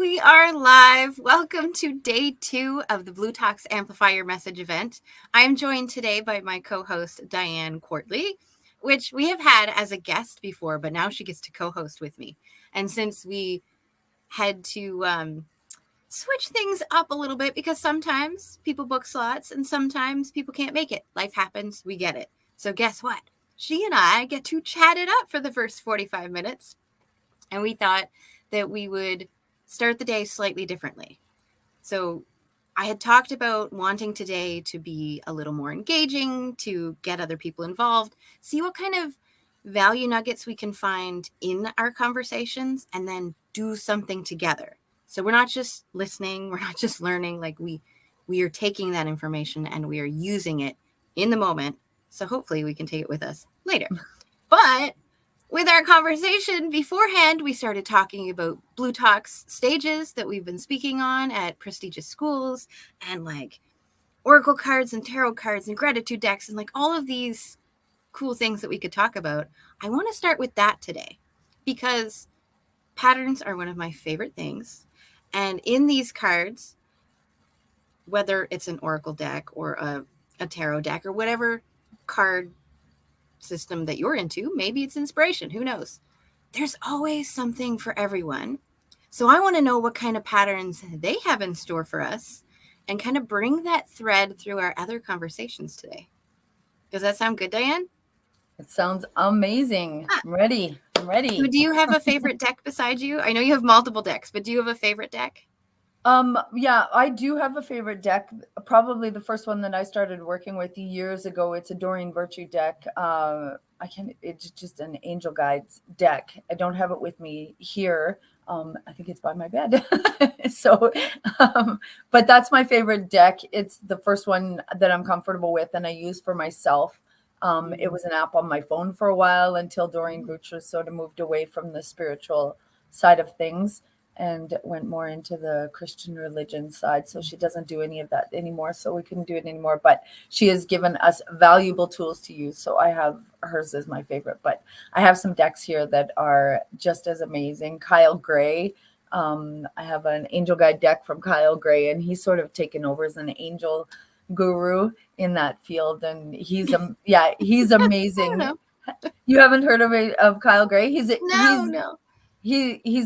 We are live. Welcome to day 2 of the Blue Talks Amplify Your Message event. I am joined today by my co-host, Diane Quartly, which we have had as a guest before, but now she gets to co-host with me. And since we had to switch things up a little bit because sometimes people book slots and sometimes people can't make it. Life happens. We get it. So guess what? She and I get to chat it up for the first 45 minutes. And we thought that we would start the day slightly differently. So I had talked about wanting today to be a little more engaging, to get other people involved, see what kind of value nuggets we can find in our conversations, and then do something together. So we're not just listening, we're not just learning, like we are taking that information and we are using it in the moment. So hopefully we can take it with us later. But with our conversation beforehand, we started talking about Blue Talks stages that we've been speaking on at prestigious schools, and like oracle cards and tarot cards and gratitude decks and like all of these cool things that we could talk about. I want to start with that today because patterns are one of my favorite things. And in these cards, whether it's an oracle deck or a tarot deck or whatever card system that you're into, maybe it's inspiration, who knows? There's always something for everyone. So I want to know what kind of patterns they have in store for us and kind of bring that thread through our other conversations today. Does that sound good, Diane? It sounds amazing. I'm ready. Do you have a favorite deck beside you? I know you have multiple decks, but do you have a favorite deck? Yeah, I do have a favorite deck. Probably the first one that I started working with years ago. It's a Doreen Virtue deck. It's just an angel guides deck. I don't have it with me here. I think it's by my bed. But that's my favorite deck. It's the first one that I'm comfortable with and I use for myself. It was an app on my phone for a while until Doreen Virtue sort of moved away from the spiritual side of things and went more into the Christian religion side. So she doesn't do any of that anymore. So we couldn't do it anymore. But she has given us valuable tools to use. So I have hers as my favorite. But I have some decks here that are just as amazing. Kyle Gray. I have an angel guide deck from Kyle Gray, and he's sort of taken over as an angel guru in that field. And he's amazing. You haven't heard of Kyle Gray? He's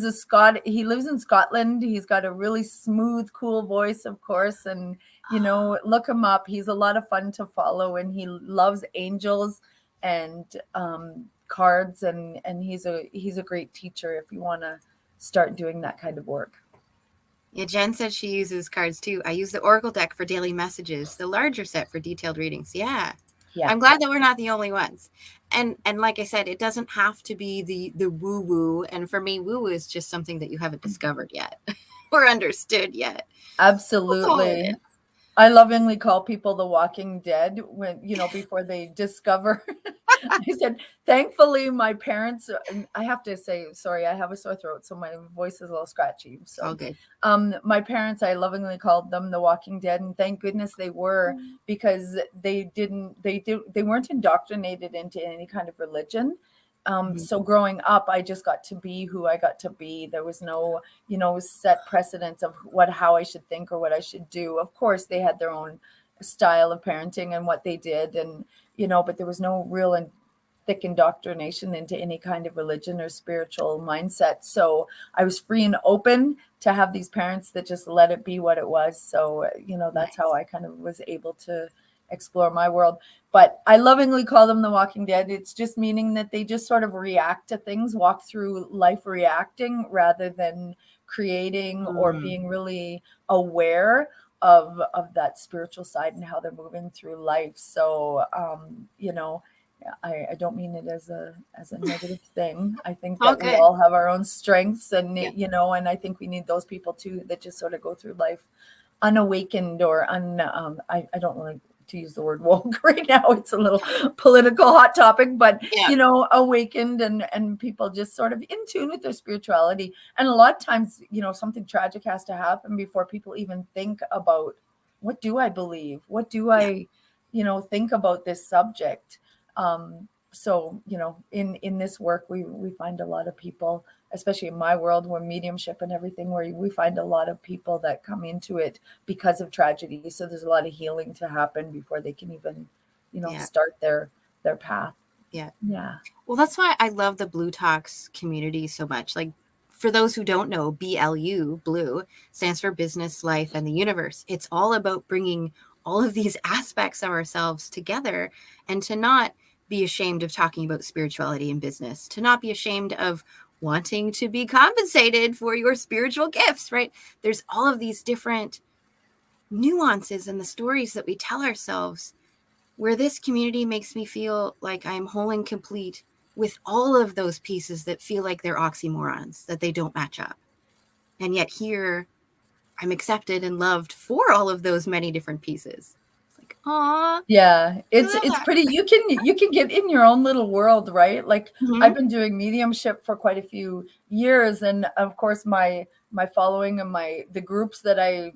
a Scot. He lives in Scotland. He's got a really smooth, cool voice, of course. And, look him up. He's a lot of fun to follow, and he loves angels and cards. And he's a great teacher if you want to start doing that kind of work. Yeah, Jen said she uses cards too. I use the Oracle deck for daily messages, the larger set for detailed readings. Yeah. I'm glad that we're not the only ones. And like I said, it doesn't have to be the woo-woo. And for me, woo-woo is just something that you haven't discovered yet or understood yet. Absolutely. I lovingly call people the Walking Dead when, before they discover. I said, thankfully, my parents, I have to say, sorry, I have a sore throat, so my voice is a little scratchy. So, okay. My parents, I lovingly called them the Walking Dead, and thank goodness they were, because they weren't indoctrinated into any kind of religion. So growing up, I just got to be who I got to be. There was no, set precedence of how I should think or what I should do. Of course, they had their own style of parenting and what they did. And, but there was no real and thick indoctrination into any kind of religion or spiritual mindset. So I was free and open to have these parents that just let it be what it was. So, that's how I kind of was able to explore my world. But I lovingly call them the Walking Dead. It's just meaning that they just sort of react to things, walk through life reacting rather than creating or being really aware of that spiritual side and how they're moving through life. So, I don't mean it as a negative thing. I think that we all have our own strengths, and and I think we need those people too that just sort of go through life unawakened or I don't like to use the word woke right now. It's a little political hot topic, but awakened and people just sort of in tune with their spirituality. And a lot of times, something tragic has to happen before people even think about, what do I believe? What do I, think about this subject? So, in this work, we find a lot of people, especially in my world, where mediumship and everything, where we find a lot of people that come into it because of tragedy. So there's a lot of healing to happen before they can even, start their path. Yeah. Yeah. Well, that's why I love the Blue Talks community so much. Like, for those who don't know, BLU, Blue, stands for Business, Life, and the Universe. It's all about bringing all of these aspects of ourselves together, and to not be ashamed of talking about spirituality and business, to not be ashamed of wanting to be compensated for your spiritual gifts, right? There's all of these different nuances in the stories that we tell ourselves, where this community makes me feel like I'm whole and complete with all of those pieces that feel like they're oxymorons, that they don't match up. And yet here, I'm accepted and loved for all of those many different pieces. It's like, aw. Yeah, it's pretty. You can get in your own little world, right? Like, I've been doing mediumship for quite a few years, and of course my following and the groups that I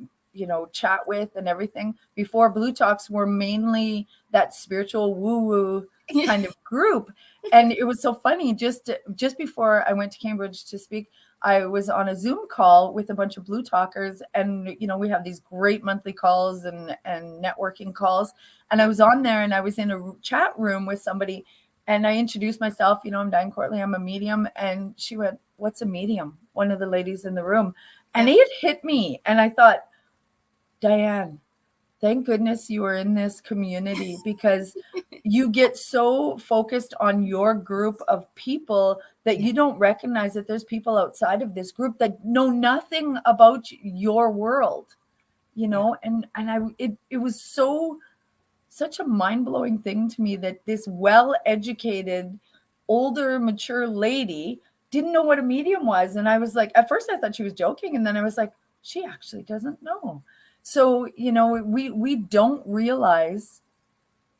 chat with and everything before Blue Talks were mainly that spiritual woo-woo kind of group. And it was so funny, just before I went to Cambridge to speak, I was on a Zoom call with a bunch of Blue Talkers, and we have these great monthly calls and networking calls. And I was on there, and I was in a chat room with somebody, and I introduced myself. I'm Diane Quartly. I'm a medium. And she went, "What's a medium?" One of the ladies in the room, and it hit me, and I thought, Diane, thank goodness you are in this community, because you get so focused on your group of people that you don't recognize that there's people outside of this group that know nothing about your world, and it was such a mind-blowing thing to me that this well-educated, older, mature lady didn't know what a medium was. And I was like, at first I thought she was joking, and then I was like, she actually doesn't know. So, we don't realize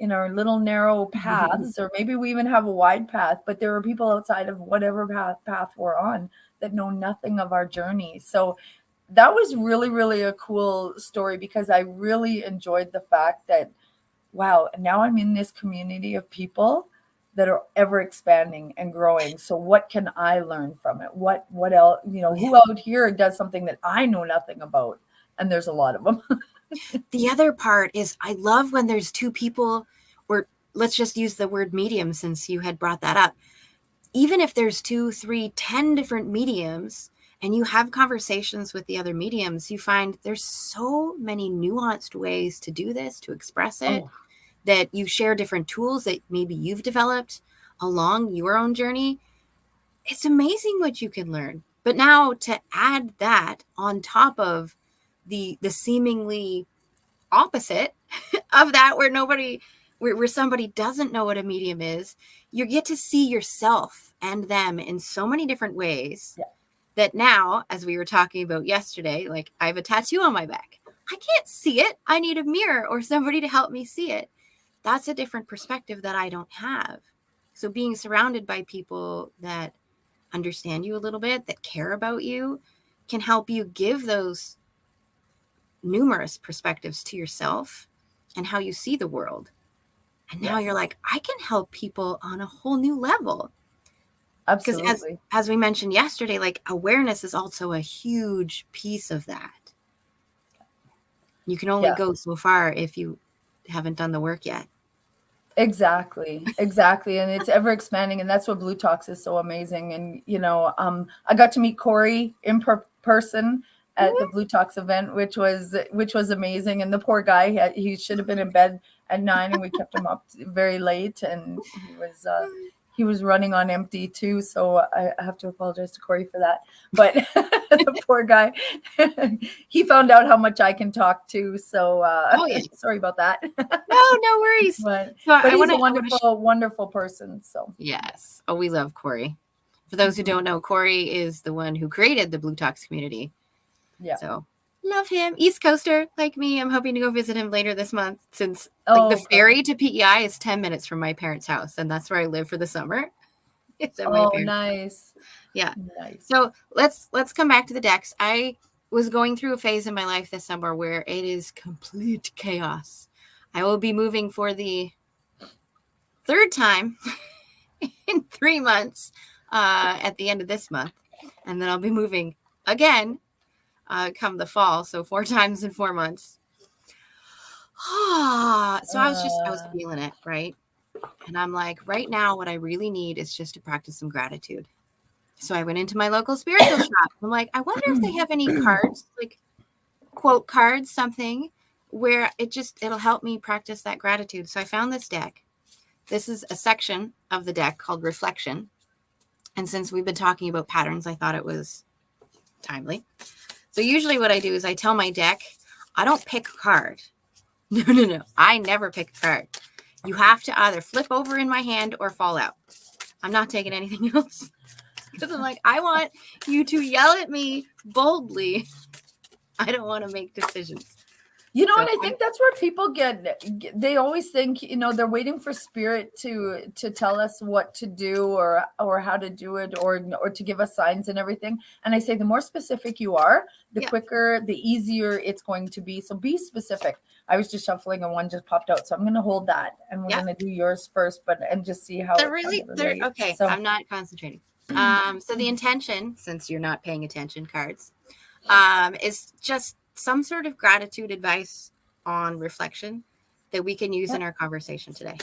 in our little narrow paths, or maybe we even have a wide path, but there are people outside of whatever path we're on that know nothing of our journey. So that was really, really a cool story, because I really enjoyed the fact that, wow, now I'm in this community of people that are ever expanding and growing. So what can I learn from it? What else, who out here does something that I know nothing about? And there's a lot of them. The other part is, I love when there's two people, or let's just use the word medium since you had brought that up. Even if there's 2, 3, 10 different mediums, and you have conversations with the other mediums, you find there's so many nuanced ways to do this, to express it, that you share different tools that maybe you've developed along your own journey. It's amazing what you can learn. But now to add that on top of the seemingly opposite of that, where somebody doesn't know what a medium is, you get to see yourself and them in so many different ways that now, as we were talking about yesterday, like, I have a tattoo on my back. I can't see it. I need a mirror or somebody to help me see it. That's a different perspective that I don't have. So being surrounded by people that understand you a little bit, that care about you, can help you give those numerous perspectives to yourself and how you see the world. And now you're like, I can help people on a whole new level. Absolutely. Because as we mentioned yesterday, like, awareness is also a huge piece of that. You can only go so far if you haven't done the work yet. Exactly. And it's ever expanding. And that's what Blue Talks is so amazing. And, I got to meet Corey in person at the Blue Talks event, which was amazing. And the poor guy, he should have been in bed at 9, and we kept him up very late, and he was running on empty too. So I have to apologize to Corey for that. But the poor guy, he found out how much I can talk to. So sorry about that. No worries. But he's a wonderful person. So yes. Oh, we love Corey. For those who don't know, Corey is the one who created the Blue Talks community. Yeah. So love him. East Coaster like me. I'm hoping to go visit him later this month, since the ferry to PEI is 10 minutes from my parents' house, and that's where I live for the summer. It's at my parents' nice. Yeah. Nice. So let's come back to the decks. I was going through a phase in my life this summer where it is complete chaos. I will be moving for the 3rd time in 3 months at the end of this month. And then I'll be moving again come the fall. So 4 times in 4 months. So I was feeling it, right? And I'm like, right now, what I really need is just to practice some gratitude. So I went into my local spiritual shop. I'm like, I wonder if they have any cards, like quote cards, something where it'll help me practice that gratitude. So I found this deck. This is a section of the deck called Reflection. And since we've been talking about patterns, I thought it was timely. So usually what I do is I tell my deck, I don't pick a card. No. I never pick a card. You have to either flip over in my hand or fall out. I'm not taking anything else. Because I'm like, I want you to yell at me boldly. I don't want to make decisions. You know, and I think that's where people they always think, you know, they're waiting for spirit to tell us what to do or how to do it or to give us signs and everything. And I say, the more specific you are, the quicker, the easier it's going to be. So be specific. I was just shuffling and one just popped out. So I'm going to hold that and we're going to do yours first, and just see how okay. So I'm not concentrating. So the intention, since you're not paying attention, cards, is just some sort of gratitude advice on reflection that we can use in our conversation today.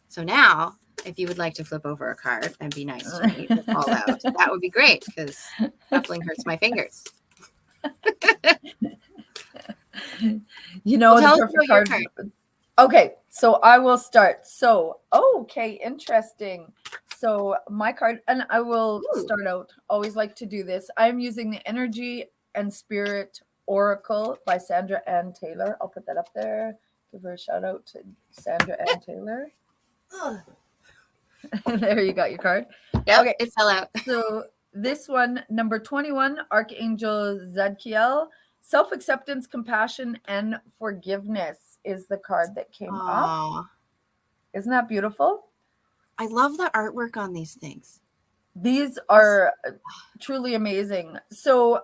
So now, if you would like to flip over a card and be nice to me and fall out, that would be great because shuffling hurts my fingers. You know, the perfect card. Okay, so I will start. So, okay, interesting. So my card, and I will start out, always like to do this. I'm using the Energy and Spirit Oracle by Sandra Ann Taylor. I'll put that up there. Give her a shout out to Sandra Ann Taylor. There you got your card. Yep, okay, it fell out. So this one, number 21, Archangel Zadkiel. Self-acceptance, compassion, and forgiveness is the card that came up. Isn't that beautiful? I love the artwork on these things. These are truly amazing. So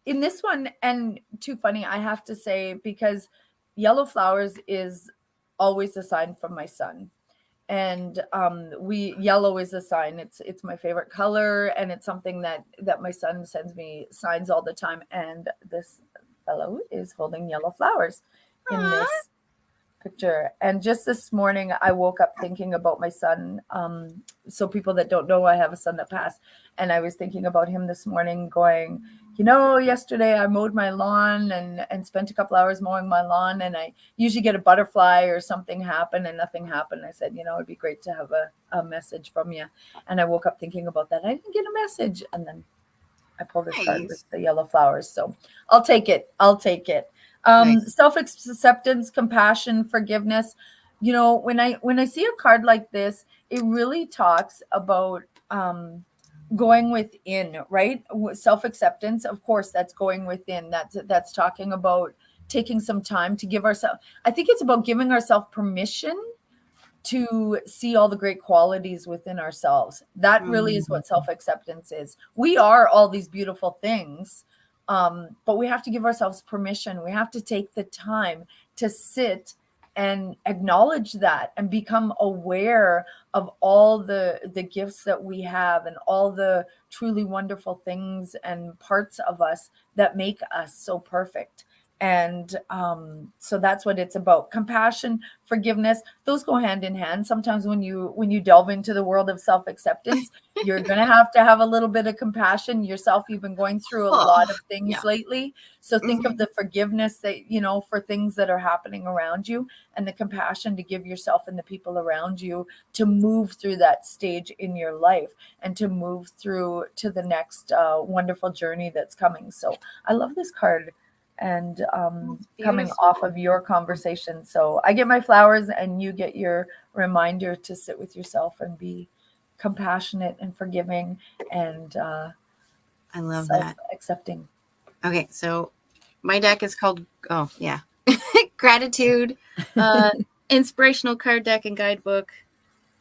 in this one, and too funny, I have to say, because yellow flowers is always a sign from my son. And yellow is a sign. It's my favorite color, and it's something that my son sends me signs all the time. And this fellow is holding yellow flowers in this picture. And just this morning, I woke up thinking about my son. So people that don't know, I have a son that passed, and I was thinking about him this morning, going, you know, yesterday I mowed my lawn and spent a couple hours mowing my lawn, and I usually get a butterfly or something happen, and nothing happened. I said, you know, it'd be great to have a message from you. And I woke up thinking about that. I didn't get a message. And then I pulled this card with the yellow flowers. So I'll take it. Nice. Self-acceptance, compassion, forgiveness. You know, when I see a card like this, it really talks about going within, right? Self-acceptance, of course, that's going within. That's talking about taking some time to give ourselves. I think it's about giving ourselves permission to see all the great qualities within ourselves. That really is what self-acceptance is. We are all these beautiful things, but we have to give ourselves permission. We have to take the time to sit and acknowledge that and become aware of all the gifts that we have and all the truly wonderful things and parts of us that make us so perfect. And so that's what it's about. Compassion, forgiveness, those go hand in hand. Sometimes when you delve into the world of self-acceptance, you're going to have a little bit of compassion yourself. You've been going through a lot of things lately. So think of the forgiveness that, you know, for things that are happening around you, and the compassion to give yourself and the people around you to move through that stage in your life and to move through to the next wonderful journey that's coming. So I love this card. And coming off of your conversation. So I get my flowers and you get your reminder to sit with yourself and be compassionate and forgiving and I love that. Accepting. Okay, so my deck is called Gratitude, inspirational card deck and guidebook.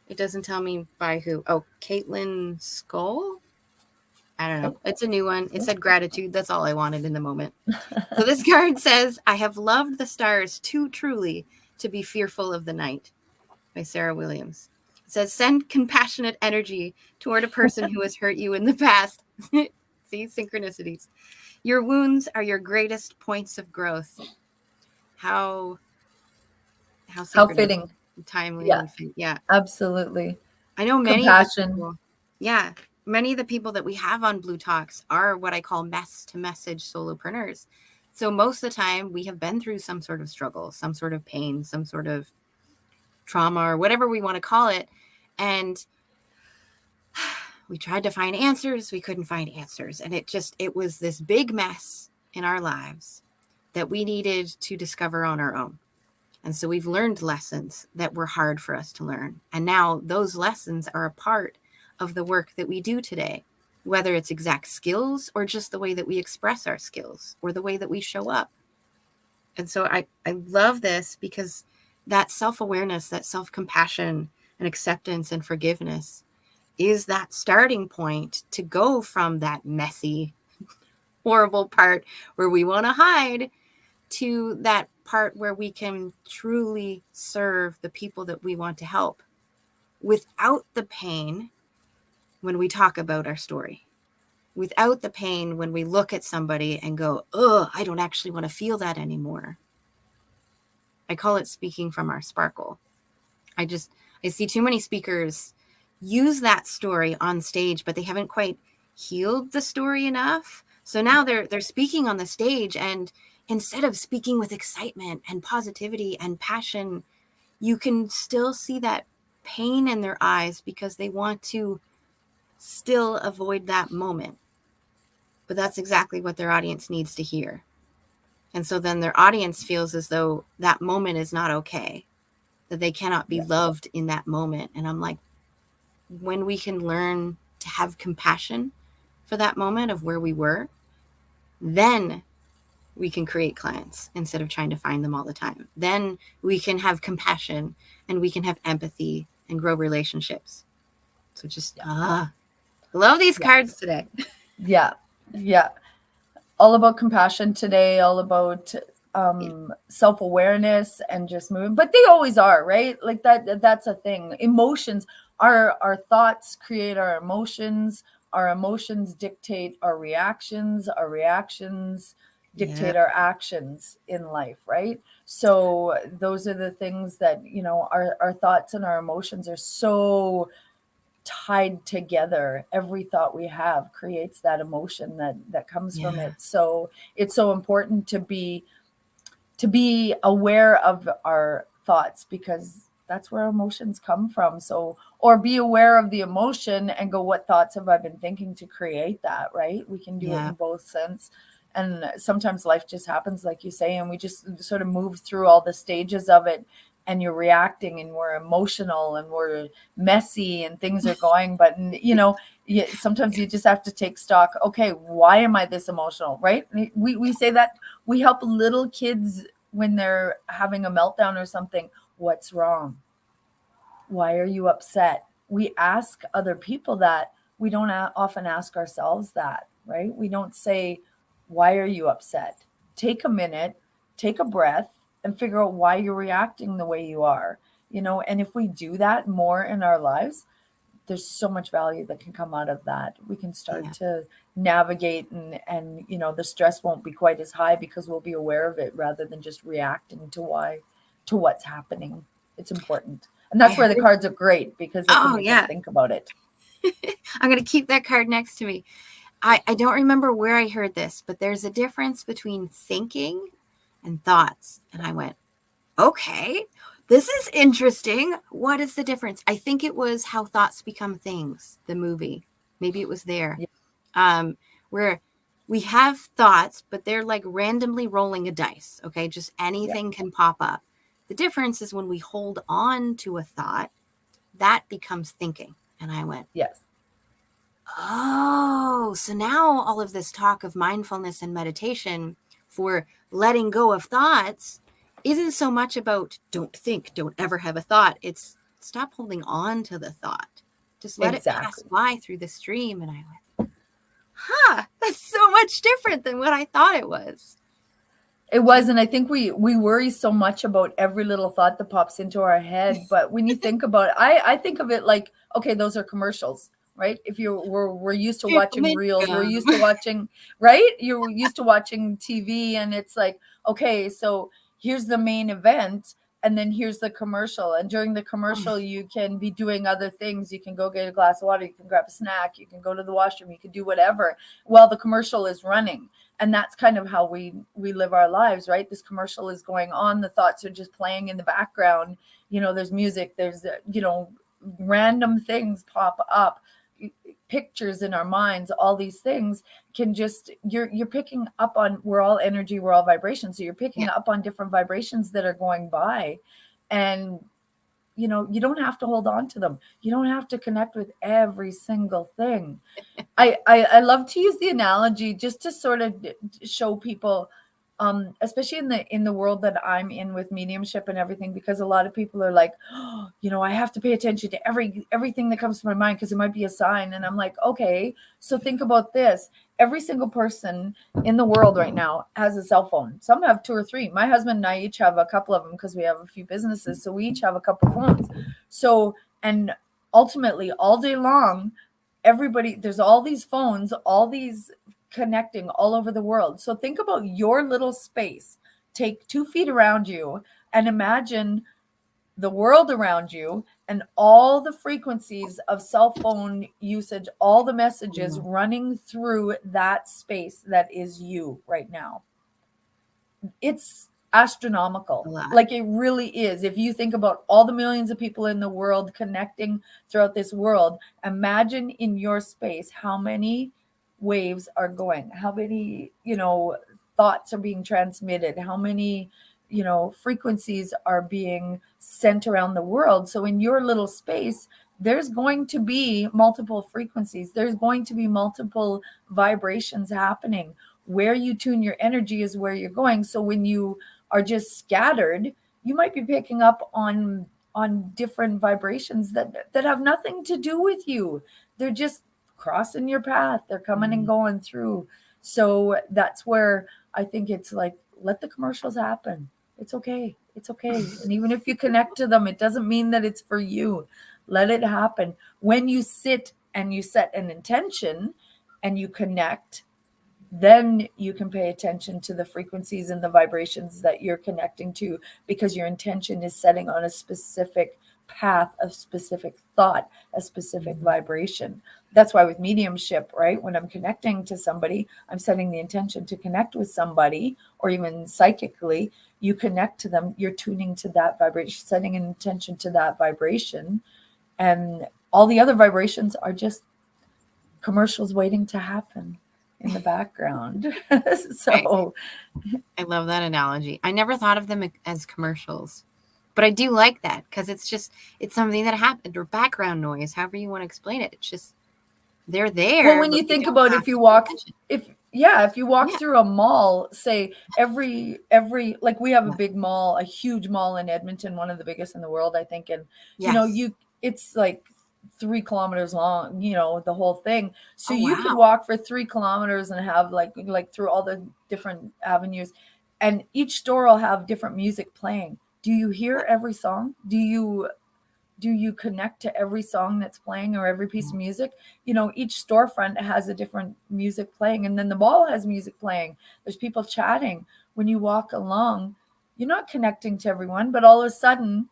It doesn't tell me by who. Oh, Caitlin Skull? I don't know. It's a new one. It said gratitude. That's all I wanted in the moment. So this card says, I have loved the stars too truly to be fearful of the night, by Sarah Williams. It says, send compassionate energy toward a person who has hurt you in the past. See, synchronicities. Your wounds are your greatest points of growth. How How synchronous, fitting. timely, Yeah, and fit. Yeah. absolutely. I know many of the Compassion. people. Yeah. Many of the people that we have on Blue Talks are what I call mess to message solopreneurs. So most of the time we have been through some sort of struggle, some sort of pain, some sort of trauma, or whatever we want to call it. And we tried to find answers. We couldn't find answers. And it was this big mess in our lives that we needed to discover on our own. And so we've learned lessons that were hard for us to learn. And now those lessons are a part of the work that we do today, whether it's exact skills or just the way that we express our skills or the way that we show up. And so I love this because that self-awareness, that self-compassion and acceptance and forgiveness is that starting point to go from that messy, horrible part where we want to hide to that part where we can truly serve the people that we want to help without the pain when we talk about our story, without the pain when we look at somebody and go, oh, I don't actually want to feel that anymore. I call it speaking from our sparkle. I see too many speakers use that story on stage, but they haven't quite healed the story enough. So now they're speaking on the stage, and instead of speaking with excitement and positivity and passion, you can still see that pain in their eyes because they want to still avoid that moment. But that's exactly what their audience needs to hear. And so then their audience feels as though that moment is not okay, that they cannot be loved in that moment. And I'm like, when we can learn to have compassion for that moment of where we were, then we can create clients instead of trying to find them all the time. Then we can have compassion and we can have empathy and grow relationships. So just, I love these cards today. Yeah. Yeah. All about compassion today, all about self-awareness and just moving, but they always are, right? Like that's a thing. Emotions, our thoughts create our emotions dictate our reactions dictate our actions in life, right? So those are the things that, our thoughts and our emotions are so tied together. Every thought we have creates that emotion that comes from it. So it's so important to be aware of our thoughts, because that's where emotions come from. So, or be aware of the emotion and go, what thoughts have I been thinking to create that, right? We can do it in both sense. And sometimes life just happens, like you say, and we just sort of move through all the stages of it, and you're reacting and we're emotional and we're messy and things are going, but sometimes you just have to take stock. Okay, why am I this emotional, right? We say that we help little kids when they're having a meltdown or something. What's wrong? Why are you upset? We ask other people that. We don't often ask ourselves that, right? We don't say, why are you upset? Take a minute, take a breath, and figure out why you're reacting the way you are. And if we do that more in our lives, there's so much value that can come out of that. We can start to navigate, and the stress won't be quite as high because we'll be aware of it rather than just reacting to what's happening. It's important. And that's where the cards are great, because they can make us think about it. I'm going to keep that card next to me. I don't remember where I heard this, but there's a difference between thinking and thoughts. And I went, okay, this is interesting. What is the difference? I think it was How Thoughts Become Things, the movie. Maybe it was there. Where we have thoughts, but they're like randomly rolling a dice. Okay, just anything can pop up. The difference is when we hold on to a thought, that becomes thinking. And I went, yes. Oh, so now all of this talk of mindfulness and meditation for letting go of thoughts isn't so much about don't think, don't ever have a thought. It's stop holding on to the thought. Just let it pass by through the stream. And I went, that's so much different than what I thought it was. It was, and I think we worry so much about every little thought that pops into our head. But when you think about it, I think of it like, okay, those are commercials, right? If we're used to watching Chewing reels, we're gum. used to watching, right? You're used to watching TV, and it's like, okay, so here's the main event, and then here's the commercial. And during the commercial, you can be doing other things. You can go get a glass of water, you can grab a snack, you can go to the washroom, you can do whatever while the commercial is running. And that's kind of how we live our lives, right? This commercial is going on, the thoughts are just playing in the background. There's music, there's random things pop up, pictures in our minds, all these things can just, you're picking up on, we're all energy, we're all vibration, so you're picking Yeah. up on different vibrations that are going by. And you don't have to hold on to them, you don't have to connect with every single thing. I love to use the analogy just to sort of show people, especially in the world that I'm in with mediumship and everything, because a lot of people are like, oh, I have to pay attention to everything that comes to my mind because it might be a sign. And I'm like, okay, so think about this. Every single person in the world right now has a cell phone. Some have two or three. My husband and I each have a couple of them because we have a few businesses. So we each have a couple phones. So, and ultimately all day long, everybody, there's all these phones, all these connecting all over the world. So think about your little space. Take 2 feet around you and imagine the world around you and all the frequencies of cell phone usage, all the messages running through that space that is you right now. It's A astronomical. lot. Like, it really is. If you think about all the millions of people in the world connecting throughout this world, imagine in your space how many waves are going, how many, thoughts are being transmitted, how many, frequencies are being sent around the world. So in your little space, there's going to be multiple frequencies, there's going to be multiple vibrations happening. Where you tune your energy is where you're going. So when you are just scattered, you might be picking up on different vibrations that have nothing to do with you. They're just crossing your path, they're coming and going through. So that's where I think it's like, let the commercials happen. It's okay, it's okay. And even if you connect to them, it doesn't mean that it's for you. Let it happen. When you sit and you set an intention and you connect, then you can pay attention to the frequencies and the vibrations that you're connecting to, because your intention is setting on a specific path, a specific thought, a specific vibration. That's why with mediumship, right, when I'm connecting to somebody, I'm setting the intention to connect with somebody, or even psychically, you connect to them, you're tuning to that vibration, setting an intention to that vibration, and all the other vibrations are just commercials waiting to happen in the background. Right. So I love that analogy. I never thought of them as commercials, but I do like that because it's something that happened, or background noise, however you want to explain it. It's just, they're well, there, when but you we think don't about, have if you to pay walk, attention. if you walk Yeah. through a mall, say every like, we have a Yeah. big mall, a huge mall in Edmonton, one of the biggest in the world, I think. And Yes. you it's like 3 kilometers long, the whole thing. So Oh, you could wow. walk for 3 kilometers and have like through all the different avenues, and each store will have different music playing. Do you hear every song? Do you connect to every song that's playing, or every piece of music? Each storefront has a different music playing, and then the mall has music playing. There's people chatting. When you walk along, you're not connecting to everyone, but all of a sudden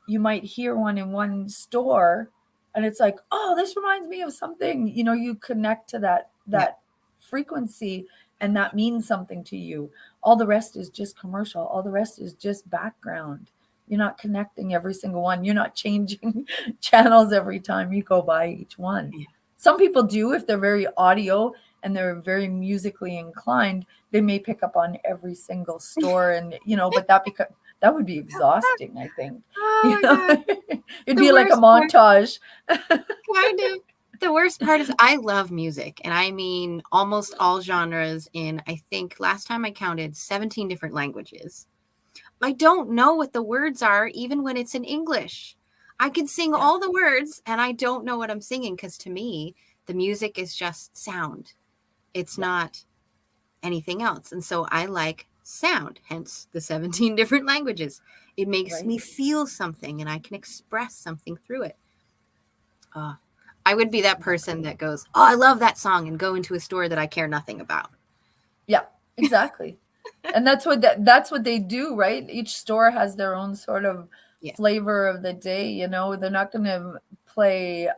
you might hear one in one store, and it's like, oh, this reminds me of something. You connect to that Yeah. frequency, and that means something to you. All the rest is just commercial, all the rest is just background. You're not connecting every single one, you're not changing channels every time you go by each one. Yeah. Some people do, if they're very audio and they're very musically inclined, they may pick up on every single store, and but that would be exhausting, I think. Oh you my know God. It'd The be like a worst part, montage. kind of. The worst part is I love music, and I mean almost all genres in, I think last time I counted, 17 different languages. I don't know what the words are, even when it's in English. I can sing Yeah, all the words, and I don't know what I'm singing, because to me, the music is just sound. It's yeah, not anything else. And so I like sound, hence the 17 different languages. It makes Right. me feel something and I can express something through it. Uh, I would be that person that goes, "Oh, I love that song," and go into a store that I care nothing about. Yeah, exactly. And that's what they do, right? Each store has their own sort of Yeah. flavor of the day. They're not going to play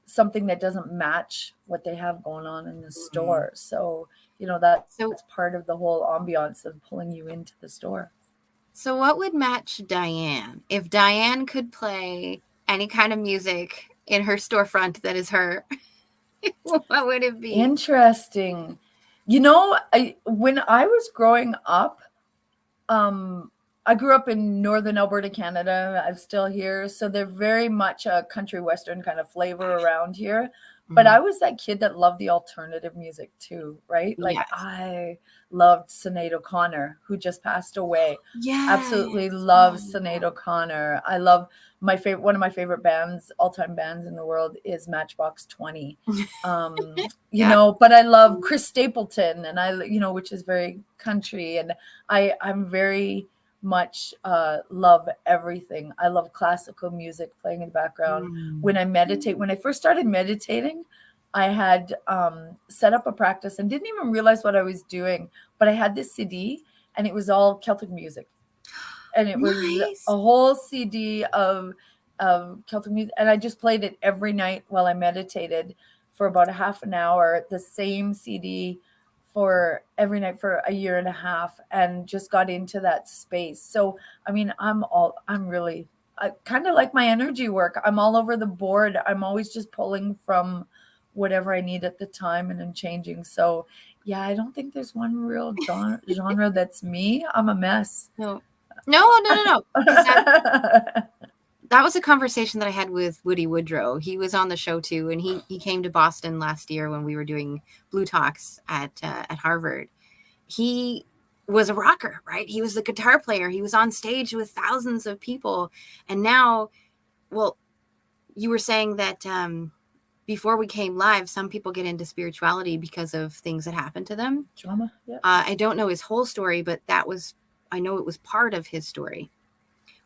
something that doesn't match what they have going on in the Mhm. store. So, that's So, part of the whole ambiance of pulling you into the store. so what would match Diane if Diane could play any kind of music in her storefront that is her? What would it be? Interesting. When I was growing up, Um, I grew up in northern Alberta, Canada. I'm still here, so they're very much a country western kind of flavor around here. But Mhm. I was that kid that loved the alternative music too, right? Like Yes. I loved Sinead O'Connor, who just passed away. Absolutely Yes. love Oh, Sinead O'Connor. I love one of my favorite bands, all-time bands in the world is Matchbox 20. yeah. But I love Chris Stapleton and which is very country, and I'm very much love everything. I love classical music playing in the background. Mm. When I first started meditating, I had set up a practice and didn't even realize what I was doing. But I had this CD and it was all Celtic music. And it was Nice. a whole CD of Celtic music. And I just played it every night while I meditated for about a half an hour, the same CD for every night for a year and a half, and just got into that space. So, I mean, I'm really, I kind of like my energy work. I'm all over the board. I'm always just pulling from whatever I need at the time and I'm changing. So, yeah, I don't think there's one real genre that's me. I'm a mess. No. No, no, no, no. Because that was a conversation that I had with Woody Woodrow. He was on the show too, and he came to Boston last year when we were doing Blue Talks at Harvard. He was a rocker, right? He was the guitar player. He was on stage with thousands of people, and now, well, you were saying that before we came live, some people get into spirituality because of things that happened to them. Drama, yeah. I don't know his whole story, but I know it was part of his story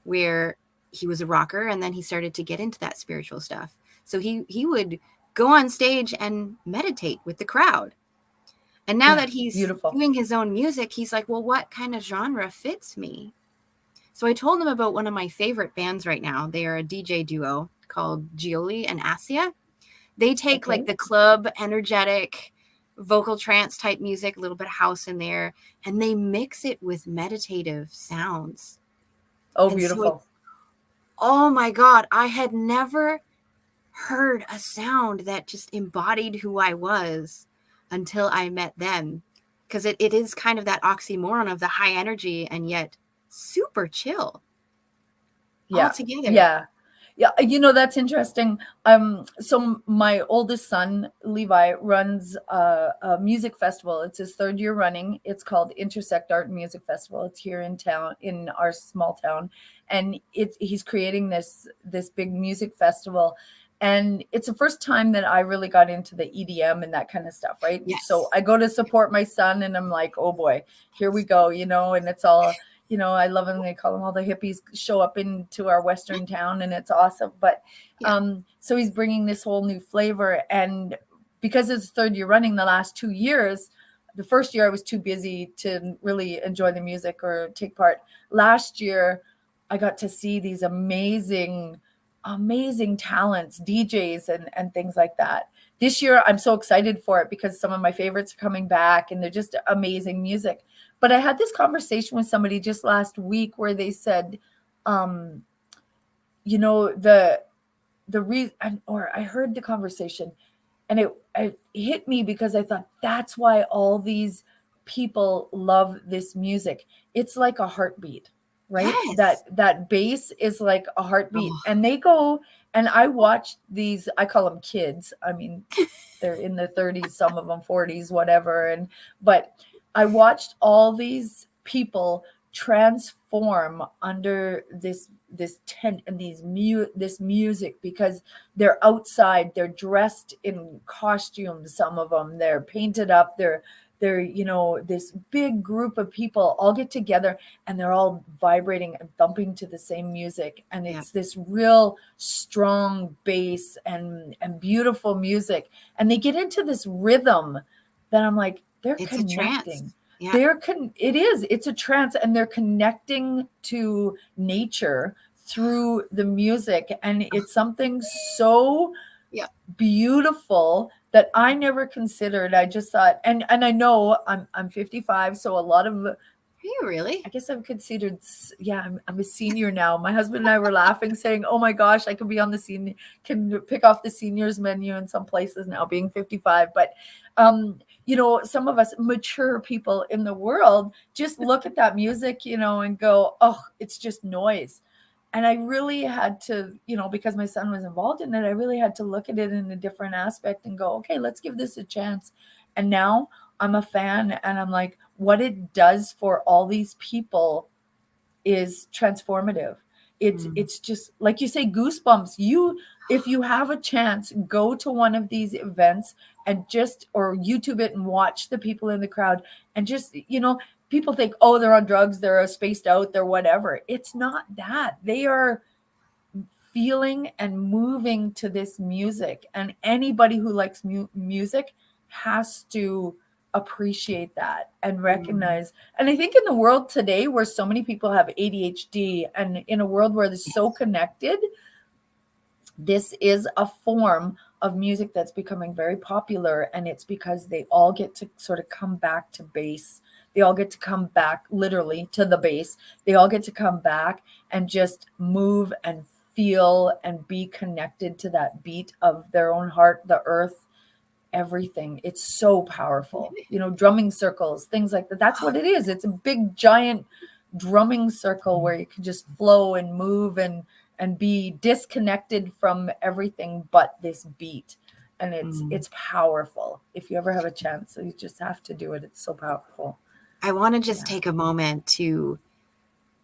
where he was a rocker and then he started to get into that spiritual stuff. So he would go on stage and meditate with the crowd. And now Yeah, that he's beautiful. doing his own music, he's like, well, what kind of genre fits me? So I told him about one of my favorite bands right now. They are a DJ duo called Gioli and Asia. They take like Okay. the club, energetic, vocal trance type music, a little bit of house in there, and they mix it with meditative sounds. Oh, And so beautiful. oh my God, I had never heard a sound that just embodied who I was until I met them. Because it is kind of that oxymoron of the high energy and yet super chill all Yeah. together. Yeah. Yeah, that's interesting. So my oldest son, Levi, runs a music festival. It's his third year running. It's called Intersect Art and Music Festival. It's here in town, in our small town, and he's creating this big music festival. And it's the first time that I really got into the EDM and that kind of stuff, right? So Yes. I go to support my son, and I'm like, oh boy, here we go, and it's all I love them. They call them all the hippies show up into our Western town and it's awesome. But Yeah. so he's bringing this whole new flavor. And because it's third year running, the last 2 years, the first year I was too busy to really enjoy the music or take part. Last year, I got to see these amazing talents, DJs and things like that. This year, I'm so excited for it because some of my favorites are coming back and they're just amazing music. But I had this conversation with somebody just last week where they said, um, the reason, or I heard the conversation, and it hit me because I thought that's why all these people love this music. It's like a heartbeat, right? Yes. That bass is like a heartbeat, Oh, and they go. And I watched these. I call them kids. I mean, they're in their 30s, some of them 40s, whatever. But I watched all these people transform under this tent and this music because they're outside, they're dressed in costumes, some of them, they're painted up, they're, this big group of people all get together and they're all vibrating and thumping to the same music. And Yeah. it's this real strong bass and beautiful music. And they get into this rhythm that I'm like, they're It's a trance. connecting. Yeah. It's a trance, and they're connecting to nature through the music. And it's something so Yeah. beautiful that I never considered. I just thought, and I know I'm 55, so a lot of, Are you really? I guess I'm considered, yeah, I'm a senior now. My husband and I were laughing, saying, "Oh my gosh, I could be on the senior, can pick off the seniors menu in some places now, being 55." But, some of us mature people in the world just look at that music, and go, "Oh, it's just noise." And I really had to, because my son was involved in it, I really had to look at it in a different aspect and go, okay, let's give this a chance. And now I'm a fan, and I'm like, what it does for all these people is transformative. It's just like you say, goosebumps. If you have a chance, go to one of these events and or YouTube it and watch the people in the crowd, and just, people think, oh, they're on drugs, they're spaced out, they're whatever. It's not that. They are feeling and moving to this music, and anybody who likes music has to appreciate that and recognize. And I think in the world today, where so many people have ADHD, and in a world where they're so connected, this is a form of music that's becoming very popular. And it's because they all get to sort of come back to base. They all get to come back literally to the base. They all get to come back and just move and feel and be connected to that beat of their own heart, the earth, everything. It's so powerful. Drumming circles, things like that. That's what it is. It's a big giant drumming circle where you can just flow and move and be disconnected from everything but this beat. And it's powerful. If you ever have a chance, you just have to do it. It's so powerful. I want to just take a moment to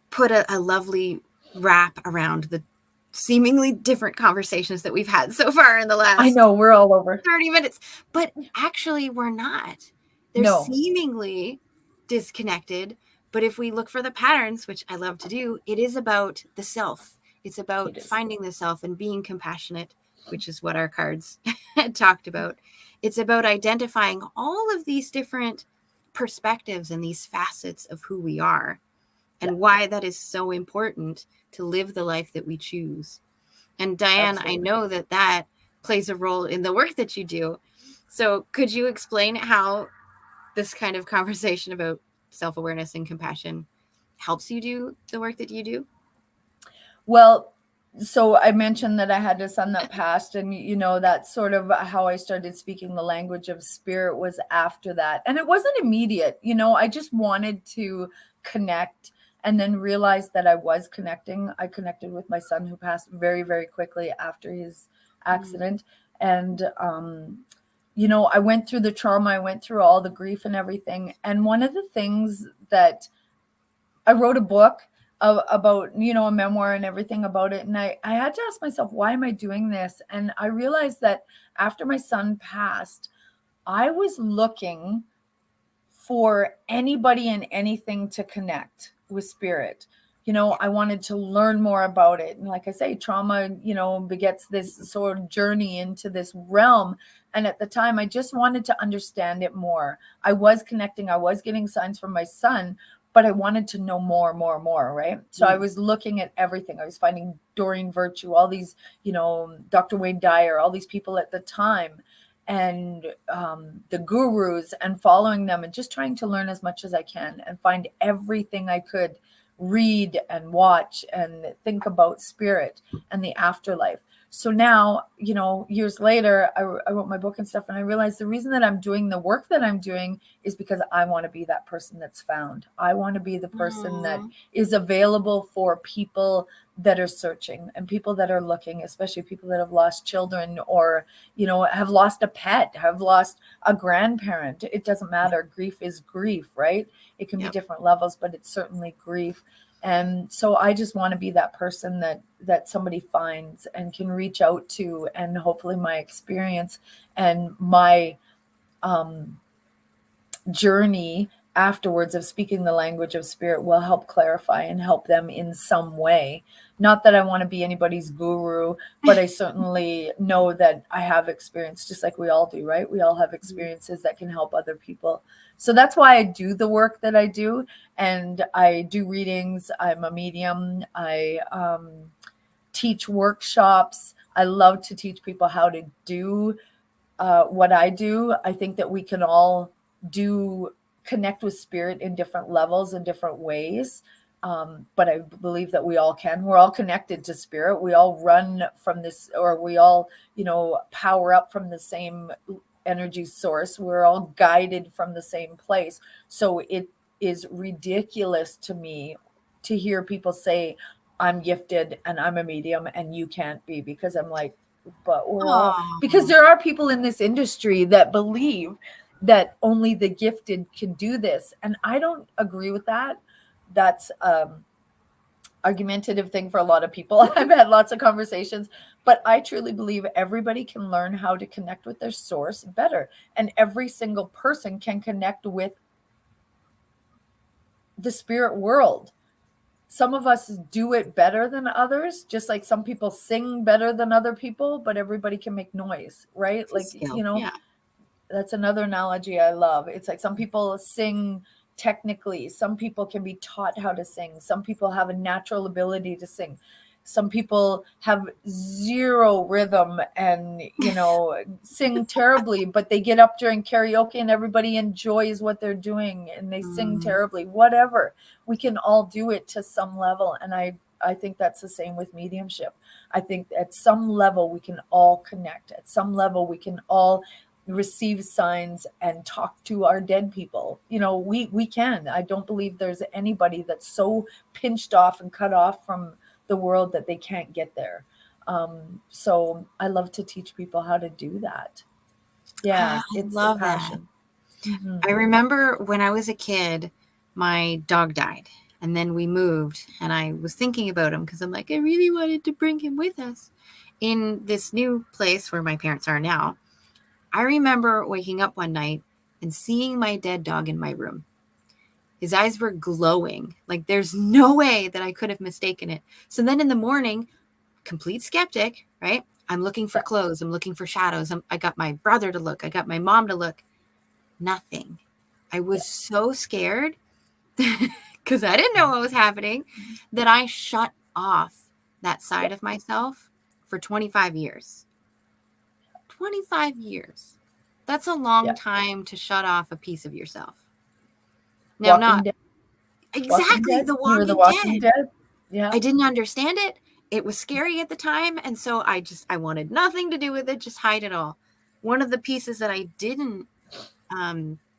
put a lovely wrap around the seemingly different conversations that we've had so far in the last, I know, we're all over 30 minutes, but actually we're not. They're seemingly disconnected, but if we look for the patterns, which I love to do, it is about the self. It's about finding the self and being compassionate, which is what our cards had talked about. It's about identifying all of these different perspectives and these facets of who we are, and why that is so important to live the life that we choose. And Diane, I know that plays a role in the work that you do. So could you explain how this kind of conversation about self-awareness and compassion helps you do the work that you do? Well, so I mentioned that I had a son that passed, and that's sort of how I started speaking the language of spirit, was after that. And it wasn't immediate. I just wanted to connect, and then realized that I was connecting. I connected with my son, who passed very, very quickly after his accident. And I went through the trauma, I went through all the grief and everything. And one of the things that I wrote a book about, a memoir and everything about it. And I had to ask myself, why am I doing this? And I realized that after my son passed, I was looking for anybody and anything to connect with spirit. I wanted to learn more about it. And like I say, trauma, begets this sort of journey into this realm. And at the time, I just wanted to understand it more. I was connecting, I was getting signs from my son, but I wanted to know more, right? So I was looking at everything. I was finding Doreen Virtue, all these, Dr. Wayne Dyer, all these people at the time, and the gurus, and following them and just trying to learn as much as I can and find everything I could read and watch and think about spirit and the afterlife. So now, years later, I wrote my book and stuff, and I realized the reason that I'm doing the work that I'm doing is because I want to be that person that's found. I want to be the person that is available for people that are searching and people that are looking, especially people that have lost children, or, have lost a pet, have lost a grandparent. It doesn't matter. Grief is grief, right? It can be different levels, but it's certainly grief. And so I just want to be that person that somebody finds and can reach out to, and hopefully my experience and my journey afterwards of speaking the language of spirit will help clarify and help them in some way. Not that I want to be anybody's guru, but I certainly know that I have experience, just like we all do, right? We all have experiences that can help other people. So that's why I do the work that I do. And I do readings. I'm a medium. I teach workshops. I love to teach people how to do what I do. I think that we can all connect with spirit in different levels in different ways. But I believe that we all can. We're all connected to spirit. We all run from this, or we all, power up from the same energy source. We're all guided from the same place. So it is ridiculous to me to hear people say, I'm gifted and I'm a medium and you can't be, because I'm like, but we're all, because there are people in this industry that believe that only the gifted can do this. And I don't agree with that. That's argumentative thing for a lot of people. I've had lots of conversations, but I truly believe everybody can learn how to connect with their source better. And every single person can connect with the spirit world. Some of us do it better than others, just like some people sing better than other people, but everybody can make noise, right? It's a Like, skill. Yeah. that's another analogy I love. It's like some people sing technically, some people can be taught how to sing, some people have a natural ability to sing, some people have zero rhythm and sing terribly, but they get up during karaoke and everybody enjoys what they're doing and they sing terribly. Whatever, we can all do it to some level. And I think that's the same with mediumship. I think at some level we can all connect. At some level we can all receive signs and talk to our dead people. We can. I don't believe there's anybody that's so pinched off and cut off from the world that they can't get there. So I love to teach people how to do that. Yeah, it's a passion. I remember when I was a kid, my dog died, and then we moved, and I was thinking about him because I'm like, I really wanted to bring him with us in this new place where my parents are now. I remember waking up one night and seeing my dead dog in my room. His eyes were glowing. Like, there's no way that I could have mistaken it. So then in the morning, complete skeptic, right? I'm looking for clothes. I'm looking for shadows. I got my brother to look. I got my mom to look. Nothing. I was so scared because I didn't know what was happening that I shut off that side of myself for 25 years. 25 years. That's a long time to shut off a piece of yourself. Now, Walking Dead. Exactly, The You were the Walking Dead. Yeah. I didn't understand it. It was scary at the time, and so I wanted nothing to do with it, just hide it all. One of the pieces that I didn't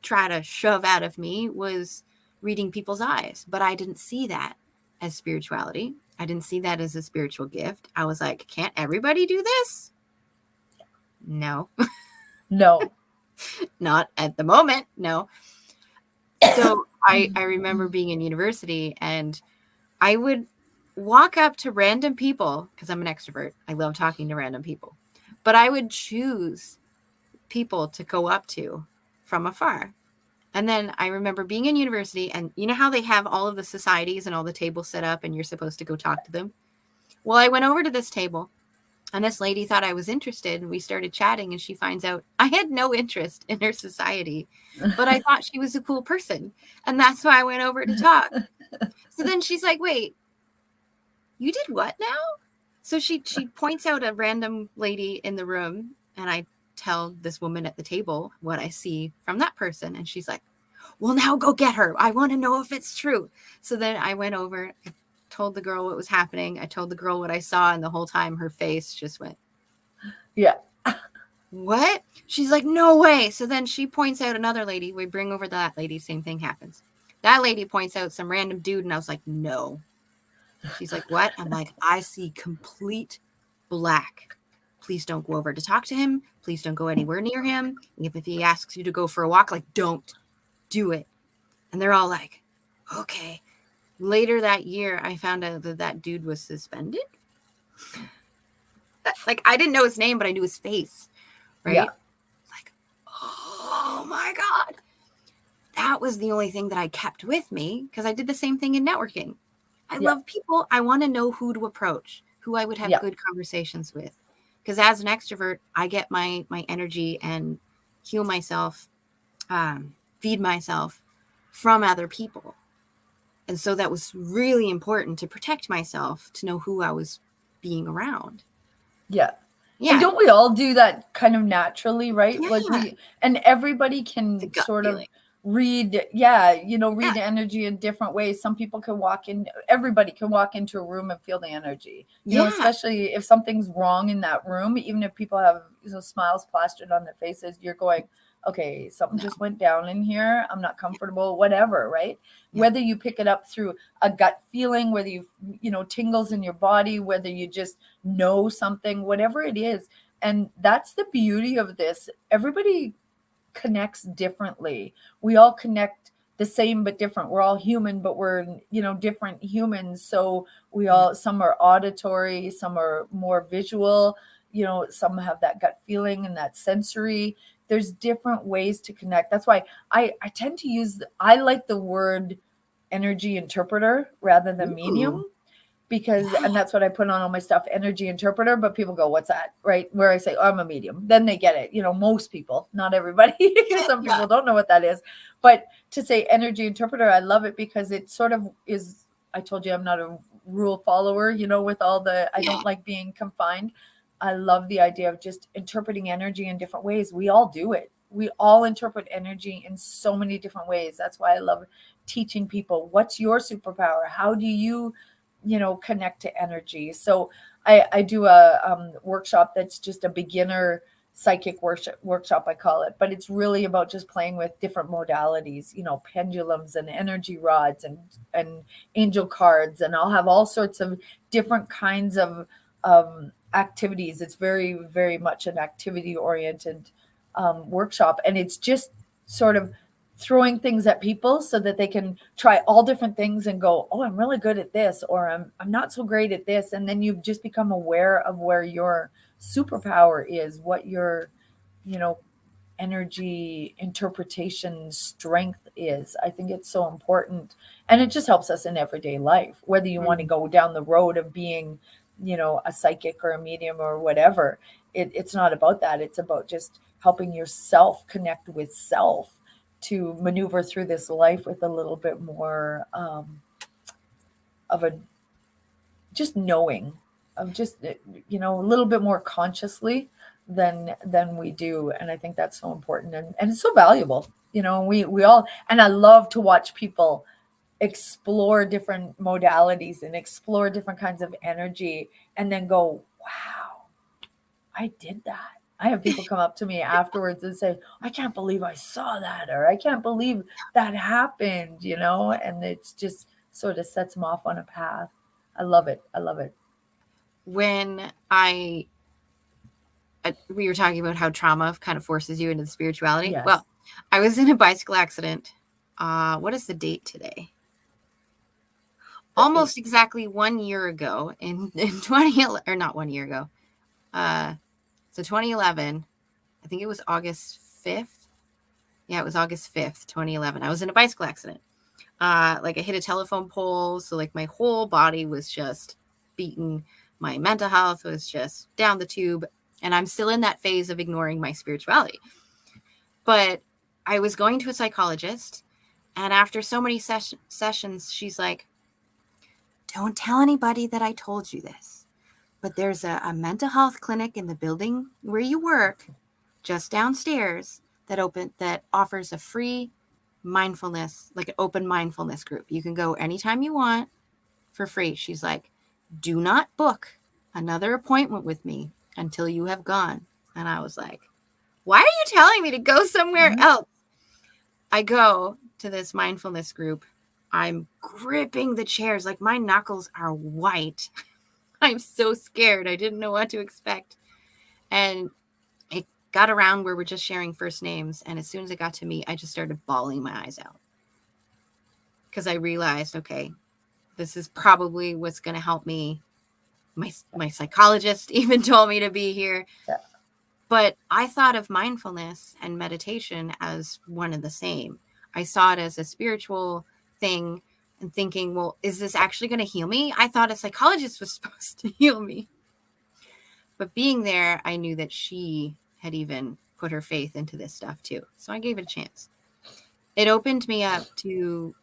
try to shove out of me was reading people's eyes, but I didn't see that as spirituality. I didn't see that as a spiritual gift. I was like, can't everybody do this? No. No. Not at the moment. No. So I remember being in university and I would walk up to random people because I'm an extrovert. I love talking to random people, but I would choose people to go up to from afar. And then I remember being in university and you know how they have all of the societies and all the tables set up and you're supposed to go talk to them? Well, I went over to this table and this lady thought I was interested and we started chatting and she finds out I had no interest in her society, but I thought she was a cool person. And that's why I went over to talk. So then she's like, wait, you did what now? So she points out a random lady in the room and I tell this woman at the table what I see from that person. And she's like, well, now go get her. I want to know if it's true. So then I went over, I told the girl what was happening. I told the girl what I saw. And the whole time her face just went, yeah. What? She's like, no way. So then she points out another lady. We bring over that lady. Same thing happens. That lady points out some random dude. And I was like, no. She's like, what? I'm like, I see complete black. Please don't go over to talk to him. Please don't go anywhere near him. If he asks you to go for a walk, like, don't do it. And they're all like, okay. Later that year, I found out that dude was suspended. Like, I didn't know his name, but I knew his face. Right? Yeah. Like, oh my God. that was the only thing that I kept with me, because I did the same thing in networking. I Yeah. love people. I want to know who to approach, who I would have Yeah. good conversations with. Because as an extrovert, I get my energy and heal myself, feed myself from other people. And so that was really important to protect myself, to know who I was being around. Yeah. And Yeah. don't we all do that kind of naturally, right? Like Yeah. and everybody The can gut sort of feeling. read, read Yeah. energy in different ways. Some people can everybody can walk into a room and feel the energy, Yeah. especially if something's wrong in that room, even if people have smiles plastered on their faces, you're going, okay, something just went down in here. I'm not comfortable, whatever, right? Yeah. Whether you pick it up through a gut feeling, whether tingles in your body, whether you just know something, whatever it is. And that's the beauty of this. Everybody connects differently. We all connect the same but different. We're all human, but we're different humans. So we all, some are auditory, some are more visual, some have that gut feeling and that sensory. There's different ways to connect. That's why I tend to I like the word energy interpreter rather than medium, because and that's what I put on all my stuff, energy interpreter. But people go, what's that? Right? Where I say, oh, I'm a medium, then they get it. Most people, not everybody, because some people don't know what that is. But to say energy interpreter, I love it, because it sort of is, I told you I'm not a rule follower, with all the, I don't like being confined. I love the idea of just interpreting energy in different ways. We all do it. We all interpret energy in so many different ways. That's why I love teaching people, what's your superpower? How do you connect to energy? So I do a workshop that's just a beginner psychic workshop, I call it, but it's really about just playing with different modalities, pendulums and energy rods and angel cards, and I'll have all sorts of different kinds of activities. It's very, very much an activity oriented workshop, and it's just sort of throwing things at people so that they can try all different things and go, oh, I'm really good at this, or I'm not so great at this. And then you just become aware of where your superpower is, what your, energy interpretation strength is. I think it's so important. And it just helps us in everyday life, whether you want to go down the road of being, a psychic or a medium or whatever. It's not about that. It's about just helping yourself connect with self to maneuver through this life with a little bit more of a just knowing, of just a little bit more consciously than we do. And I think that's so important, and it's so valuable. We all, and I love to watch people explore different modalities and explore different kinds of energy, and then go, wow, I did that. I have people come up to me afterwards and say, I can't believe I saw that, or I can't believe that happened, and it's just sort of sets them off on a path. I love it. I love it. When we were talking about how trauma kind of forces you into the spirituality. Yes. Well, I was in a bicycle accident. What is the date today? Almost exactly 1 year ago in 20, or not 1 year ago. So 2011, I think it was August 5th. Yeah, it was August 5th, 2011. I was in a bicycle accident. Like I hit a telephone pole. So like my whole body was just beaten. My mental health was just down the tube. And I'm still in that phase of ignoring my spirituality. But I was going to a psychologist. And after so many sessions, she's like, don't tell anybody that I told you this. But there's a mental health clinic in the building where you work, just downstairs, that offers a free mindfulness, like an open mindfulness group. You can go anytime you want for free. She's like, do not book another appointment with me until you have gone. And I was like, why are you telling me to go somewhere else? I go to this mindfulness group. I'm gripping the chairs. Like my knuckles are white. I'm so scared. I didn't know what to expect. And it got around where we're just sharing first names. And as soon as it got to me, I just started bawling my eyes out. Because I realized, okay, this is probably what's going to help me. My psychologist even told me to be here. Yeah. But I thought of mindfulness and meditation as one and the same. I saw it as a spiritual thing and thinking, well, is this actually going to heal me? I thought a psychologist was supposed to heal me. But being there, I knew that she had even put her faith into this stuff too. So I gave it a chance. It opened me up to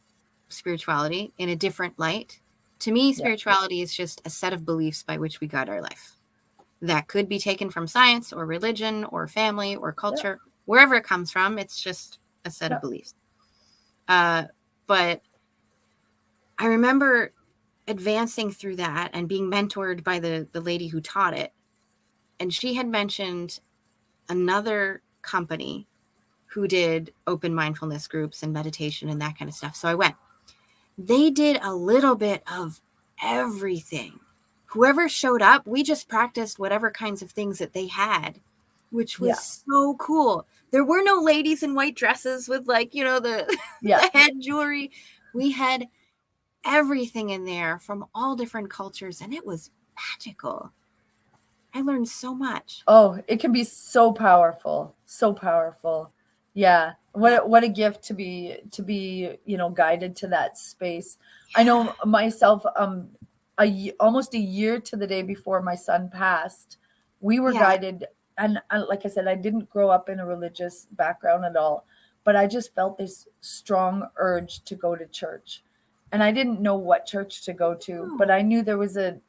spirituality in a different light. To me, spirituality is just a set of beliefs by which we guide our life. That could be taken from science or religion or family or culture, wherever it comes from. It's just a set of beliefs. But I remember advancing through that and being mentored by the lady who taught it. And she had mentioned another company who did open mindfulness groups and meditation and that kind of stuff. So I went. They did a little bit of everything. Whoever showed up, we just practiced whatever kinds of things that they had, which was so cool. There were no ladies in white dresses with the head jewelry. We had everything in there from all different cultures, and it was magical. I learned so much. Oh, it can be so powerful. So powerful. Yeah. What a gift to be guided to that space. I know myself, almost a year to the day before my son passed, we were guided. And like I said, I didn't grow up in a religious background at all, but I just felt this strong urge to go to church. And I didn't know what church to go to, but I knew there was a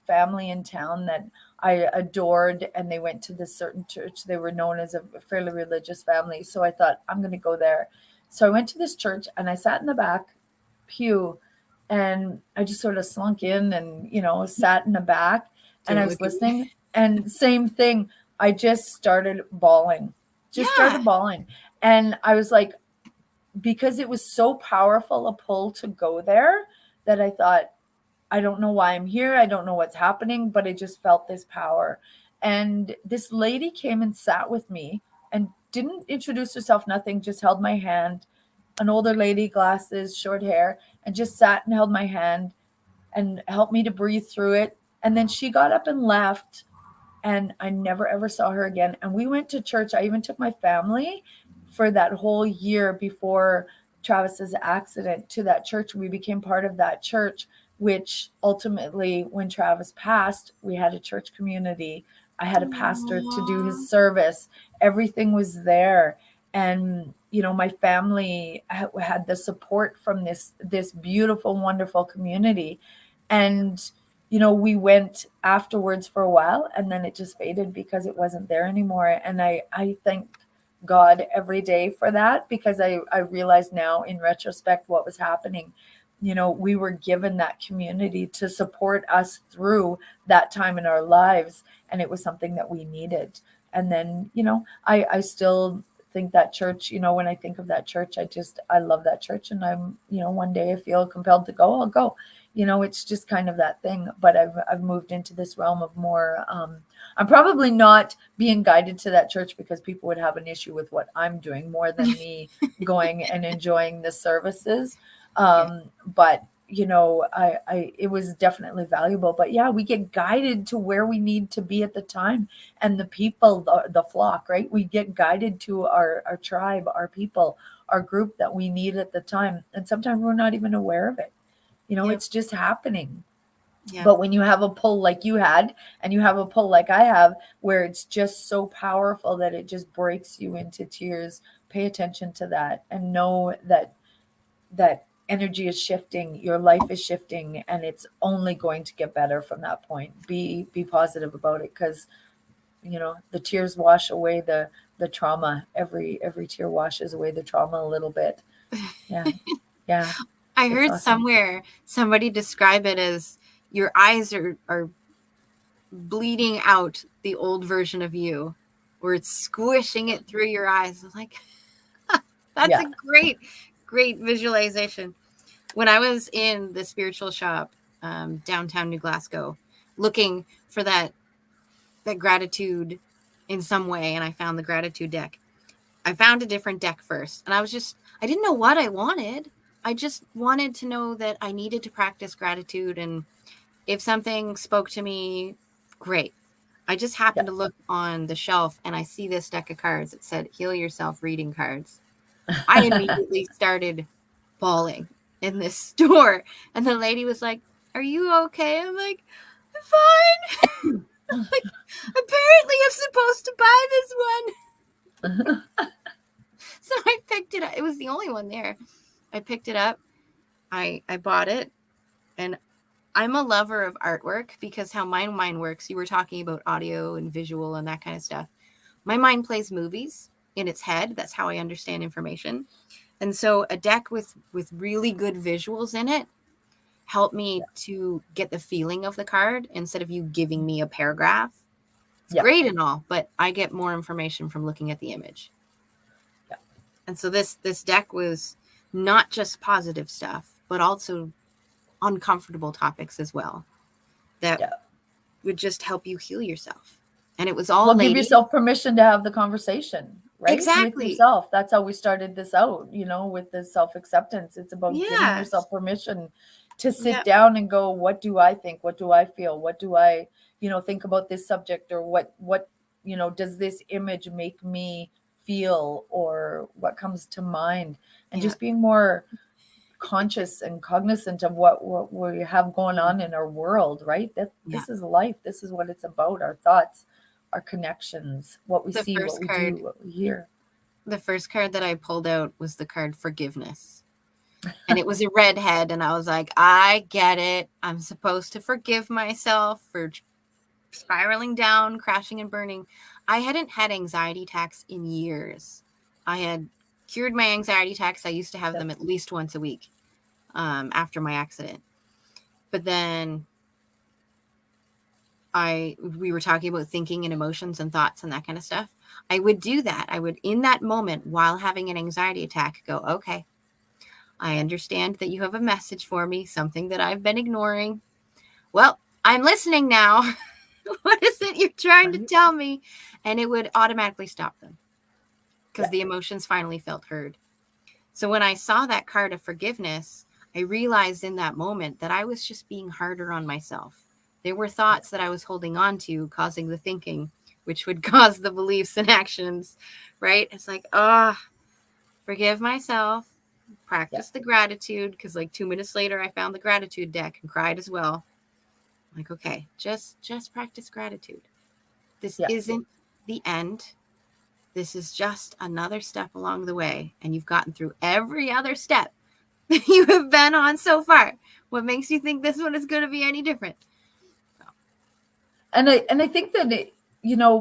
family in town that I adored, and they went to this certain church. They were known as a fairly religious family. So I thought, I'm going to go there. So I went to this church and I sat in the back pew, and I just sort of slunk in and, sat in the back, and I was listening. And same thing. I just started bawling, And I was like, because it was so powerful a pull to go there, that I thought, I don't know why I'm here. I don't know what's happening, but I just felt this power. And this lady came and sat with me and didn't introduce herself, nothing, just held my hand. An older lady, glasses, short hair, and just sat and held my hand and helped me to breathe through it. And then she got up and left, and I never ever saw her again. And we went to church. I even took my family for that whole year before Travis's accident to that church. We became part of that church, which ultimately, when Travis passed, we had a church community. I had a pastor to do his service. Everything was there. And, my family had the support from this beautiful, wonderful community. And, we went afterwards for a while, and then it just faded because it wasn't there anymore. And I thank God every day for that, because I realize now in retrospect what was happening. We were given that community to support us through that time in our lives, and it was something that we needed. And then, I still think that church, when I think of that church, I love that church. And I'm, one day I feel compelled to go, I'll go. It's just kind of that thing. But I've moved into this realm of more, I'm probably not being guided to that church because people would have an issue with what I'm doing more than me going and enjoying the services. But it was definitely valuable. But yeah, we get guided to where we need to be at the time, and the people, the flock, right? We get guided to our tribe, our people, our group that we need at the time. And sometimes we're not even aware of it. It's just happening. Yeah. But when you have a pull like you had, and you have a pull like I have, where it's just so powerful that it just breaks you into tears, pay attention to that and know that energy is shifting, your life is shifting, and it's only going to get better from that point. Be positive about it, because the tears wash away the trauma. Every tear washes away the trauma a little bit. Yeah. I heard somewhere somebody describe it as your eyes are bleeding out the old version of you, or it's squishing it through your eyes. I was like, that's a great visualization. When I was in the spiritual shop, downtown New Glasgow, looking for that gratitude in some way, and I found the gratitude deck. I found a different deck first, and I didn't know what I wanted. I just wanted to know that I needed to practice gratitude, and if something spoke to me, great. I just happened to look on the shelf, and I see this deck of cards. It said, "Heal yourself reading cards." I immediately started bawling in this store. And the lady was like, "Are you okay?" I'm like, "I'm fine." Like, apparently I'm supposed to buy this one. So I picked it up. It was the only one there. I picked it up. I bought it. And I'm a lover of artwork because how my mind works, you were talking about audio and visual and that kind of stuff. My mind plays movies in its head. That's how I understand information. And so a deck with really good visuals in it helped me to get the feeling of the card instead of you giving me a paragraph. It's Yeah. great and all, but I get more information from looking at the image. Yeah. And so this deck was not just positive stuff, but also uncomfortable topics as well that would just help you heal yourself. And it was all Give ladies. yourself permission to have the conversation, right? With Exactly. yourself. That's how we started this out, with the self-acceptance. It's about giving Yeah. yourself permission to sit Yeah. down and go, what do I think? What do I feel? What do I, think about this subject? Or what, does this image make me feel, or what comes to mind? And Yeah. just being more conscious and cognizant of what we have going on in our world, right? This is life. This is what it's about. Our thoughts, our connections, what we see, what we do, what we hear. The first card that I pulled out was the card Forgiveness. And it was a redhead. And I was like, I get it. I'm supposed to forgive myself for spiraling down, crashing and burning. I hadn't had anxiety attacks in years. I had cured my anxiety attacks. I used to have them at least once a week after my accident. But then we were talking about thinking and emotions and thoughts and that kind of stuff. I would do that. I would, in that moment, while having an anxiety attack, go, okay, I understand that you have a message for me, something that I've been ignoring. Well, I'm listening now. What is it you're trying to tell me? And it would automatically stop them because the emotions finally felt heard. So when I saw that card of forgiveness, I realized in that moment that I was just being harder on myself. There were thoughts that I was holding on to, causing the thinking, which would cause the beliefs and actions, right? It's like, forgive myself, practice the gratitude, because like 2 minutes later, I found the gratitude deck and cried as well. I'm like, okay, just practice gratitude. This isn't the end. This is just another step along the way, and you've gotten through every other step that you have been on so far. What makes you think this one is going to be any different? And I think that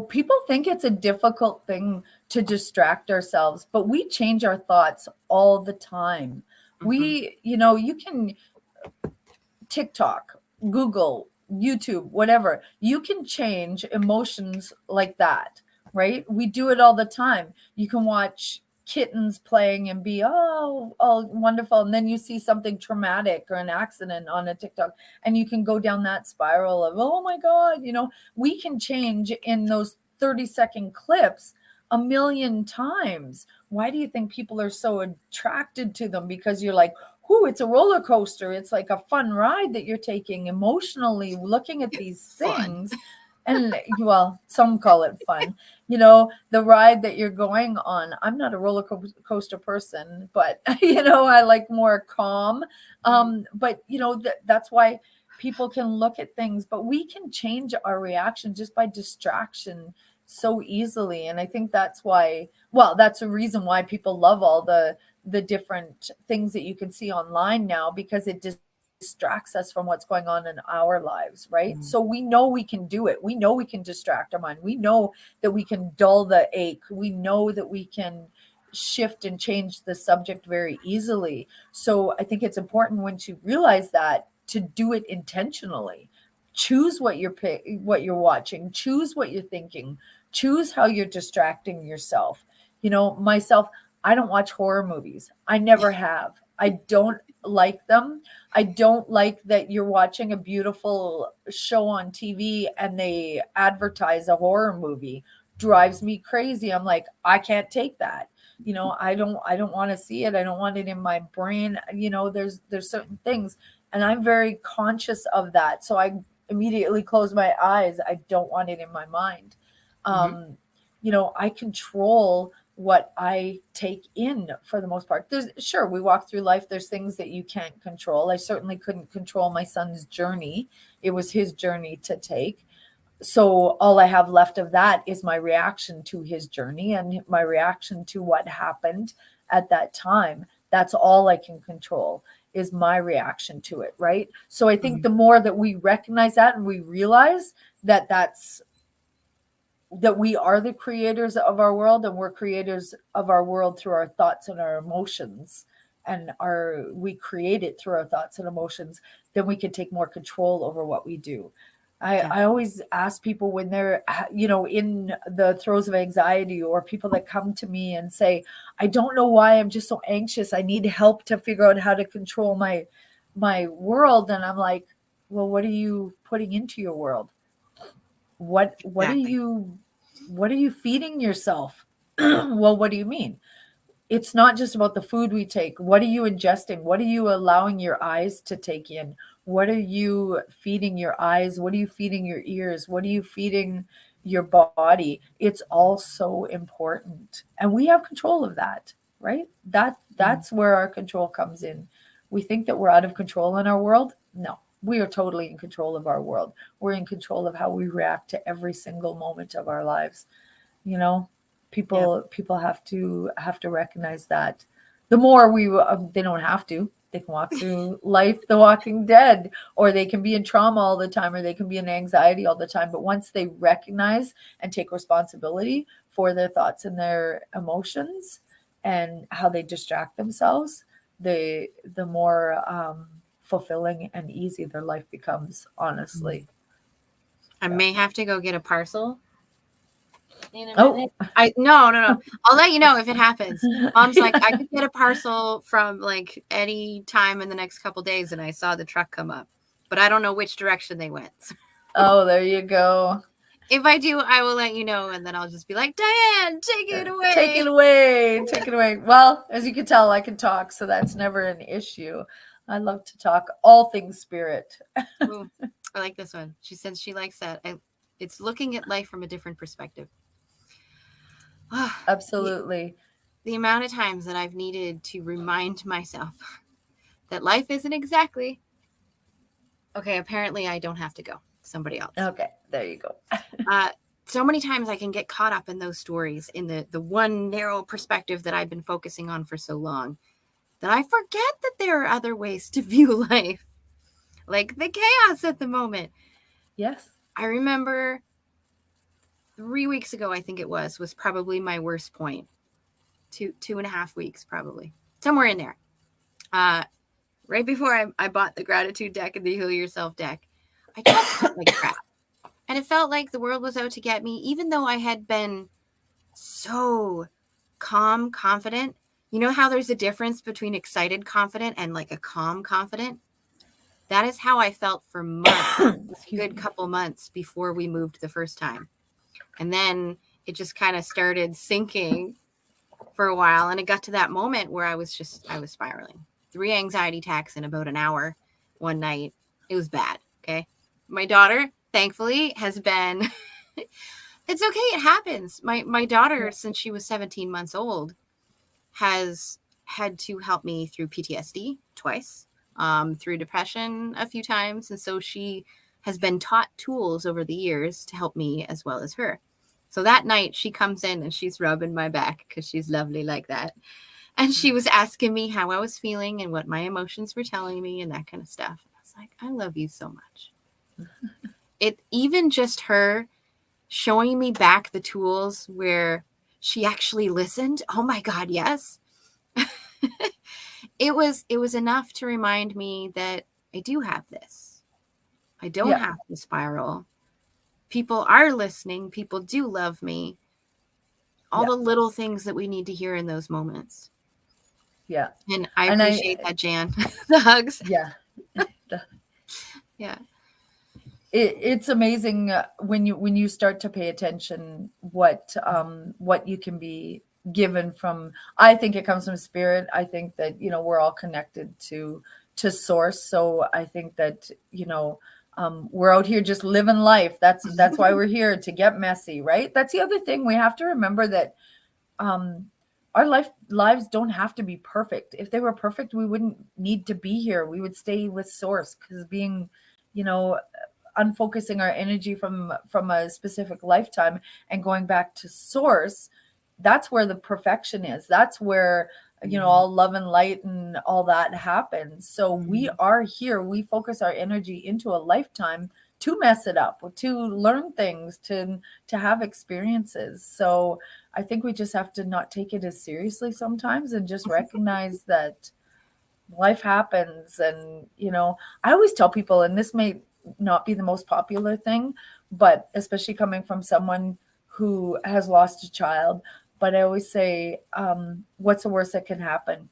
people think it's a difficult thing to distract ourselves, but we change our thoughts all the time. Mm-hmm. We, you can TikTok, Google, YouTube, whatever, you can change emotions like that, right? We do it all the time. You can watch kittens playing and be oh wonderful, and then you see something traumatic or an accident on a TikTok, and you can go down that spiral of, oh my God, we can change in those 30-second clips a million times. Why do you think people are so attracted to them? Because you're like, ooh, it's a roller coaster. It's like a fun ride that you're taking emotionally, looking at these things. And well, some call it fun, the ride that you're going on. I'm not a roller coaster person, but I like more calm. But that's why people can look at things, but we can change our reaction just by distraction so easily. And I think that's why, that's a reason why people love all the different things that you can see online now, because it distracts us from what's going on in our lives, right? So we know we can do it. We know we can distract our mind. We know that we can dull the ache. We know that we can shift and change the subject very easily. So I think it's important, once you realize that, to do it intentionally. Choose what you're watching, choose what you're thinking, choose how you're distracting yourself. Myself, I don't watch horror movies. I never have. I don't like them. I don't like that you're watching a beautiful show on TV and they advertise a horror movie. Drives me crazy. I'm like, I can't take that. I don't want to see it. I don't want it in my brain. There's certain things, and I'm very conscious of that. So I immediately close my eyes. I don't want it in my mind. I control what I take in for the most part. There's sure we walk through life. There's things that you can't control. I certainly couldn't control my son's journey. It was his journey to take. So all I have left of that is my reaction to his journey and my reaction to what happened at that time. That's all I can control, is my reaction to it, right? So I think the more that we recognize that and we realize that that we are the creators of our world, and we're creators of our world through our thoughts and our emotions, and we create it through our thoughts and emotions, then we can take more control over what we do. I always ask people when they're, in the throes of anxiety, or people that come to me and say, I don't know why I'm just so anxious. I need help to figure out how to control my world. And I'm like, well, what are you putting into your world? What are you feeding yourself? Well, what do you mean? It's not just about the food we take. What are you ingesting? What are you allowing your eyes to take in? What are you feeding your eyes? What are you feeding your ears? What are you feeding your body? It's all so important. And we have control of that, right? That's where our control comes in. We think that we're out of control in our world. No, we are totally in control of our world. We're in control of how we react to every single moment of our lives. People have to recognize that. The more they don't have to. They can walk through life the walking dead, or they can be in trauma all the time, or they can be in anxiety all the time. But once they recognize and take responsibility for their thoughts and their emotions and how they distract themselves, the more fulfilling and easy their life becomes, honestly. I may have to go get a parcel in a minute. No. I'll let you know if it happens. Mom's like, I could get a parcel from like any time in the next couple days, and I saw the truck come up, but I don't know which direction they went. Oh, there you go. If I do, I will let you know, and then I'll just be like, Diane, take it away. Take it away. Take it away. Well, as you can tell, I can talk, so that's never an issue. I love to talk all things spirit. Ooh, I like this one. She says she likes that. It's looking at life from a different perspective. Absolutely. The amount of times that I've needed to remind myself that life isn't exactly okay. Apparently, I don't have to go. Somebody else. Okay, there you go. So many times I can get caught up in those stories, in the one narrow perspective that I've been focusing on for so long, that I forget that there are other ways to view life, like the chaos at the moment. Yes. I remember 3 weeks ago, I think it was probably my worst point. 2.5 weeks, probably. Somewhere in there. Right before I bought the gratitude deck and the heal yourself deck, I just felt like crap. And it felt like the world was out to get me, even though I had been so calm, confident. You know how there's a difference between excited confident and like a calm confident? That is how I felt for months, a good couple months before we moved the first time. And then it just kind of started sinking for a while. And it got to that moment where I was spiraling. 3 anxiety attacks in about an hour one night. It was bad. Okay. My daughter, thankfully, has been, it's okay. It happens. My daughter, since she was 17 months old, has had to help me through PTSD twice, through depression a few times. And so she has been taught tools over the years to help me as well as her. So that night she comes in and she's rubbing my back because she's lovely like that. And she was asking me how I was feeling and what my emotions were telling me and that kind of stuff. And I was like, I love you so much. It even just her showing me back the tools where she actually listened. Oh my God, yes. It was enough to remind me that I do have this. I don't have to spiral. People are listening. People do love me. All the little things that we need to hear in those moments. Yeah. And I appreciate that, Jan. The hugs. Yeah. Yeah. It's amazing when you start to pay attention what you can be given from. I think it comes from spirit. I think that we're all connected to source. So I think that we're out here just living life. That's why we're here, to get messy, right? That's the other thing. We have to remember that our lives don't have to be perfect. If they were perfect, we wouldn't need to be here. We would stay with source, because being, you know, unfocusing our energy from a specific lifetime and going back to source, that's where the perfection is. That's where, you know, all love and light and all that happens. So we are here, we focus our energy into a lifetime to mess it up, to learn things, to have experiences. So I think we just have to not take it as seriously sometimes, and just recognize that life happens. And, you know, I always tell people, and this may not be the most popular thing, but especially coming from someone who has lost a child, but I always say, what's the worst that can happen?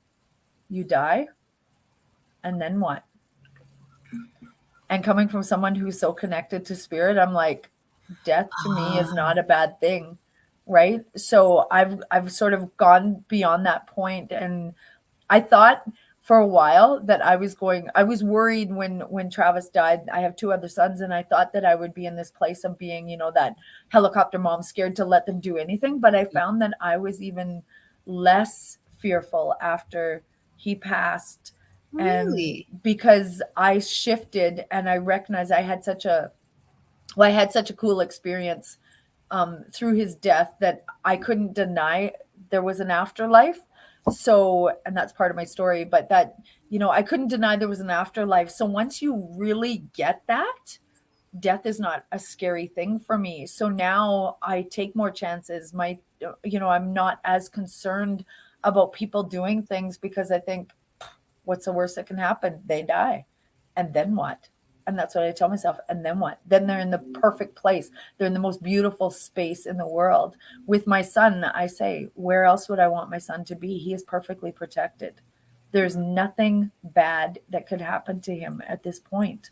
You die, and then what? And coming from someone who's so connected to spirit, I'm like, death to me is not a bad thing, right? So I've sort of gone beyond that point, and I thought for a while that I was worried when Travis died. I have two other sons, and I thought that I would be in this place of being, you know, that helicopter mom, scared to let them do anything. But I found that I was even less fearful after he passed. Really? And because I shifted, and I recognized I had such a cool experience through his death, that I couldn't deny there was an afterlife. So, and that's part of my story, but that, you know, I couldn't deny there was an afterlife. So once you really get that, death is not a scary thing for me. So now I take more chances. You know, I'm not as concerned about people doing things, because I think, what's the worst that can happen? They die. And then what? And that's what I tell myself. And then what? Then they're in the perfect place. They're in the most beautiful space in the world. With my son, I say, where else would I want my son to be? He is perfectly protected. There's nothing bad that could happen to him at this point.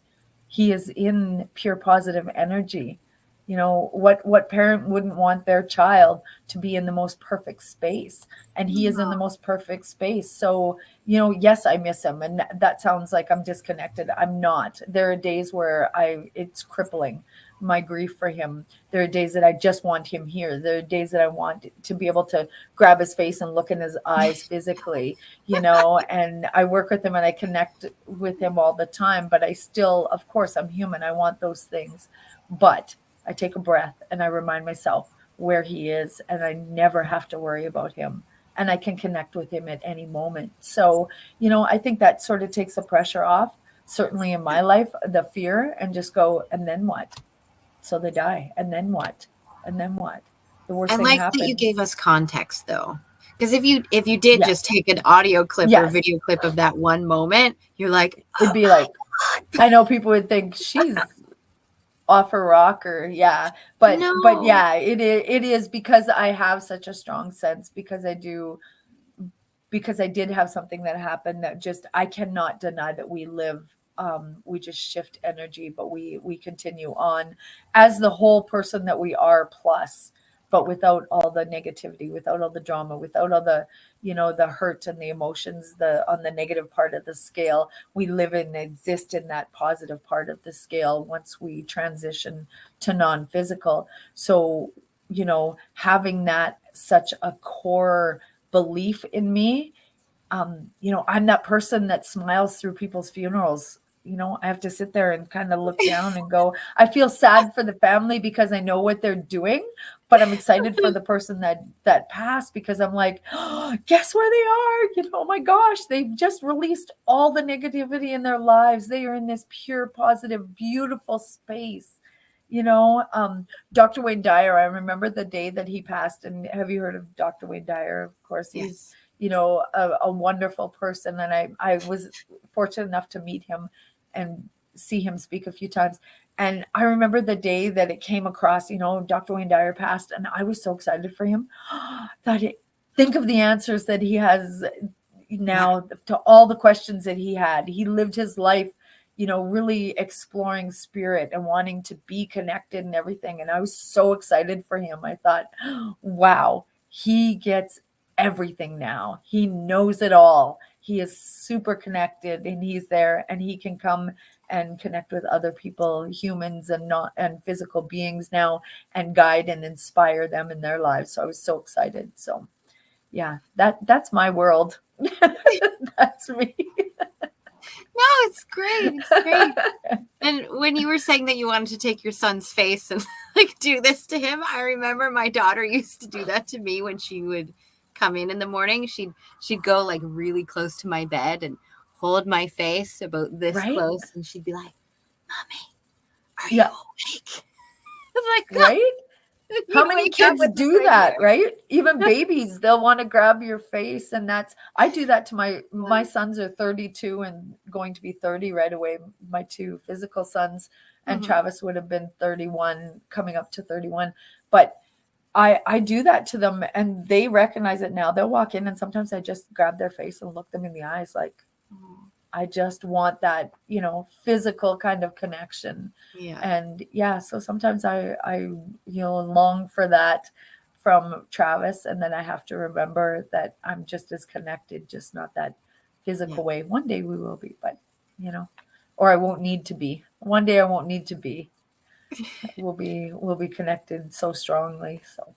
He is in pure positive energy. You know, what parent wouldn't want their child to be in the most perfect space? And he is in the most perfect space. So, you know, yes, I miss him. And that sounds like I'm disconnected. I'm not. There are days where it's crippling, my grief for him. There are days that I just want him here. There are days that I want to be able to grab his face and look in his eyes physically, you know, and I work with him and I connect with him all the time. But I still, of course, I'm human. I want those things. But I take a breath and I remind myself where he is, and I never have to worry about him, and I can connect with him at any moment. So, you know, I think that sort of takes the pressure off, certainly in my life, the fear, and just go, and then what? So they die, and then what? And then what? The I worst thing like that you happened. gave us context though. Because if you did just Yes. take an audio clip or Yes. video clip of that one moment, you're like, It'd oh be like, I know people would think she's off her rocker. Yeah. But no. yeah, it is because I have such a strong sense, because I did have something that happened that just, I cannot deny that we live. We just shift energy, but we continue on as the whole person that we are, plus, but without all the negativity, without all the drama, without all the, you know, the hurt and the emotions, the on the negative part of the scale. We live and exist in that positive part of the scale once we transition to non-physical. So, you know, having that such a core belief in me, you know, I'm that person that smiles through people's funerals. You know, I have to sit there and kind of look down and go, I feel sad for the family because I know what they're doing, but I'm excited for the person that passed, because I'm like, oh, guess where they are? You know, oh my gosh, they've just released all the negativity in their lives. They are in this pure, positive, beautiful space. You know, Dr. Wayne Dyer, I remember the day that he passed. And have you heard of Dr. Wayne Dyer? Of course, he's, Yes. you know, a wonderful person. And I was fortunate enough to meet him and see him speak a few times. And I remember the day that it came across, you know, Dr. Wayne Dyer passed, and I was so excited for him. Think of the answers that he has Yeah. now to all the questions that he had. He lived his life, you know, really exploring spirit and wanting to be connected and everything. And I was so excited for him. I thought, wow, he gets everything now. He knows it all. He is super connected, and he's there, and he can come and connect with other people, humans and not and physical beings now, and guide and inspire them in their lives. So I was so excited. So yeah, that's my world. That's me. No, it's great. It's great. And when you were saying that you wanted to take your son's face and like do this to him, I remember my daughter used to do that to me when she would come in the morning. She'd go like really close to my bed and hold my face about this Right? close, and she'd be like, "Mommy, are you Yeah. awake?" I was like, "God, Right? How you'd many wake up kids with the do same that, hair." right? Even babies, they'll want to grab your face, and I do that to my sons are 32 and going to be 30 right away. My two physical sons, and Mhm. Travis would have been 31, coming up to 31. But I do that to them, and they recognize it now. They'll walk in, and sometimes I just grab their face and look them in the eyes, like Oh, I just want that, physical kind of connection. yeah, And yeah, so sometimes I long for that from Travis, and then I have to remember that I'm just as connected, just not that yeah. physical way. One day we will be, but you know, or I won't need to be. One day I won't need to be. We'll be connected so strongly. So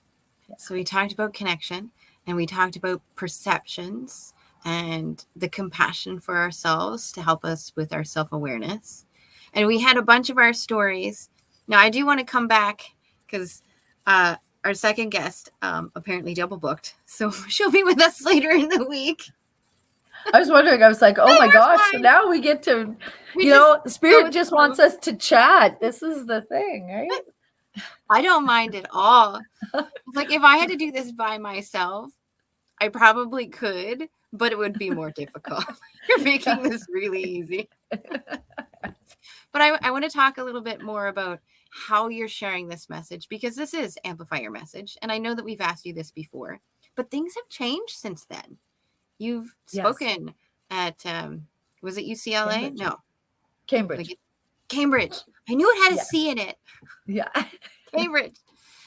yeah. So we talked about connection, and we talked about perceptions and the compassion for ourselves to help us with our self-awareness. And we had a bunch of our stories. Now I do want to come back because our second guest apparently double booked. So she'll be with us later in the week. I was wondering, I was like, oh No, my you're gosh, so fine. now we get to, We just the go spirit with the just flow. wants us to chat. This is the thing, right? I don't mind at all. Like if I had to do this by myself, I probably could, but it would be more difficult. You're making this really easy. But I want to talk a little bit more about how you're sharing this message, because this is Amplify Your Message. And I know that we've asked you this before, but things have changed since then. You've Yes. spoken at, was it UCLA? Cambridge. No, Cambridge. like Cambridge. I knew it had a Yeah. C in it. Yeah. Cambridge.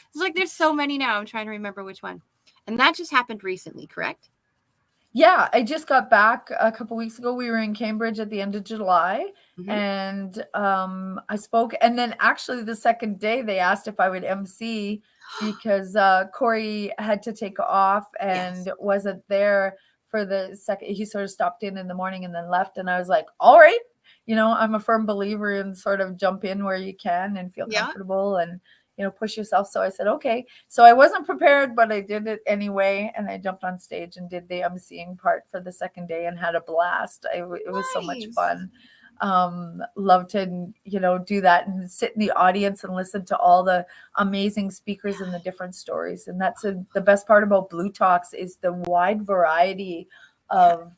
It's like there's so many now. I'm trying to remember which one. And that just happened recently, correct? Yeah, I just got back a couple weeks ago. We were in Cambridge at the end of July, Mm-hmm. and I spoke. And then actually, the second day, they asked if I would MC because Corey had to take off Yes. and wasn't there for the second. He sort of stopped in the morning and then left. And I was like, all right, I'm a firm believer in sort of jump in where you can and feel Yeah. comfortable and push yourself. So I said, okay. So I wasn't prepared, but I did it anyway. And I jumped on stage and did the emceeing part for the second day and had a blast. It was so much Nice. fun. Love to, do that and sit in the audience and listen to all the amazing speakers and the different stories. And that's the best part about Blue Talks is the wide variety Yeah. of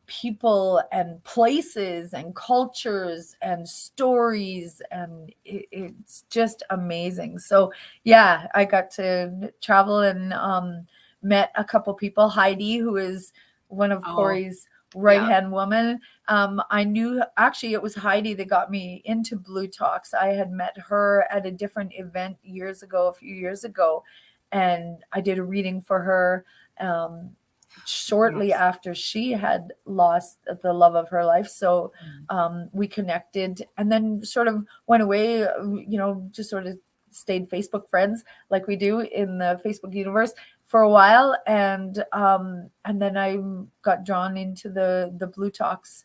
people and places and cultures and stories, and it's just amazing. So yeah, I got to travel and met a couple people. Heidi, who is one of Oh, Corey's right yeah. hand woman. I knew actually it was Heidi that got me into Blue Talks. I had met her at a different event a few years ago, and I did a reading for her. Shortly Yes. after she had lost the love of her life. So we connected and then sort of went away, just sort of stayed Facebook friends like we do in the Facebook universe for a while. And then I got drawn into the Blue Talks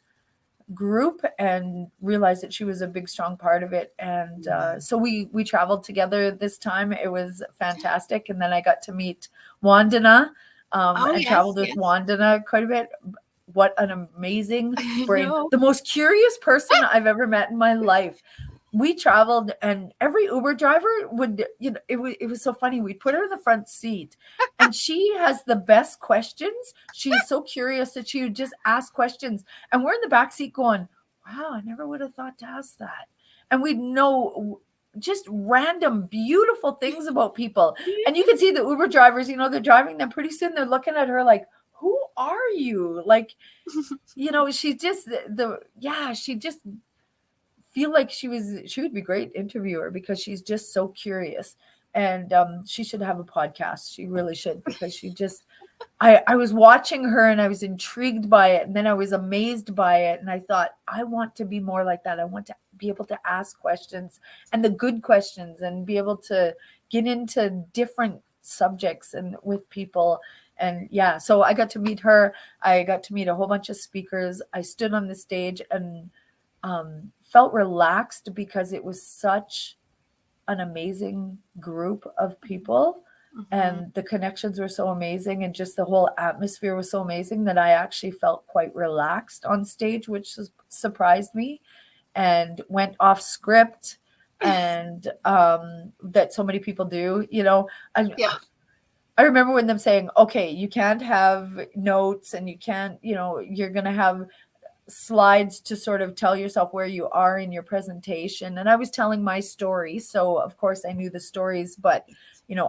group and realized that she was a big strong part of it, and so we traveled together this time. It was fantastic. And then I got to meet Wandana, Oh, and yes, traveled with yes. Wandana quite a bit. What an amazing I brain, know. the most curious person I've ever met in my life. We traveled, and every Uber driver would, it was so funny. We'd put her in the front seat, and she has the best questions. She's so curious that she would just ask questions, and we're in the back seat going, wow, I never would have thought to ask that. And we'd know just random beautiful things about people. And you can see the Uber drivers, they're driving them, pretty soon they're looking at her like, who are you? Like, she just she just feel like she would be a great interviewer because she's just so curious. And she should have a podcast. She really should, because she just, I was watching her and I was intrigued by it, and then I was amazed by it, and I thought, I want to be more like that. I want to be able to ask questions, and the good questions, and be able to get into different subjects and with people. And yeah, so I got to meet her. I got to meet a whole bunch of speakers. I stood on the stage and felt relaxed because it was such an amazing group of people, and the connections were so amazing, and just the whole atmosphere was so amazing that I actually felt quite relaxed on stage, which surprised me, and went off script, and that so many people do, Yeah. I remember when them saying, okay, you can't have notes, and you can't, you're going to have slides to sort of tell yourself where you are in your presentation. And I was telling my story. So of course I knew the stories, but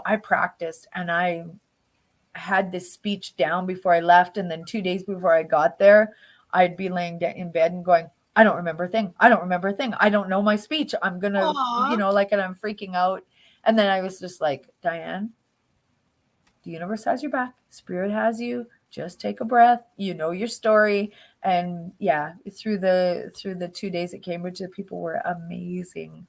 I practiced, and I had this speech down before I left. And then 2 days before I got there, I'd be laying in bed and going, I don't remember a thing. I don't remember a thing. I don't know my speech. I'm going to, and I'm freaking out. And then I was just like, Diane, the universe has your back. Spirit has you. Just take a breath. You know your story. And yeah, through the 2 days at Cambridge, the people were amazing.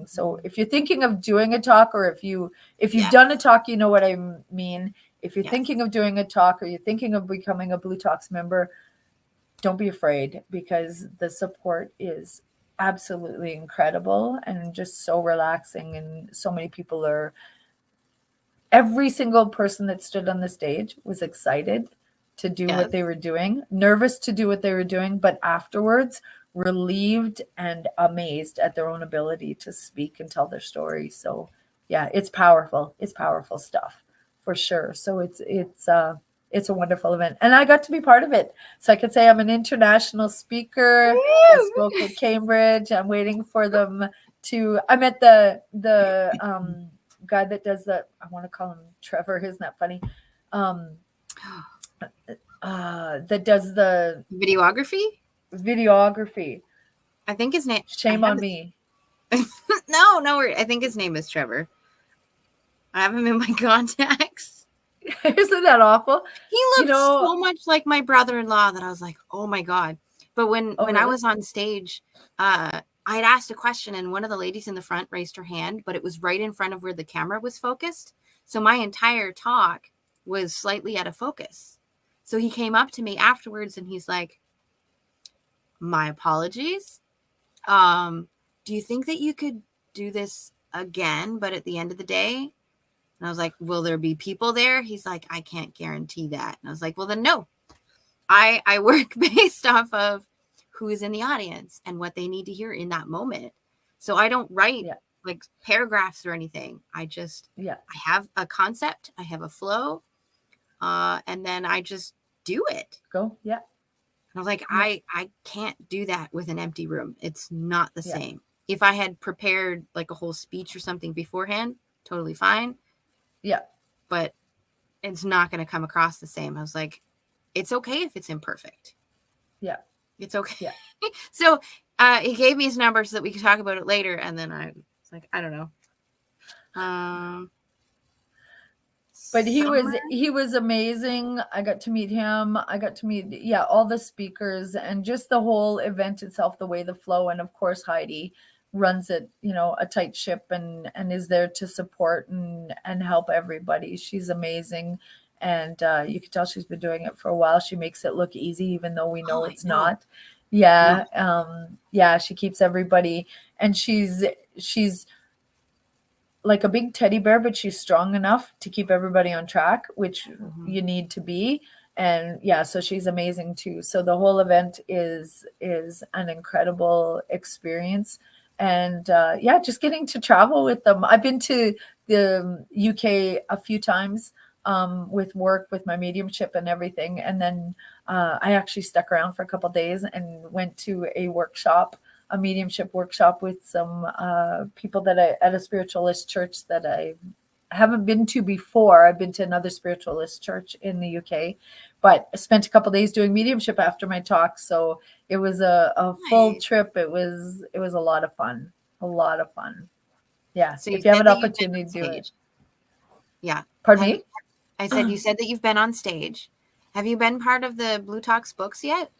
So if you're thinking of doing a talk, or if you've done a talk, you know what I mean. If you're thinking of doing a talk, or you're thinking of becoming a Blue Talks member, don't be afraid, because the support is absolutely incredible and just so relaxing. And so many people every single person that stood on the stage was excited to do what they were doing, nervous to do what they were doing, but afterwards relieved and amazed at their own ability to speak and tell their story. So yeah, it's powerful. It's powerful stuff for sure. So it's a wonderful event, and I got to be part of it. So I could say I'm an international speaker. I spoke at Cambridge. I'm waiting for them to. I met the guy that does the. I want to call him Trevor. Isn't that funny? That does the videography. I think his name. Shame on me. No, I think his name is Trevor. I have him in my contacts. Isn't that awful? He looked so much like my brother-in-law that I was like, oh my God. But when I was on stage, I had asked a question, and one of the ladies in the front raised her hand, but it was right in front of where the camera was focused. So my entire talk was slightly out of focus. So he came up to me afterwards, and he's like, my apologies. Do you think that you could do this again, but at the end of the day? And I was like, will there be people there? He's like, I can't guarantee that. And I was like, well, then no. I work based off of who is in the audience and what they need to hear in that moment. So I don't write like paragraphs or anything. I have a concept, I have a flow, and then I just do it. Go. Yeah. And I was like, I can't do that with an empty room. It's not the same. If I had prepared like a whole speech or something beforehand, totally fine. Yeah. But it's not going to come across the same. I was like, it's okay if it's imperfect. Yeah. It's okay. Yeah. So he gave me his number so that we could talk about it later. And then I was like, I don't know. But he was amazing. I got to meet him. I got to meet, all the speakers, and just the whole event itself, the way the flow. And of course, Heidi runs it, a tight ship, and is there to support and help everybody. She's amazing. And you can tell she's been doing it for a while. She makes it look easy, even though we know it's not. Yeah. She keeps everybody, and she's like a big teddy bear, but she's strong enough to keep everybody on track, which you need to be. And so she's amazing too. So the whole event is an incredible experience. And just getting to travel with them. I've been to the UK a few times with work, with my mediumship and everything. And then I actually stuck around for a couple of days and went to a mediumship workshop with some people that at a spiritualist church that I haven't been to before. I've been to another spiritualist church in the UK, but I spent a couple of days doing mediumship after my talk. So it was a full trip. It was a lot of fun. Yeah. So if you have an opportunity to do it. Yeah. Pardon me? I said, you said that you've been on stage. Have you been part of the Blue Talks books yet?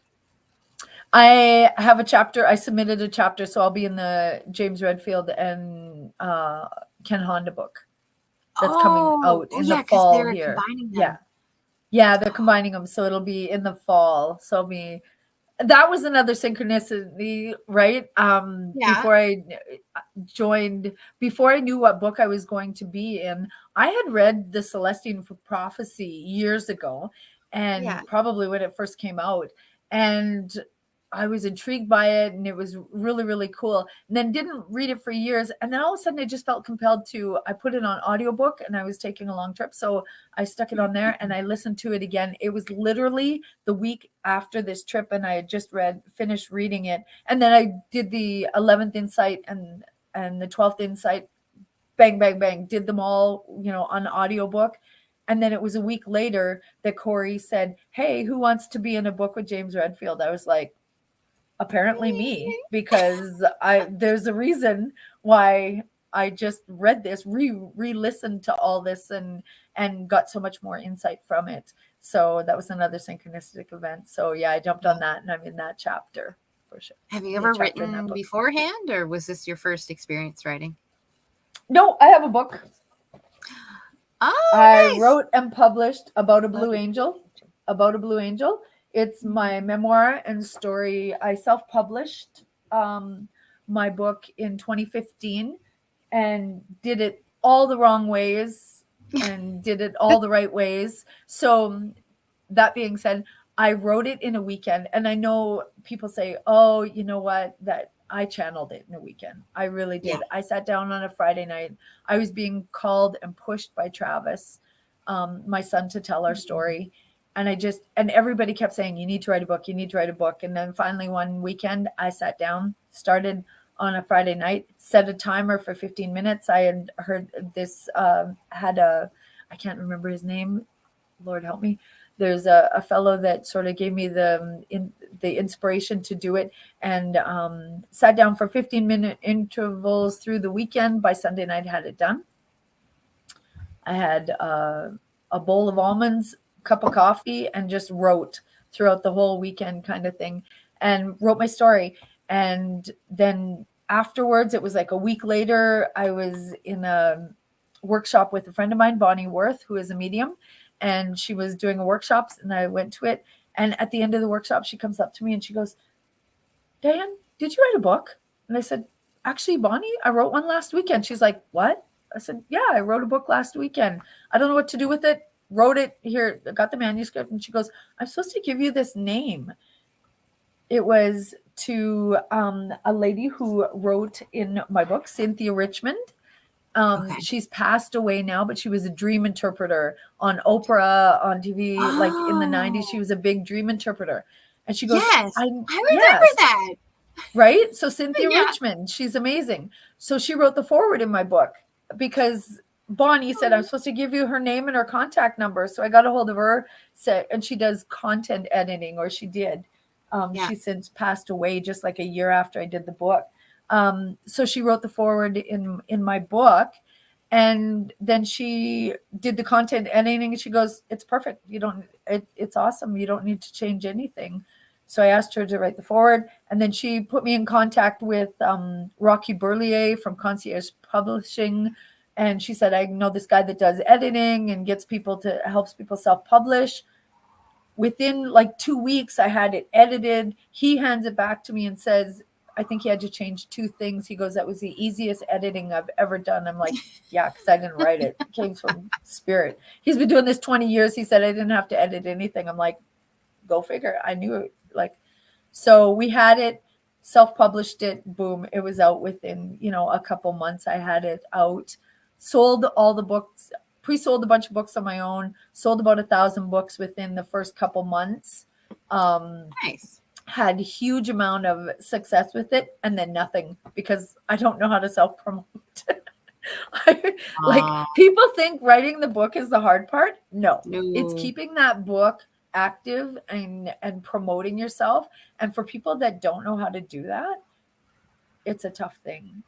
I have a chapter. I submitted a chapter, so I'll be in the James Redfield and Ken Honda book that's coming out in the fall here. Yeah. Yeah, they're combining them, so it'll be in the fall. So it'll be that was another synchronicity, right? Yeah. Before I knew what book I was going to be in, I had read The Celestine Prophecy years ago, Yeah. and probably when it first came out. And I was intrigued by it, and it was really, really cool. And then didn't read it for years. And then all of a sudden I just felt compelled to, I put it on audiobook, and I was taking a long trip. So I stuck it on there and I listened to it again. It was literally the week after this trip, and I had just finished reading it. And then I did the 11th insight and the 12th insight, bang, bang, bang, did them all, on audiobook. And then it was a week later that Corey said, "Hey, who wants to be in a book with James Redfield?" I was like, apparently me, because there's a reason why I just read this, re-listened to all this, and got so much more insight from it. So that was another synchronistic event. So yeah, I jumped on that, and I'm in that chapter for sure. Have you ever written beforehand, or was this your first experience writing? No, I have a book. Oh, I nice. wrote and published About a Blue Angel. About a Blue Angel. It's my memoir and story. I self-published my book in 2015 and did it all the wrong ways and did it all the right ways. So that being said, I wrote it in a weekend. And I know people say, "Oh, you know what, that I channeled it in a weekend." I really did. Yeah. I sat down on a Friday night. I was being called and pushed by Travis, my son, to tell our story. And and everybody kept saying, "You need to write a book. You need to write a book." And then finally one weekend I sat down, started on a Friday night, set a timer for 15 minutes. I had heard this, I can't remember his name. Lord help me. There's a fellow that sort of gave me the inspiration to do it, and sat down for 15-minute intervals through the weekend. By Sunday night, had it done. I had a bowl of almonds, cup of coffee, and just wrote throughout the whole weekend, kind of thing, and wrote my story. And then afterwards, it was like a week later, I was in a workshop with a friend of mine, Bonnie Worth, who is a medium, and she was doing a workshop, and I went to it. And at the end of the workshop, she comes up to me and she goes, "Diane, did you write a book?" And I said, "Actually, Bonnie, I wrote one last weekend." She's like, "What?" I said, "Yeah, I wrote a book last weekend. I don't know what to do with it. Wrote it here, got the manuscript." And she goes, "I'm supposed to give you this name." It was to a lady who wrote in my book, Cynthia Richmond. Okay. She's passed away now, but she was a dream interpreter on Oprah, on TV, like in the 90s. She was a big dream interpreter. And she goes, Yes, I remember yes, that. right? So Cynthia Yeah. Richmond, she's amazing. So she wrote the foreword in my book because Bonnie said I'm supposed to give you her name and her contact number. So I got a hold of her, and she does content editing, or she did. Yeah. She's since passed away just like a year after I did the book. So she wrote the foreword in my book, and then she did the content editing, and she goes, "It's perfect. It's awesome. You don't need to change anything." So I asked her to write the foreword, and then she put me in contact with Rocky Burlier from Concierge Publishing. And she said, "I know this guy that does editing and helps people self-publish." Within like 2 weeks, I had it edited. He hands it back to me and says, "I think he had to change 2 things." He goes, "That was the easiest editing I've ever done." I'm like, "Yeah, because I didn't write it. It came from spirit." He's been doing this 20 years. He said, "I didn't have to edit anything." I'm like, go figure. I knew it. So we had it, self-published it, boom, it was out within, a couple months. I had it out, sold all the books, pre-sold a bunch of books on my own, sold about 1,000 books within the first couple months. Nice. Had huge amount of success with it, and then nothing, because I don't know how to self-promote. People think writing the book is the hard part. No, it's keeping that book active and promoting yourself. And for people that don't know how to do that, it's a tough thing,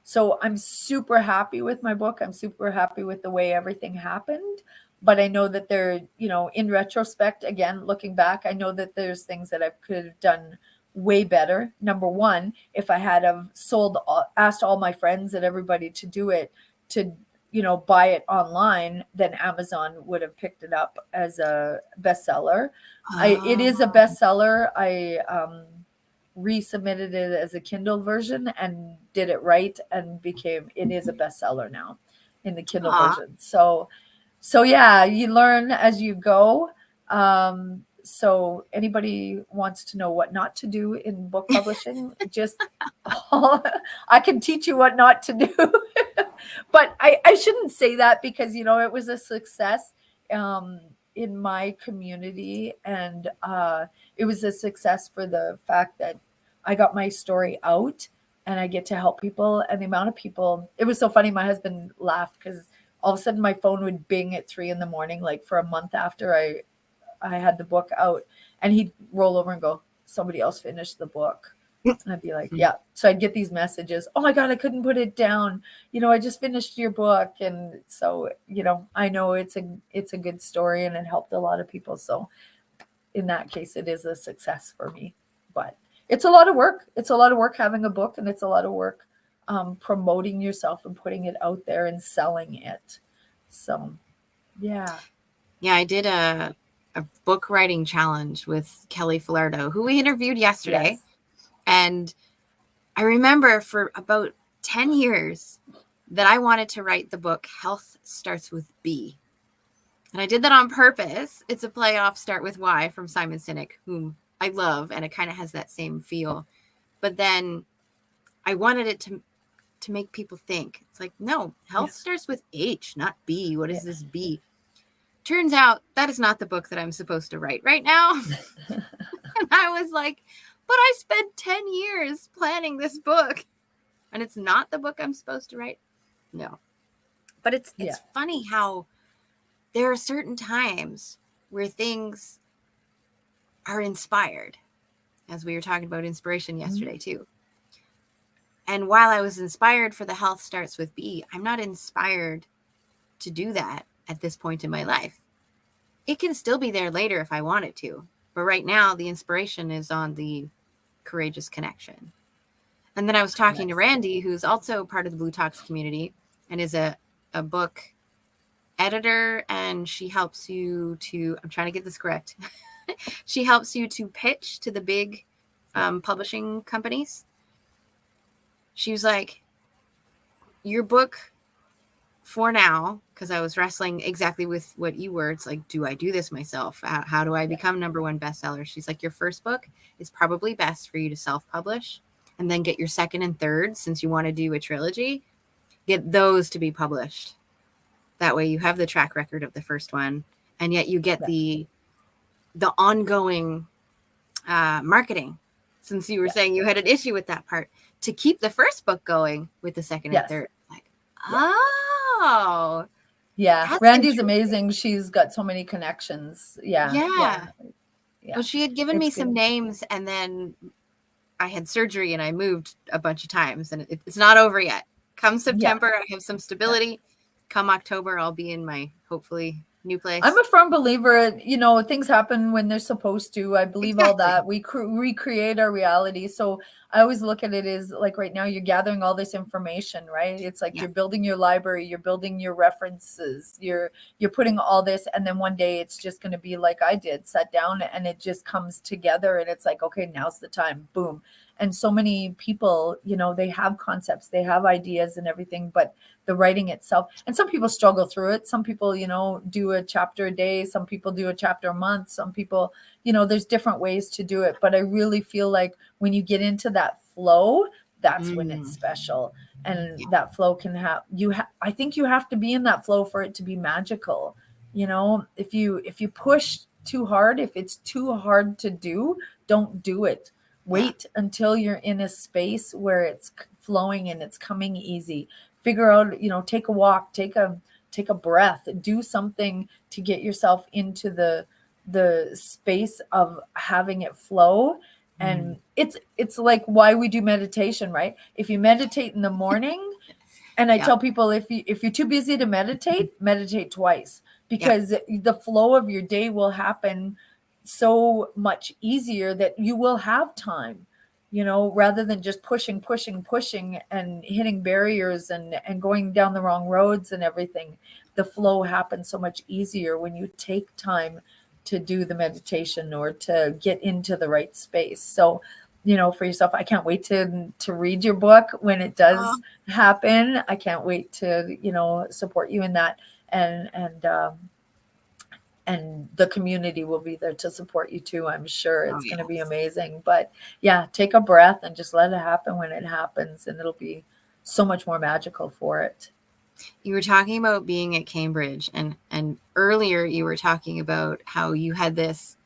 so I'm super happy with my book. I'm super happy with the way everything happened. But I know that in retrospect, again, looking back, I know that there's things that I could have done way better. Number one, if I had asked all my friends and everybody to do it, to buy it online, then Amazon would have picked it up as a bestseller. It is a Oh, bestseller. I resubmitted it as a Kindle version and did it right, and it is a bestseller now in the Kindle aw. version. So yeah, you learn as you go. So anybody wants to know what not to do in book publishing, just I can teach you what not to do. But I shouldn't say that, because it was a success in my community, and it was a success for the fact that I got my story out and I get to help people. And the amount of people, it was so funny. My husband laughed because all of a sudden my phone would bing at 3 a.m, like for a month after I had the book out, and he'd roll over and go, somebody else finished the book. And I'd be like, yeah. So I'd get these messages. Oh my God, I couldn't put it down. I just finished your book. And so, I know it's a good story and it helped a lot of people. So in that case, it is a success for me. But it's a lot of work. It's a lot of work having a book, and it's a lot of work promoting yourself and putting it out there and selling it. So, yeah. Yeah, I did a book writing challenge with Kelly Falardo, who we interviewed yesterday. Yes. And I remember for about 10 years that I wanted to write the book Health Starts with B. And I did that on purpose. It's a play off Start with Y from Simon Sinek, whom I love, and it kind of has that same feel. But then I wanted it to make people think. It's like, no, health starts with H, not B. What is this B? Turns out that is not the book that I'm supposed to write right now. And I was like, but I spent 10 years planning this book, and it's not the book I'm supposed to write. No. But it's funny how there are certain times where things are inspired, as we were talking about inspiration yesterday too. And while I was inspired for the Health Starts with B, I'm not inspired to do that at this point in my life. It can still be there later if I want it to. But right now, the inspiration is on the Courageous Connection. And then I was talking to Randy, who's also part of the Blue Talks community and is a book editor. And she helps you to, I'm trying to get this correct. She helps you to pitch to the big publishing companies. She was like, your book for now, because I was wrestling exactly with what you were. It's like, do I do this myself? How do I become #1 bestseller? She's like, your first book is probably best for you to self-publish, and then get your second and third, since you want to do a trilogy, get those to be published. That way you have the track record of the first one, and yet you get the ongoing marketing, since you were saying you had an issue with that part, to keep the first book going with the second and third. Like, oh, yeah, Randy's amazing. She's got so many connections. Yeah. Well, she had given me some names, and then I had surgery and I moved a bunch of times, and it's not over yet. Come September, I have some stability. Come October, I'll be in my hopefully new place. I'm a firm believer, things happen when they're supposed to. I believe all that. We recreate our reality. So I always look at it as like, right now you're gathering all this information, right? It's like you're building your library, you're building your references, you're putting all this, and then one day it's just going to be like I did, sat down, and it just comes together, and it's like, okay, now's the time. Boom. And so many people, they have concepts, they have ideas and everything, but the writing itself, and some people struggle through it. Some people, do a chapter a day. Some people do a chapter a month. Some people, there's different ways to do it. But I really feel like when you get into that flow, that's when it's special. And that flow can have, I think you have to be in that flow for it to be magical. If you push too hard, if it's too hard to do, don't do it. Wait until you're in a space where it's flowing and it's coming easy. Figure out, take a walk, take a breath, do something to get yourself into the space of having it flow. And it's like why we do meditation, right? If you meditate in the morning, and I tell people, if you're too busy to meditate twice, because the flow of your day will happen so much easier that you will have time. rather than just pushing and hitting barriers and going down the wrong roads and everything. The flow happens so much easier when you take time to do the meditation or to get into the right space. So, for yourself, I can't wait to read your book when it does happen. I can't wait to, support you in that. And the community will be there to support you too. I'm sure it's going to be amazing. But yeah, take a breath and just let it happen when it happens, and it'll be so much more magical for it. You were talking about being at Cambridge, and earlier you were talking about how you had this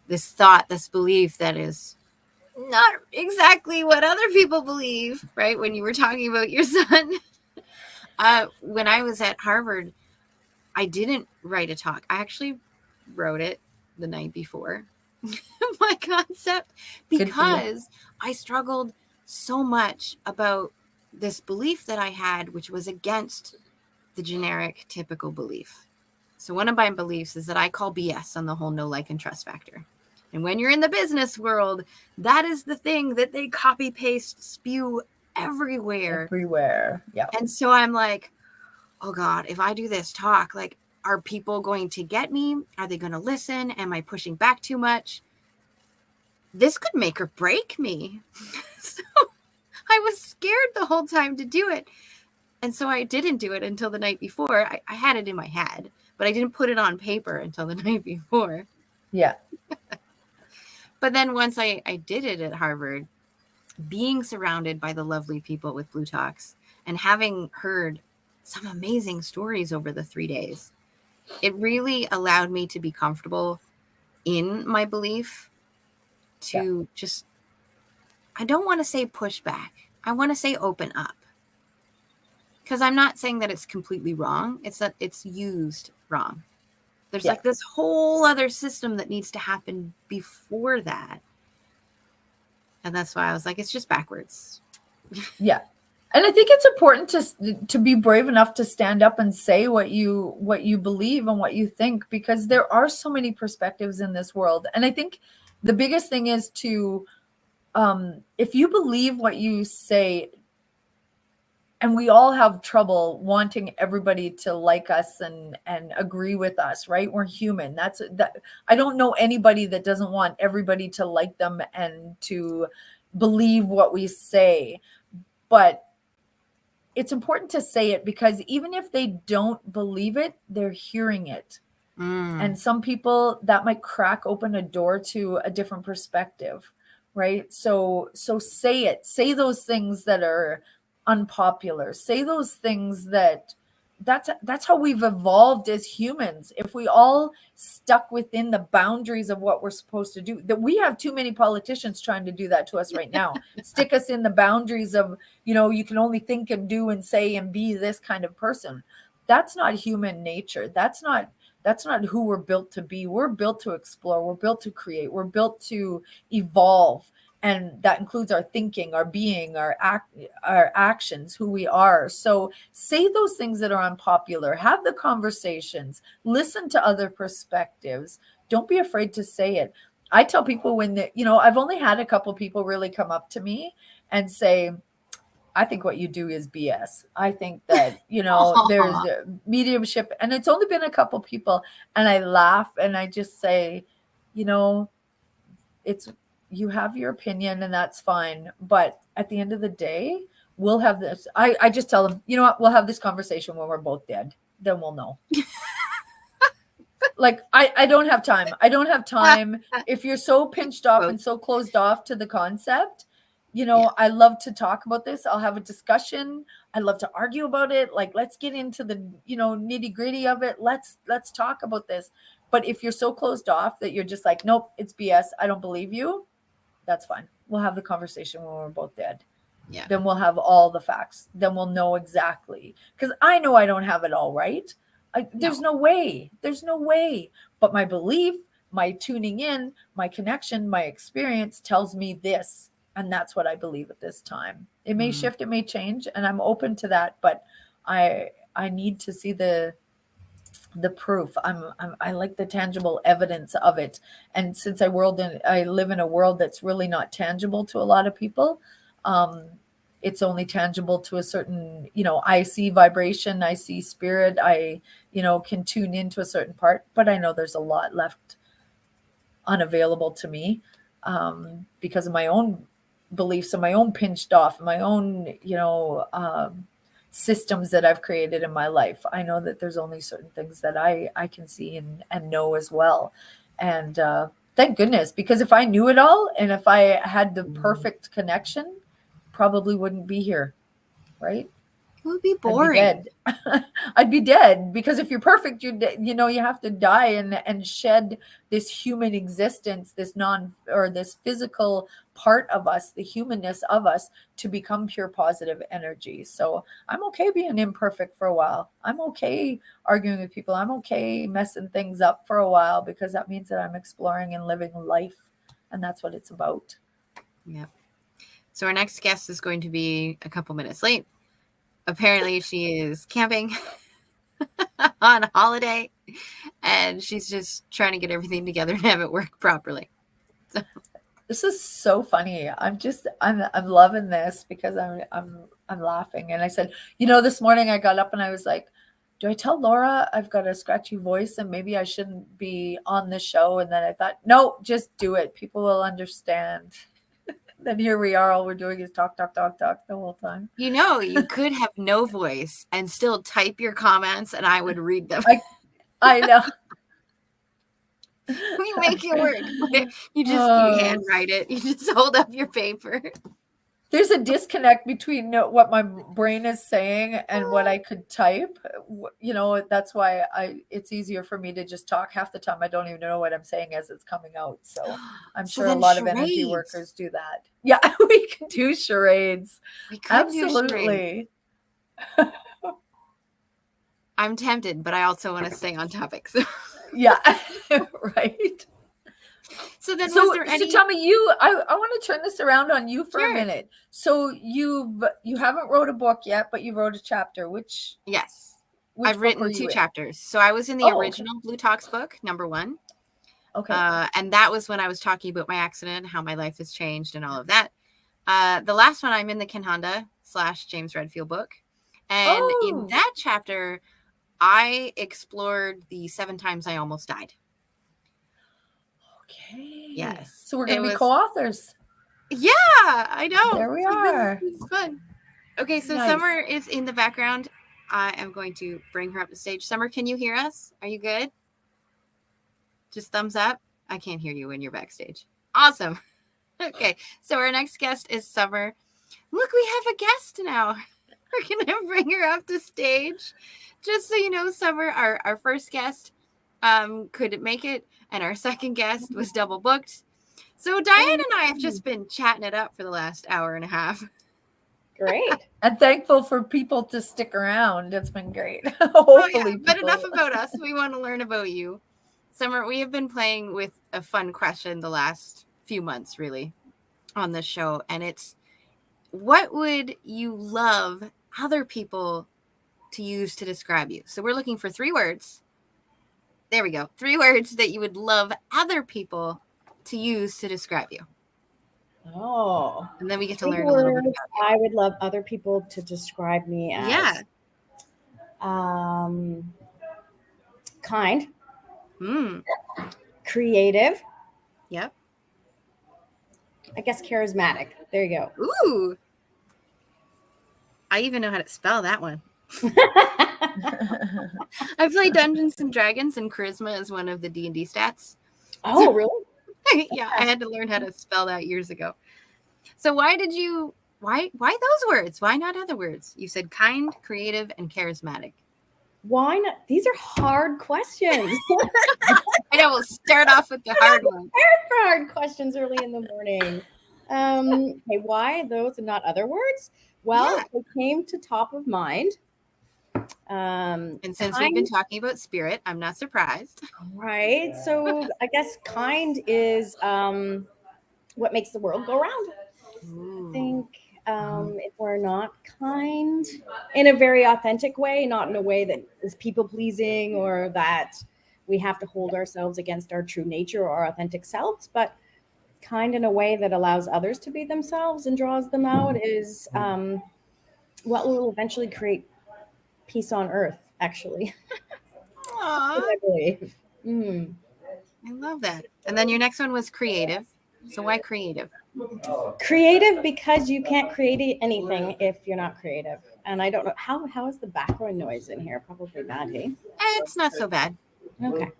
thought, this belief that is not exactly what other people believe, right? When you were talking about your son. When I was at Harvard, I didn't write a talk. I actually wrote it the night before my concept, because I struggled so much about this belief that I had, which was against the generic typical belief. So one of my beliefs is that I call BS on the whole know, like, and trust factor. And when you're in the business world, that is the thing that they copy, paste, spew everywhere. Yeah. And so I'm like, oh God, if I do this talk, like, are people going to get me? Are they going to listen? Am I pushing back too much? This could make or break me. So I was scared the whole time to do it. And so I didn't do it until the night before. I had it in my head, but I didn't put it on paper until the night before. Yeah. But then once I did it at Harvard, being surrounded by the lovely people with Blue Talks and having heard some amazing stories over the 3 days, it really allowed me to be comfortable in my belief to just, I don't want to say push back. I want to say open up. Because I'm not saying that it's completely wrong. It's that it's used wrong. There's like this whole other system that needs to happen before that. And that's why I was like, it's just backwards. Yeah. And I think it's important to be brave enough to stand up and say what you believe and what you think, because there are so many perspectives in this world. And I think the biggest thing is to, if you believe what you say, and we all have trouble wanting everybody to like us and agree with us, right? We're human. That I don't know anybody that doesn't want everybody to like them and to believe what we say. But it's important to say it, because even if they don't believe it, they're hearing it. And some people, that might crack open a door to a different perspective, right? So say it. Say those things that are unpopular. Say those things that's how we've evolved as humans. If we all stuck within the boundaries of what we're supposed to do, that we have too many politicians trying to do that to us right now. Stick us in the boundaries of, you can only think and do and say and be this kind of person. That's not human nature. That's not who we're built to be. We're built to explore. We're built to create. We're built to evolve. And that includes our thinking, our being, our actions, who we are. So say those things that are unpopular. Have the conversations. Listen to other perspectives. Don't be afraid to say it. I tell people I've only had a couple people really come up to me and say, I think what you do is BS. I think that, there's mediumship, and it's only been a couple people, and I laugh and I just say, you have your opinion and that's fine. But at the end of the day, we'll have this. I just tell them, you know what, we'll have this conversation when we're both dead. Then we'll know. Like, I don't have time. I don't have time. If you're so pinched off and so closed off to the concept, I love to talk about this. I'll have a discussion. I love to argue about it. Like, let's get into the, nitty gritty of it. Let's talk about this. But if you're so closed off that you're just like, nope, it's BS, I don't believe you, that's fine. We'll have the conversation when we're both dead. Yeah. Then we'll have all the facts. Then we'll know exactly. Because I know I don't have it all right. There's no way. There's no way. But my belief, my tuning in, my connection, my experience tells me this. And that's what I believe at this time. It may shift, it may change, and I'm open to that. But I need to see the the proof. I like the tangible evidence of it. And since I live in a world that's really not tangible to a lot of people, um, it's only tangible to a certain, I see vibration, I see spirit, I, can tune into a certain part, but I know there's a lot left unavailable to me, because of my own beliefs and my own pinched off, my own, systems that I've created in my life. I know that there's only certain things that I can see and know as well. And thank goodness, because if I knew it all and if I had the perfect connection, probably wouldn't be here, right? It would be I'd be boring. dead. I'd be dead, because if you're perfect, you have to die and shed this human existence, this physical part of us, the humanness of us, to become pure positive energy. So I'm okay being imperfect for a while. I'm okay arguing with people. I'm okay messing things up for a while, because that means that I'm exploring and living life, and that's what it's about. Yeah. So our next guest is going to be a couple minutes late. Apparently she is camping on holiday, and she's just trying to get everything together and have it work properly. So. This is so funny. I'm loving this, because I'm laughing. And I said, this morning I got up and I was like, do I tell Laura I've got a scratchy voice and maybe I shouldn't be on the show? And then I thought, no, just do it. People will understand. Then here we are. All we're doing is talk the whole time. You could have no voice and still type your comments and I would read them. I know. We make it work. You handwrite it. You just hold up your paper. There's a disconnect between what my brain is saying and what I could type. That's why it's easier for me to just talk. Half the time I don't even know what I'm saying as it's coming out. So I'm sure a lot of energy workers do that. Yeah, we can do charades. Absolutely. I'm tempted, but I also want to stay on topic. So. Yeah, right. So then, was there any? So tell me, I want to turn this around on you for a minute. So you haven't wrote a book yet, but you wrote a chapter. Yes, I've written 2 chapters. So I was in the original Blue Talks book, number 1. Okay. And that was when I was talking about my accident, how my life has changed, and all of that. The last one, I'm in the Ken Honda / James Redfield book, and in that chapter, I explored the 7 times I almost died. Okay. Yes. So we're going to be co-authors. Yeah, I know. There we are. This is fun. Okay, so nice. Summer is in the background. I am going to bring her up to stage. Summer, can you hear us? Are you good? Just thumbs up. I can't hear you when you're backstage. Awesome. Okay, so our next guest is Summer. Look, we have a guest now. We're going to bring her up to stage. Just so you know, Summer, our first guest couldn't make it, and our second guest was double booked. So Diane and I have just been chatting it up for the last hour and a half. Great. I'm thankful for people to stick around. It's been great. Hopefully. But enough about us. We want to learn about you. Summer, we have been playing with a fun question the last few months, really, on this show. And it's, what would you love other people to use to describe you? So we're looking for 3 words. There we go. 3 words that you would love other people to use to describe you. Oh. And then we get to learn a little bit about you. I would love other people to describe me as. Yeah. Kind. Mm. Creative. Yep. I guess charismatic. There you go. Ooh. I even know how to spell that one. I play Dungeons and Dragons, and charisma is one of the D&D stats. Oh, really? Yeah, I had to learn how to spell that years ago. So why those words? Why not other words? You said kind, creative, and charismatic. Why not? These are hard questions. I know, we'll start off with the hard one. Hard questions early in the morning. Okay, why those and not other words? Well, They came to top of mind. And since we've been talking about spirit, I'm not surprised. Right. So I guess kind is what makes the world go round. Ooh. I think if we're not kind in a very authentic way, not in a way that is people pleasing or that we have to hold ourselves against our true nature or our authentic selves, but kind in a way that allows others to be themselves and draws them out is what will eventually create peace on earth, actually. Aw, I believe. Mm. I love that. And then your next one was creative. So why creative? Creative because you can't create anything if you're not creative. And I don't know how is the background noise in here? Probably bad, hey? It's not so bad. Okay.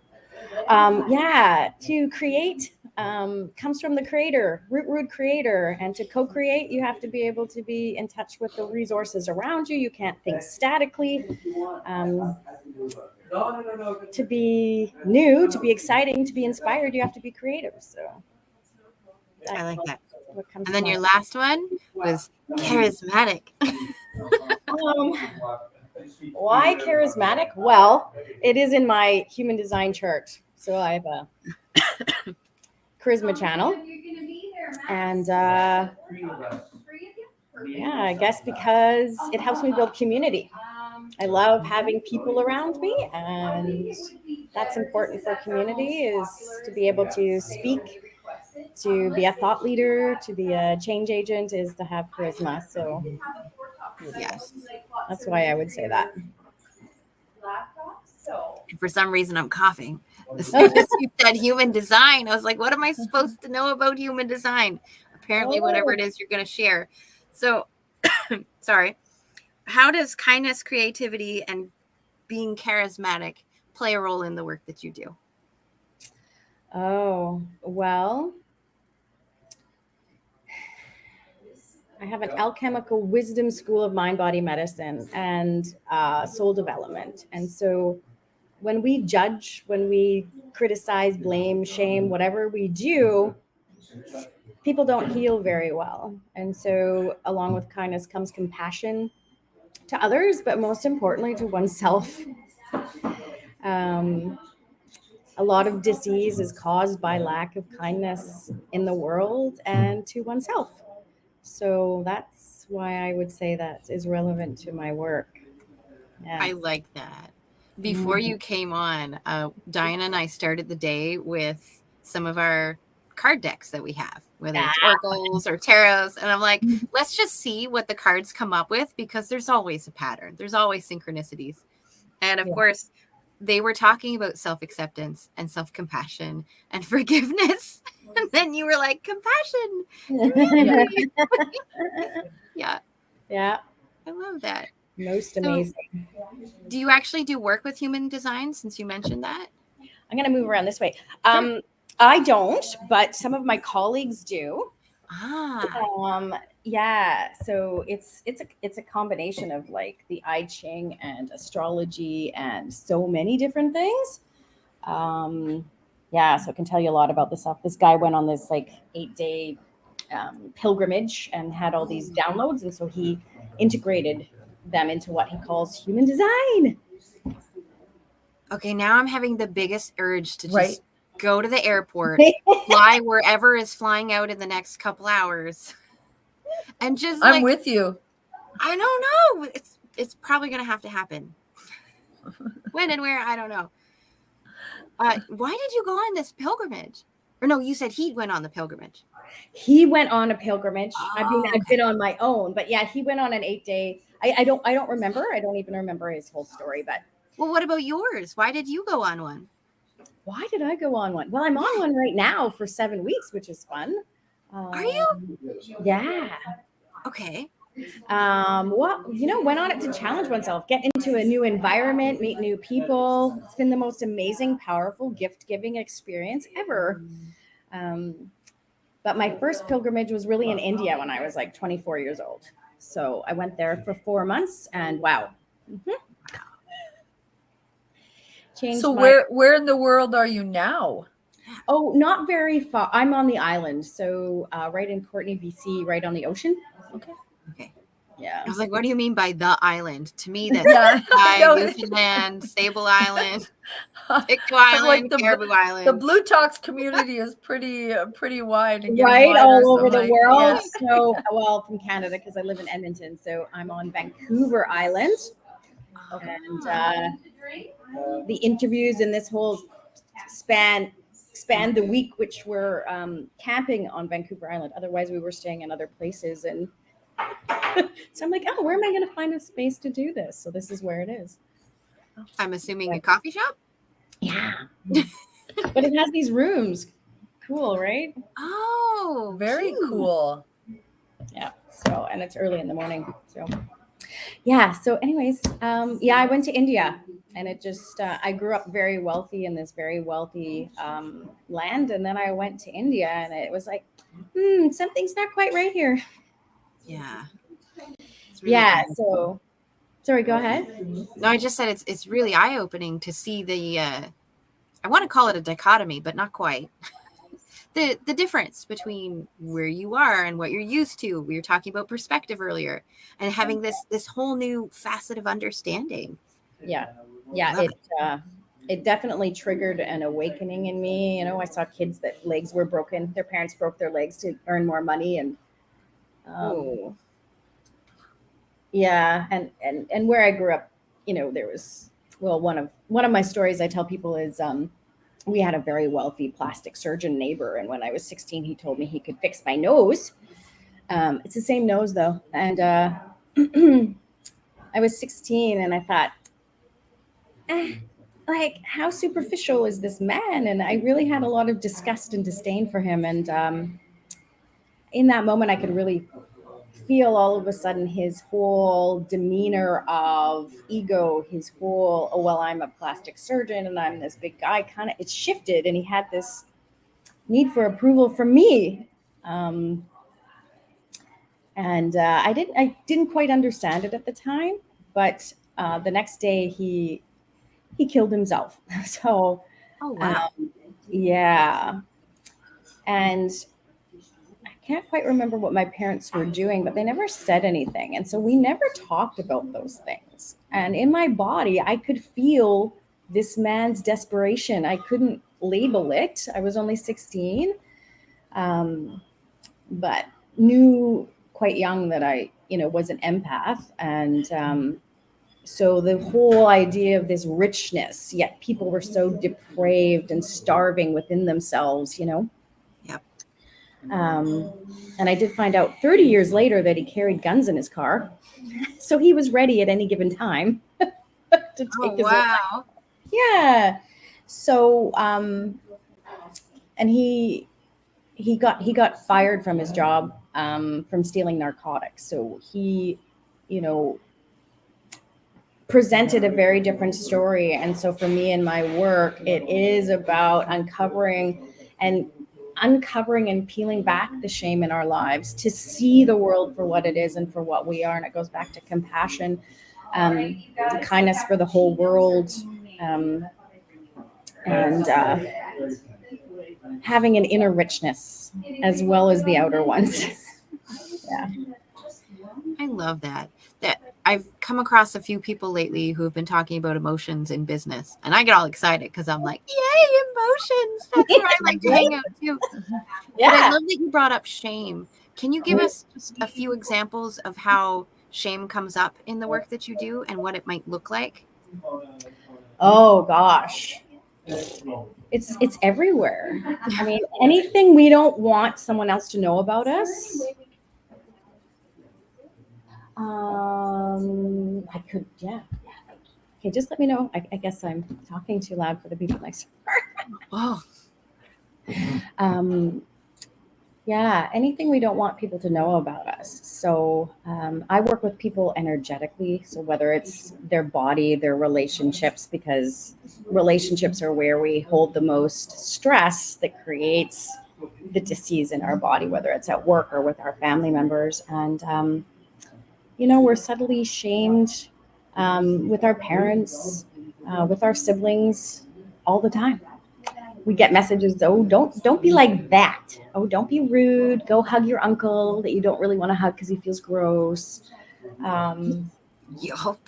To create comes from the creator, root creator. And to co-create, you have to be able to be in touch with the resources around you. You can't think statically. To be new, to be exciting, to be inspired, you have to be creative. So I like that. what comes And then to your mind. last one was charismatic. Um, why charismatic? Well, it is in my human design chart. So I have a charisma channel. And I guess because it helps me build community. I love having people around me, and that's important for community is to be able to speak, to be a thought leader, to be a change agent is to have charisma. So Yes. that's why I would say that. And for some reason, I'm coughing. As soon as you said human design, I was like, what am I supposed to know about human design? Apparently, whatever it is you're going to share. So, sorry. How does kindness, creativity, and being charismatic play a role in the work that you do? Oh, well, I have an alchemical wisdom school of mind body medicine and soul development. And so when we judge, when we criticize, blame, shame, whatever we do, people don't heal very well. And so along with kindness comes compassion to others, but most importantly to oneself. A lot of disease is caused by lack of kindness in the world and to oneself. So that's why I would say that is relevant to my work. Yeah. I like that. Before you came on, Diane and I started the day with some of our card decks that we have, whether it's oracles or tarots. And I'm like, let's just see what the cards come up with because there's always a pattern. There's always synchronicities. And of course, they were talking about self-acceptance and self-compassion and forgiveness. And then you were like, compassion. Yeah. Yeah. I love that. Most amazing. Do you actually do work with human design since you mentioned that? I'm going to move around this way. I don't, but some of my colleagues do. So it's a combination of like the I Ching and astrology and so many different things. So I can tell you a lot about this stuff. This guy went on this like 8-day pilgrimage and had all these downloads, and so he integrated them into what he calls human design. Okay, now I'm having the biggest urge to just go to the airport, fly wherever is flying out in the next couple hours, and just I'm with you. I don't know. It's probably going to have to happen. When and where, I don't know. Why did you go on this pilgrimage? Or no, you said he went on the pilgrimage. He went on a pilgrimage. I've been on my own, but yeah, he went on an 8-day. I don't remember. I don't even remember his whole story, but. Well, what about yours? Why did you go on one? Why did I go on one? Well, I'm on one right now for 7 weeks, which is fun. Are you? Yeah. Okay. Went on it to challenge oneself, get into a new environment, meet new people. It's been the most amazing, powerful, gift-giving experience ever. But my first pilgrimage was really in India when I was like 24 years old. So I went there for 4 months and wow. So where in the world are you now? Oh, not very far. I'm on the island. So right in Courtney, BC, right on the ocean. Okay. Yeah. I was like, what do you mean by the island? To me, that's Yeah. No. Newfoundland, Sable Island, Pictou I'm like Island, Caribou the Island. Blue Talks community is pretty wide and getting Right, wider. all So over I'm the like, world. yeah. So, well, from Canada, because I live in Edmonton, so I'm on Vancouver Island, and the interviews in this whole span the week, which we're camping on Vancouver Island. Otherwise, we were staying in other places, and so I'm like, oh, where am I going to find a space to do this? So this is where it is. I'm assuming a coffee shop. Yeah, but it has these rooms. Cool, right? Oh, Very cute. cool. Yeah. So, and it's early in the morning. So, yeah. So, anyways, yeah, I went to India, and it just I grew up very wealthy in this very wealthy land, and then I went to India, and it was like, something's not quite right here. Yeah. It's really Yeah. So, sorry. Go ahead. No, I just said it's really eye opening to see the. I want to call it a dichotomy, but not quite. The difference between where you are and what you're used to. We were talking about perspective earlier, and having this whole new facet of understanding. Yeah. It definitely triggered an awakening in me. You know, I saw kids that legs were broken. Their parents broke their legs to earn more money, and yeah, and where I grew up, you know, there was, well, one of my stories I tell people is we had a very wealthy plastic surgeon neighbor, and when I was 16, he told me he could fix my nose. It's the same nose though, and I was 16, and I thought, like, how superficial is this man? And I really had a lot of disgust and disdain for him, and in that moment, I could really feel all of a sudden his whole demeanor of ego, his whole, oh, well, I'm a plastic surgeon and I'm this big guy, kind of, it shifted, and he had this need for approval from me. And I didn't quite understand it at the time, but the next day he killed himself. So, oh wow, yeah. And can't quite remember what my parents were doing, but they never said anything. And so we never talked about those things. And in my body, I could feel this man's desperation. I couldn't label it. I was only 16, but knew quite young that I, was an empath. And so the whole idea of this richness, yet people were so depraved and starving within themselves, Yep. And I did find out 30 years later that he carried guns in his car. So he was ready at any given time to take his wow. life. Yeah. So, and he got fired from his job from stealing narcotics. So he, presented a very different story. And so for me in my work, it is about uncovering and peeling back the shame in our lives to see the world for what it is and for what we are. And it goes back to compassion, kindness for the whole world, and having an inner richness as well as the outer ones. Yeah. I love that. I've come across a few people lately who have been talking about emotions in business, and I get all excited because I'm like, yay, emotions. That's where I like to hang out too. Yeah. But I love that you brought up shame. Can you give us just a few examples of how shame comes up in the work that you do and what it might look like? Oh gosh. It's everywhere. I mean, anything we don't want someone else to know about us. I could, yeah. Okay, just let me know. I guess I'm talking too loud for the people next door. Oh. Yeah, anything we don't want people to know about us. So I work with people energetically. So whether it's their body, their relationships, because relationships are where we hold the most stress that creates the disease in our body, whether it's at work or with our family members. And, we're subtly shamed with our parents, with our siblings all the time. We get messages, oh, don't be like that. Oh, don't be rude. Go hug your uncle that you don't really want to hug because he feels gross. Yup.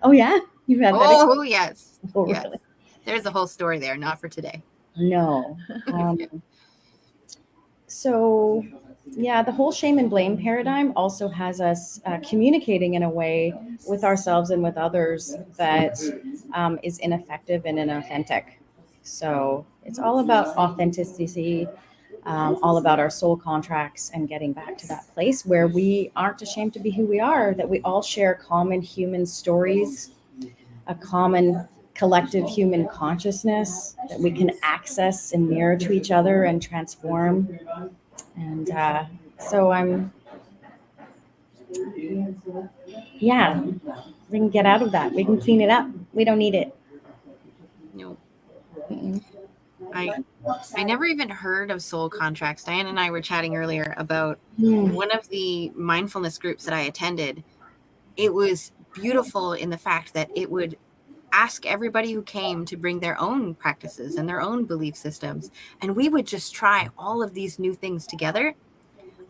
Oh yeah, you've had that. Oh yes. Oh, Yes. really? There's a whole story there, not for today. No. So, yeah, the whole shame and blame paradigm also has us communicating in a way with ourselves and with others that is ineffective and inauthentic. So, it's all about authenticity, all about our soul contracts and getting back to that place where we aren't ashamed to be who we are, that we all share common human stories, a common collective human consciousness that we can access and mirror to each other and transform. And so yeah, we can get out of that. We can clean it up. We don't need it. No. Mm-mm. I never even heard of soul contracts. Diane and I were chatting earlier about Hmm. one of the mindfulness groups that I attended. It was beautiful in the fact that it would ask everybody who came to bring their own practices and their own belief systems. And we would just try all of these new things together.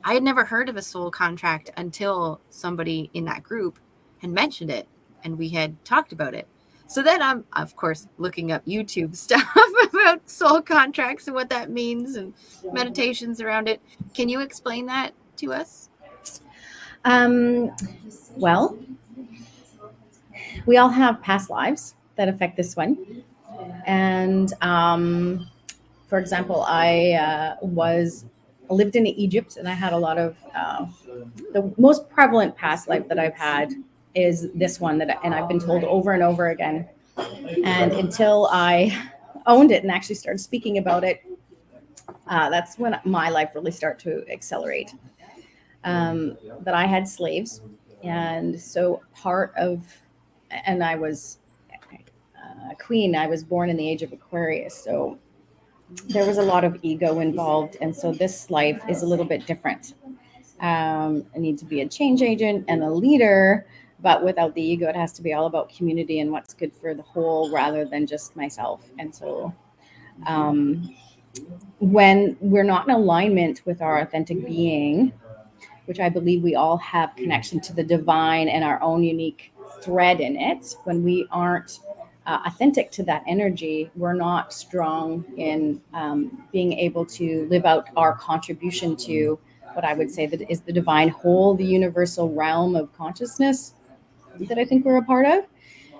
I had never heard of a soul contract until somebody in that group had mentioned it and we had talked about it. So then I'm, of course, looking up YouTube stuff about soul contracts and what that means and meditations around it. Can you explain that to us? Well, we all have past lives that affect this one. And for example, I lived in Egypt, and I had a lot of the most prevalent past life that I've had is this one and I've been told over and over again. And until I owned it and actually started speaking about it, that's when my life really started to accelerate. That I had slaves, and so and I was a queen. I was born in the age of Aquarius, so there was a lot of ego involved, and so this life is a little bit different. I need to be a change agent and a leader, but without the ego, it has to be all about community and what's good for the whole rather than just myself. And so, when we're not in alignment with our authentic being, which I believe we all have connection to the divine and our own unique thread in it, when we aren't authentic to that energy, we're not strong in being able to live out our contribution to what I would say that is the divine whole, the universal realm of consciousness that I think we're a part of.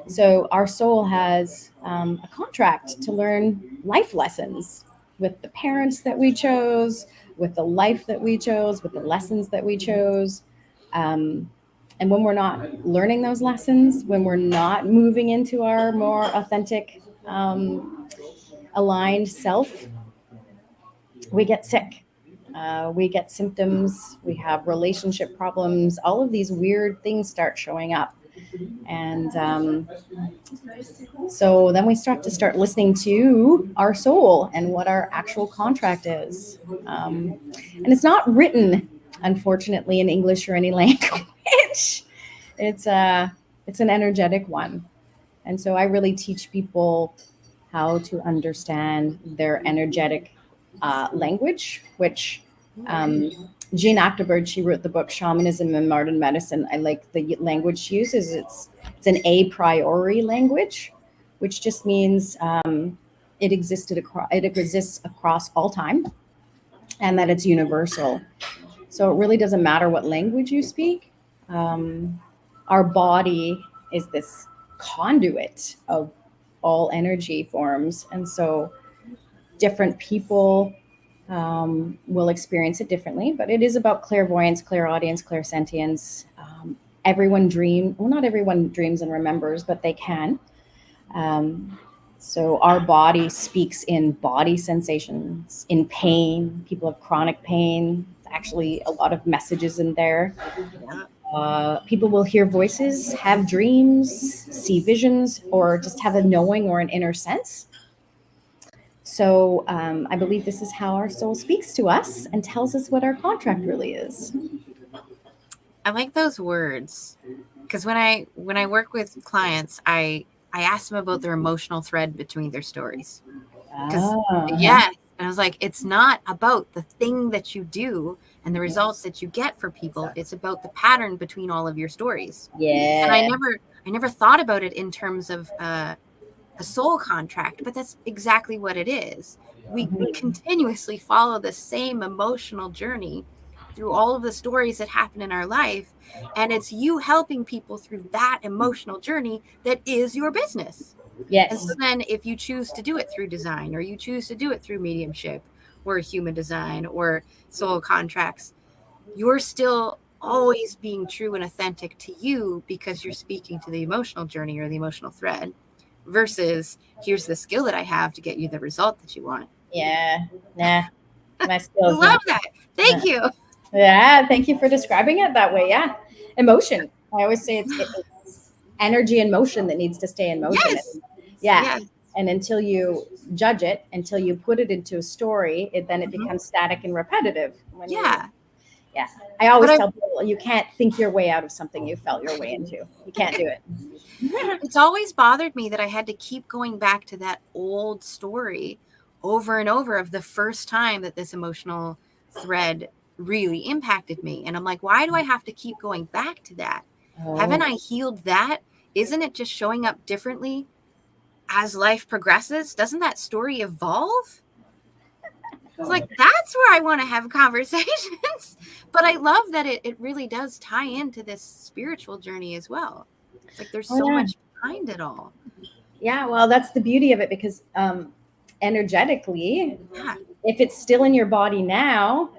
So our soul has a contract to learn life lessons with the parents that we chose, with the life that we chose, with the lessons that we chose. And when we're not learning those lessons, when we're not moving into our more authentic, aligned self, we get sick. We get symptoms. We have relationship problems. All of these weird things start showing up. And so then we start listening to our soul and what our actual contract is. And it's not written, unfortunately, in English or any language. It's an energetic one. And so I really teach people how to understand their energetic language, which Jean Acterbird, she wrote the book Shamanism and Modern Medicine. I like the language she uses. It's an a priori language, which just means it exists across all time, and that it's universal. So it really doesn't matter what language you speak. Our body is this conduit of all energy forms, and so different people will experience it differently, but it is about clairvoyance, clairaudience, clairsentience. Not everyone dreams and remembers, but they can. So our body speaks in body sensations, in pain. People have chronic pain. Actually, a lot of messages in there. People will hear voices, have dreams, see visions, or just have a knowing or an inner sense. So I believe this is how our soul speaks to us and tells us what our contract really is. I like those words because when I work with clients, I ask them about their emotional thread between their stories. Because Ah, yes, And I was like, it's not about the thing that you do and the results that you get for people. It's about the pattern between all of your stories. Yeah. And I never thought about it in terms of a soul contract, but that's exactly what it is. We continuously follow the same emotional journey through all of the stories that happen in our life. And it's you helping people through that emotional journey that is your business. Yes. And so then if you choose to do it through design, or you choose to do it through mediumship or human design or soul contracts, you're still always being true and authentic to you because you're speaking to the emotional journey or the emotional thread versus here's the skill that I have to get you the result that you want. Yeah. Nah. My I skills. love that. Thank you. Yeah. Thank you for describing it that way. Yeah. Emotion. I always say it's energy and motion that needs to stay in motion. Yes. Yeah. Yes. And until you judge it, until you put it into a story, it becomes static and repetitive. Yeah. Yeah. I always tell people you can't think your way out of something you felt your way into. You can't do it. It's always bothered me that I had to keep going back to that old story over and over of the first time that this emotional thread really impacted me. And I'm like, why do I have to keep going back to that? Haven't I healed that? Isn't it just showing up differently as life progresses? Doesn't that story evolve? I was like, that's where I want to have conversations. But I love that it really does tie into this spiritual journey as well. It's like there's so much behind it all. Yeah, well, that's the beauty of it, because energetically, if it's still in your body now,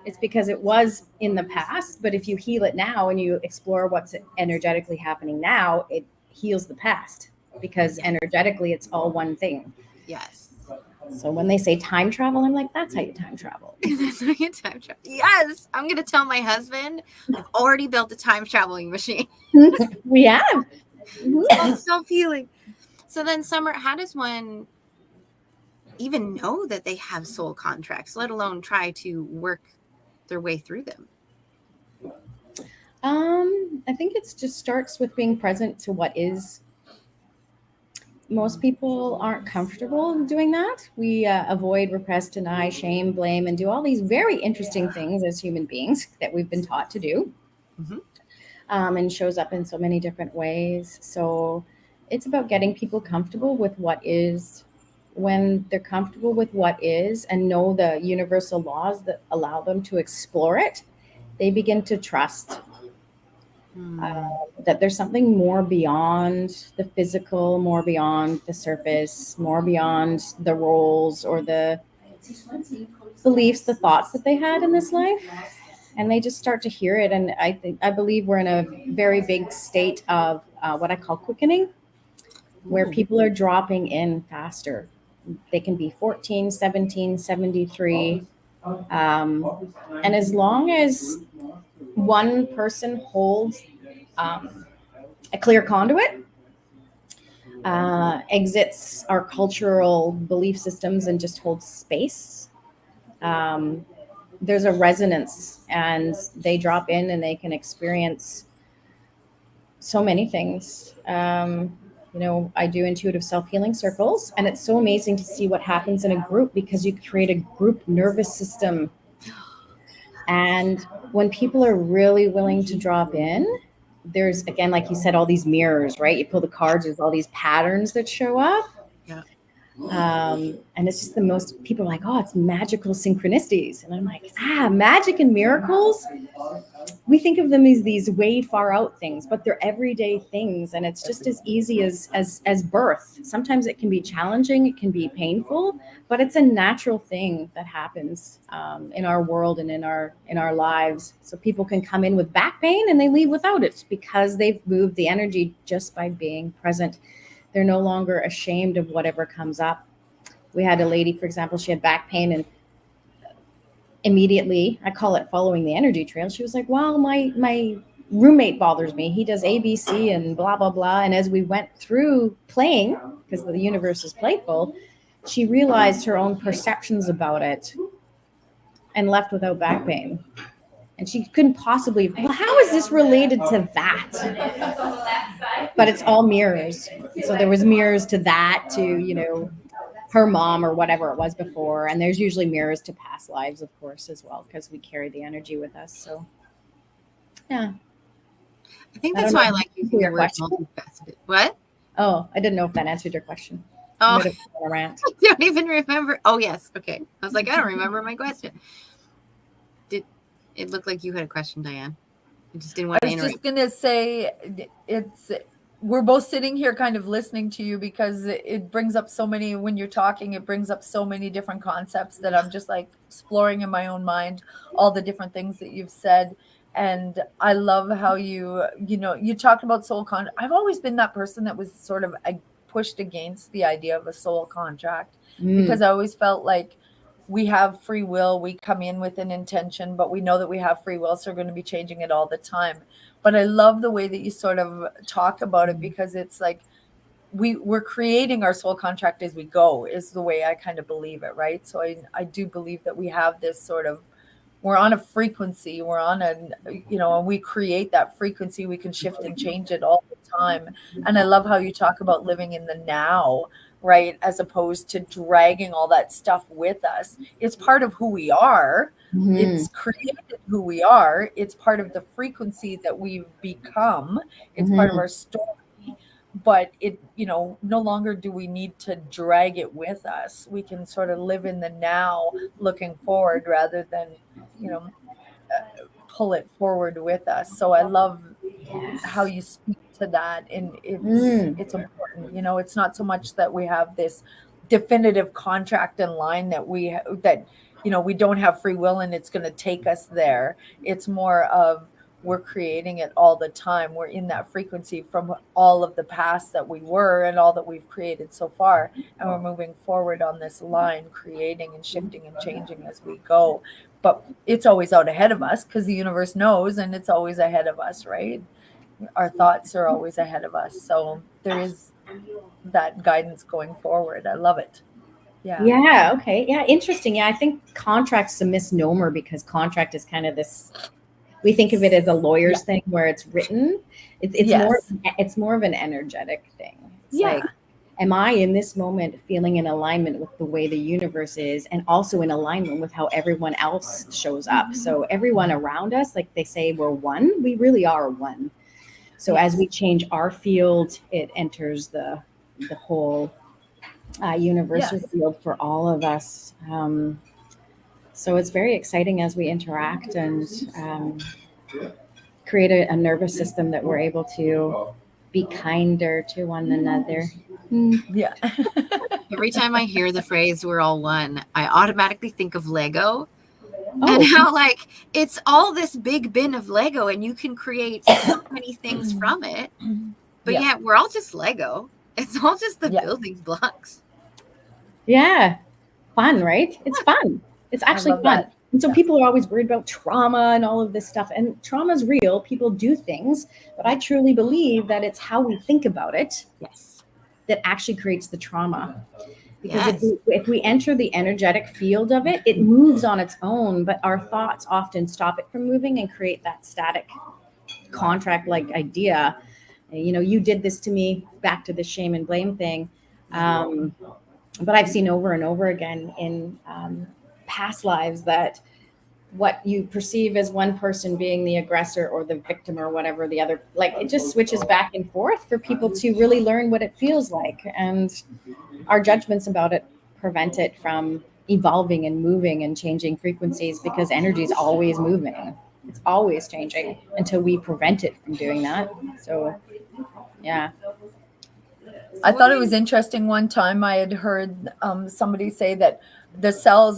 it's because it was in the past. But if you heal it now and you explore what's energetically happening now, it heals the past, because energetically it's all one thing. Yes. So when they say time travel, I'm like, that's how you time travel. That's how you time travel. Yes. I'm going to tell my husband, I've already built a time traveling machine. We have. It's self-healing. So then, Summer, how does one even know that they have soul contracts, let alone try to work their way through them? I think it just starts with being present to what is. Most people aren't comfortable doing that. We avoid, repress, deny, shame, blame, and do all these very interesting things as human beings that we've been taught to do. And shows up in so many different ways. So it's about getting people comfortable with what is. When they're comfortable with what is and know the universal laws that allow them to explore it, they begin to trust that there's something more beyond the physical, more beyond the surface, more beyond the roles or the beliefs, the thoughts that they had in this life. And they just start to hear it. And I believe we're in a very big state of what I call quickening, where people are dropping in faster. They can be 14, 17, 73. And as long as one person holds a clear conduit, exits our cultural belief systems and just holds space, there's a resonance, and they drop in and they can experience so many things. I do intuitive self-healing circles, and it's so amazing to see what happens in a group, because you create a group nervous system. And when people are really willing to drop in, there's, again, like you said, all these mirrors, right? You pull the cards, there's all these patterns that show up. Yeah. And it's just the most, people are like, oh, it's magical synchronicities. And I'm like, magic and miracles. We think of them as these way far out things, but they're everyday things. And it's just as easy as birth. Sometimes it can be challenging. It can be painful, but it's a natural thing that happens in our world and in our lives. So people can come in with back pain and they leave without it, because they've moved the energy just by being present. They're no longer ashamed of whatever comes up. We had a lady, for example, she had back pain, and immediately, I call it following the energy trail. She was like, well, my roommate bothers me. He does ABC and blah, blah, blah. And as we went through playing, because the universe is playful, she realized her own perceptions about it and left without back pain. And she couldn't possibly, well, how is this related to that? But it's all mirrors. So there was mirrors to that, to, her mom or whatever it was before. And there's usually mirrors to past lives, of course, as well, because we carry the energy with us. So, yeah. I think that's why I like using the word multifaceted. What? Oh, I didn't know if that answered your question. Oh, I rant. I don't even remember. Oh, yes. Okay. I was like, I don't remember my question. Did it look like you had a question, Diane? I just didn't want to interrupt. I was just gonna say we're both sitting here kind of listening to you because it brings up so many, when you're talking, it brings up so many different concepts that I'm just like exploring in my own mind, all the different things that you've said. And I love how you talked about soul contract. I've always been that person that was sort of pushed against the idea of a soul contract because I always felt like we have free will. We come in with an intention, but we know that we have free will, so we're going to be changing it all the time. But I love the way that you sort of talk about it, because it's like we're creating our soul contract as we go, is the way I kind of believe it, right? So I do believe that we have this sort of, we're on a frequency, we're on and we create that frequency. We can shift and change it all the time. And I love how you talk about living in the now, right? As opposed to dragging all that stuff with us. It's part of who we are. Mm-hmm. It's created who we are. It's part of the frequency that we've become. It's part of our story. But it, no longer do we need to drag it with us. We can sort of live in the now, looking forward, rather than, pull it forward with us. So I love how you speak to that, and it's important. It's not so much that we have this definitive contract in line that we don't have free will and it's going to take us there. It's more of, we're creating it all the time. We're in that frequency from all of the past that we were and all that we've created so far. And we're moving forward on this line, creating and shifting and changing as we go. But it's always out ahead of us because the universe knows, and it's always ahead of us, right? Our thoughts are always ahead of us. So there is that guidance going forward. I love it. Yeah. Yeah. Okay. Yeah. Interesting. Yeah. I think contract's a misnomer because contract is kind of this, we think of it as a lawyer's thing where it's written. It's more of an energetic thing. It's like, am I in this moment feeling in alignment with the way the universe is, and also in alignment with how everyone else shows up? So everyone around us, like they say, we're one. We really are one. So as we change our field, it enters the whole universal field for all of us. So it's very exciting as we interact and create a nervous system that we're able to be kinder to one another. Yeah. Every time I hear the phrase "we're all one," I automatically think of Lego. And how it's all this big bin of Lego and you can create so many things from it. But we're all just Lego. It's all just the building blocks. Yeah. Fun, right? It's fun. It's actually fun. That. And so people are always worried about trauma and all of this stuff. And trauma is real. People do things. But I truly believe that it's how we think about it that actually creates the trauma. Because if we enter the energetic field of it, it moves on its own. But our thoughts often stop it from moving and create that static contract-like idea. You did this to me, back to the shame and blame thing. But I've seen over and over again in past lives that what you perceive as one person being the aggressor or the victim or whatever, the other, it just switches back and forth for people to really learn what it feels like. And our judgments about it prevent it from evolving and moving and changing frequencies, because energy is always moving. It's always changing until we prevent it from doing that. So, yeah. I thought it was interesting. One time I had heard somebody say that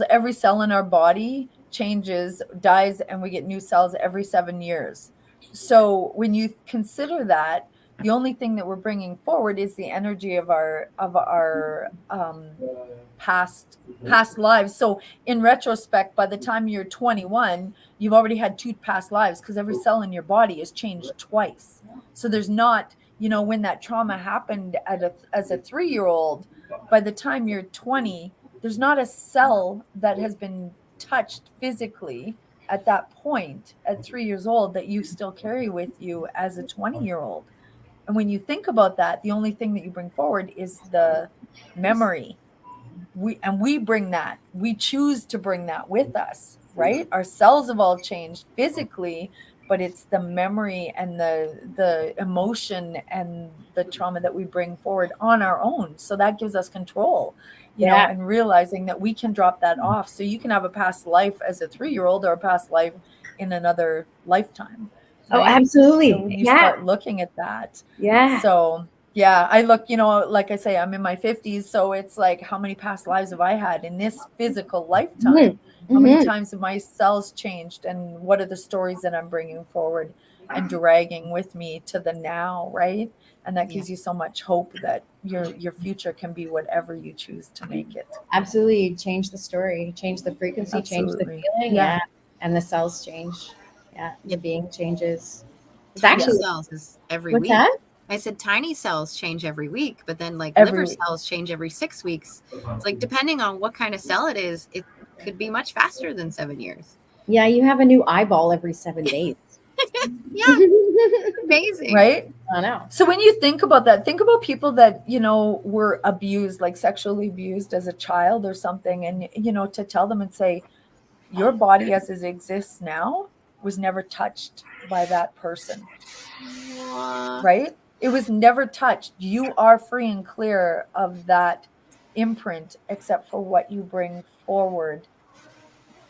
every cell in our body changes, dies, and we get new cells every 7 years. So when you consider that, the only thing that we're bringing forward is the energy of our past lives. So in retrospect, by the time you're 21, you've already had 2 past lives, because every cell in your body has changed twice. So there's not, when that trauma happened as a 3-year-old, by the time you're 20, there's not a cell that has been touched physically at that point at 3 years old that you still carry with you as a 20-year-old. And when you think about that, the only thing that you bring forward is the memory we bring that, we choose to bring that with us, right? Our cells have all changed physically, but it's the memory and the emotion and the trauma that we bring forward on our own. So that gives us control, you know, and realizing that we can drop that off. So you can have a past life as a 3-year-old or a past life in another lifetime. Right? Oh, absolutely. So when you start looking at that, so yeah, I look, you know, like I say, I'm in my 50s. So it's like, how many past lives have I had in this physical lifetime? How many times have my cells changed, and what are the stories that I'm bringing forward and dragging with me to the now, right? And that gives you so much hope that your future can be whatever you choose to make it. Absolutely. Change the story, change the frequency, change the feeling. Yeah. And the cells change. Yeah. The being changes. Tiny cells is every week. That? I said tiny cells change every week, but then like liver cells change every 6 weeks. It's like, depending on what kind of cell it is, it could be much faster than 7 years. Yeah, you have a new eyeball every 7 days. Yeah. Amazing. Right? I know. So when you think about that, think about people that, you know, were abused, like sexually abused as a child or something. And, you know, to tell them and say, your body as it exists now was never touched by that person. Right? It was never touched. You are free and clear of that imprint, except for what you bring forward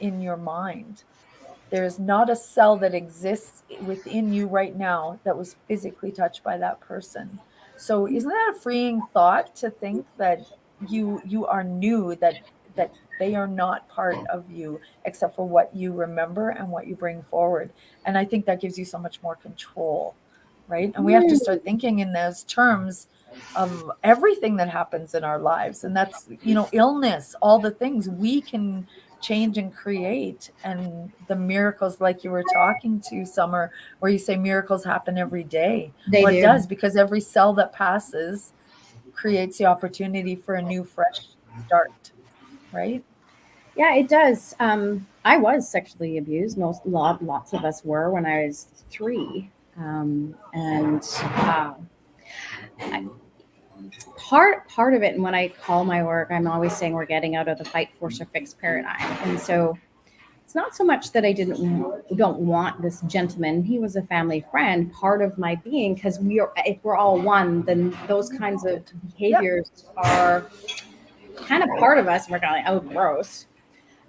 in your mind. There's not a cell that exists within you right now that was physically touched by that person. So isn't that a freeing thought, to think that you are new, that they are not part of you except for what you remember and what you bring forward. And I think that gives you so much more control, right? And we have to start thinking in those terms of everything that happens in our lives. And that's, you know, illness, all the things we can change and create. And the miracles, like you were talking to, Summer, where you say miracles happen every day. It does, because every cell that passes creates the opportunity for a new, fresh start, right? Yeah, it does. I was sexually abused. Lots of us were when I was 3. Part of it, and when I call my work, I'm always saying we're getting out of the fight, force, or fix paradigm. And so it's not so much that I don't want this gentleman. He was a family friend, part of my being, because if we're all one, then those kinds of behaviors are kind of part of us. And we're kind of like, oh, gross.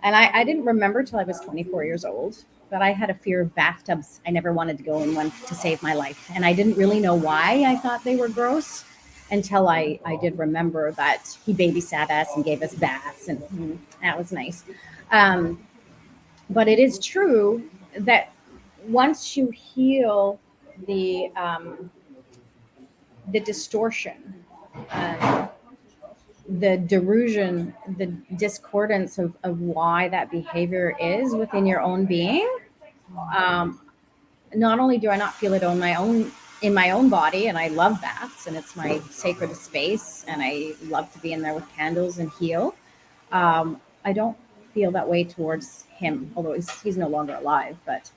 And I didn't remember till I was 24 years old, but I had a fear of bathtubs. I never wanted to go in one to save my life. And I didn't really know why I thought they were gross until I did remember that he babysat us and gave us baths, and that was nice. But it is true that once you heal the distortion, the delusion, the discordance of why that behavior is within your own being, not only do I not feel it in my own body, and I love baths, and it's my sacred space, and I love to be in there with candles and heal. I don't feel that way towards him, although he's no longer alive, but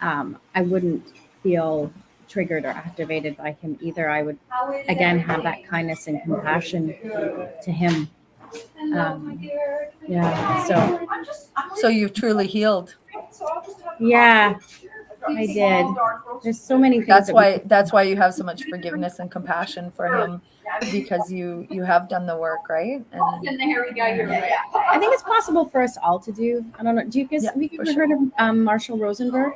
I wouldn't feel triggered or activated by him either. I would, again, have that kindness and compassion to him. So you've truly healed. Yeah, I did. There's so many things. That's why you have so much forgiveness and compassion for him, because you have done the work, right? And I think it's possible for us all to do. I don't know. Do you guys have you ever heard of Marshall Rosenberg?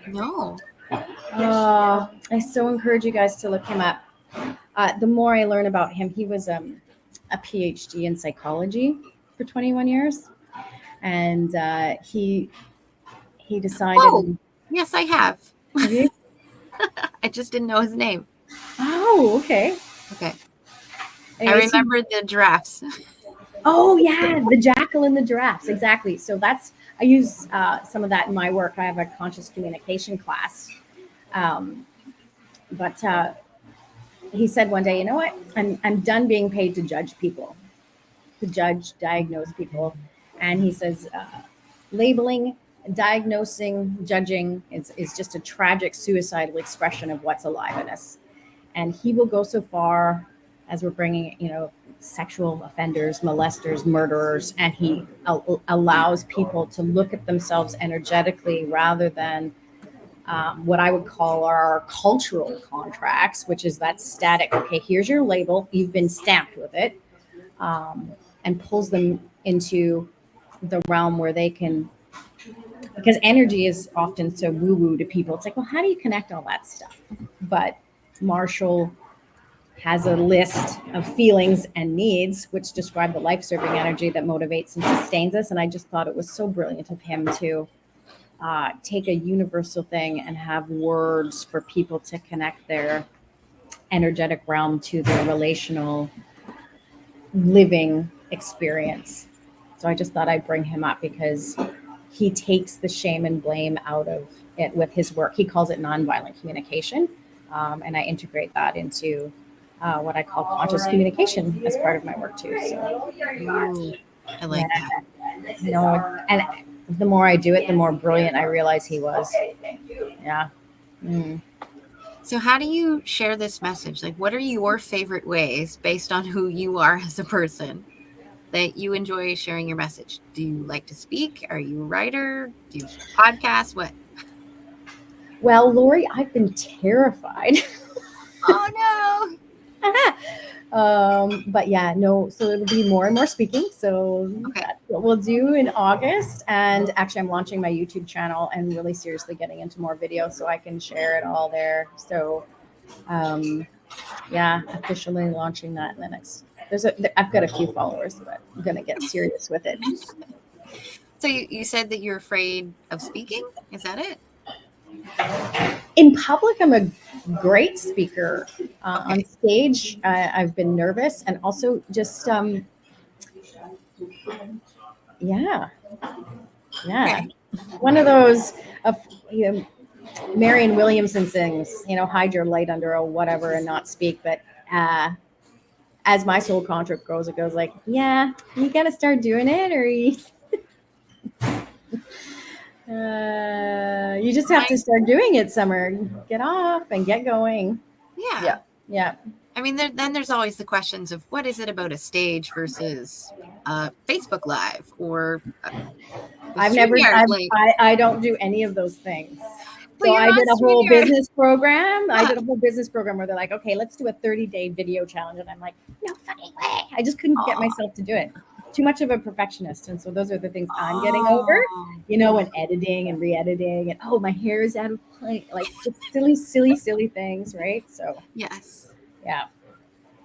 No. I so encourage you guys to look him up. The more I learn about him, he was a PhD in psychology for 21 years, and he decided. Oh, yes, I have. Have you? I just didn't know his name. Oh, okay. Okay. I remember the giraffes. Oh yeah, the jackal and the giraffes, exactly. So I use some of that in my work. I have a conscious communication class, but he said one day, you know what? I'm done being paid to judge people, to diagnose people, and he says, labeling, diagnosing, judging is just a tragic, suicidal expression of what's alive in us. And he will go so far as we're bringing, sexual offenders, molesters, murderers, and he allows people to look at themselves energetically rather than what I would call our cultural contracts, which is that static, okay, here's your label, you've been stamped with it, and pulls them into the realm where they can, because energy is often so woo woo to people. It's like, well, how do you connect all that stuff? But Marshall has a list of feelings and needs, which describe the life serving energy that motivates and sustains us. And I just thought it was so brilliant of him to take a universal thing and have words for people to connect their energetic realm to their relational living experience. So I just thought I'd bring him up because he takes the shame and blame out of it with his work. He calls it nonviolent communication. And I integrate that into what I call conscious communication as part of my work too. So Ooh, I like that. you know, and the more I do it, the more brilliant I realize he was. Yeah. So how do you share this message? Like, what are your favorite ways based on who you are as a person that you enjoy sharing your message? Do you like to speak? Are you a writer? Do you podcast? What? Well, Lori, I've been terrified. Oh But yeah, no, so it'll be more and more speaking. So Okay. that's what we'll do in August. And actually, I'm launching my YouTube channel and really seriously getting into more video so I can share it all there. So, yeah, officially launching that in the next. I've got a few followers, but I'm gonna get serious with it. So you said that you're afraid of speaking? Is that it? In public, I'm a great speaker. On Okay. stage, I've been nervous and also just yeah. Okay. One of those you know, Marion Williamson sings, hide your light under a whatever and not speak. But as my soul contract goes, it goes like, yeah, you got to start doing it, or you just have to start doing it, Summer. Get off and get going. Yeah. Yeah. I mean, then there's always the questions of what is it about a stage versus Facebook Live or I don't do any of those things. But So you're I on did a whole StreamYard. business program. I Yeah. did a whole business program where they're like, okay, let's do a 30-day video challenge. And I'm like, no fucking way. I just couldn't get myself to do it. Too much of a perfectionist. And so those are the things I'm getting over, and editing and re-editing and, oh, my hair is out of place. Like just silly things, right? So Yes. yeah.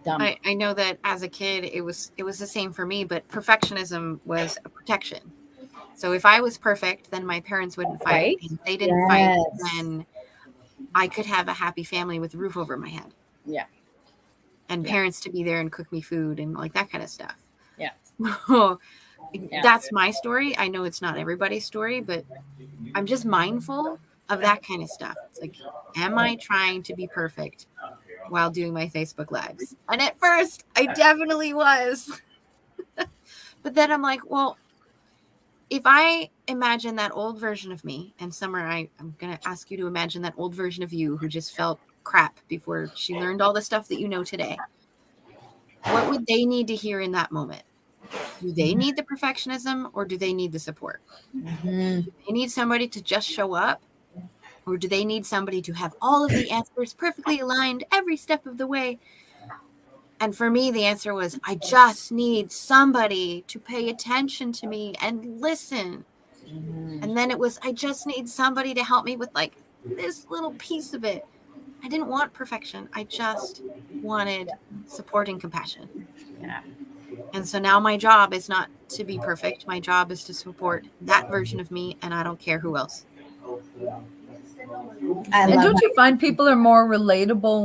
Dumb. I know that as a kid, it was the same for me, but perfectionism was a protection. So if I was perfect, then my parents wouldn't fight. Right? And if they didn't fight, then I could have a happy family with a roof over my head. Yeah. And parents to be there and cook me food and like that kind of stuff. Yeah. So that's my story. I know it's not everybody's story, but I'm just mindful of that kind of stuff. It's like, am I trying to be perfect while doing my Facebook Lives? And at first, I definitely was. But then I'm like, well, if I imagine that old version of me, and Summer, I'm going to ask you to imagine that old version of you who just felt crap before she learned all the stuff that you know today. What would they need to hear in that moment? Do they need the perfectionism or do they need the support? Mm-hmm. Do they need somebody to just show up? Or do they need somebody to have all of the answers perfectly aligned every step of the way? And for me, the answer was, I just need somebody to pay attention to me and listen. Mm-hmm. And then it was, I just need somebody to help me with like this little piece of it. I didn't want perfection. I just wanted support and compassion. Yeah. And so now my job is not to be perfect. My job is to support that version of me, and I don't care who else. And don't you find people are more relatable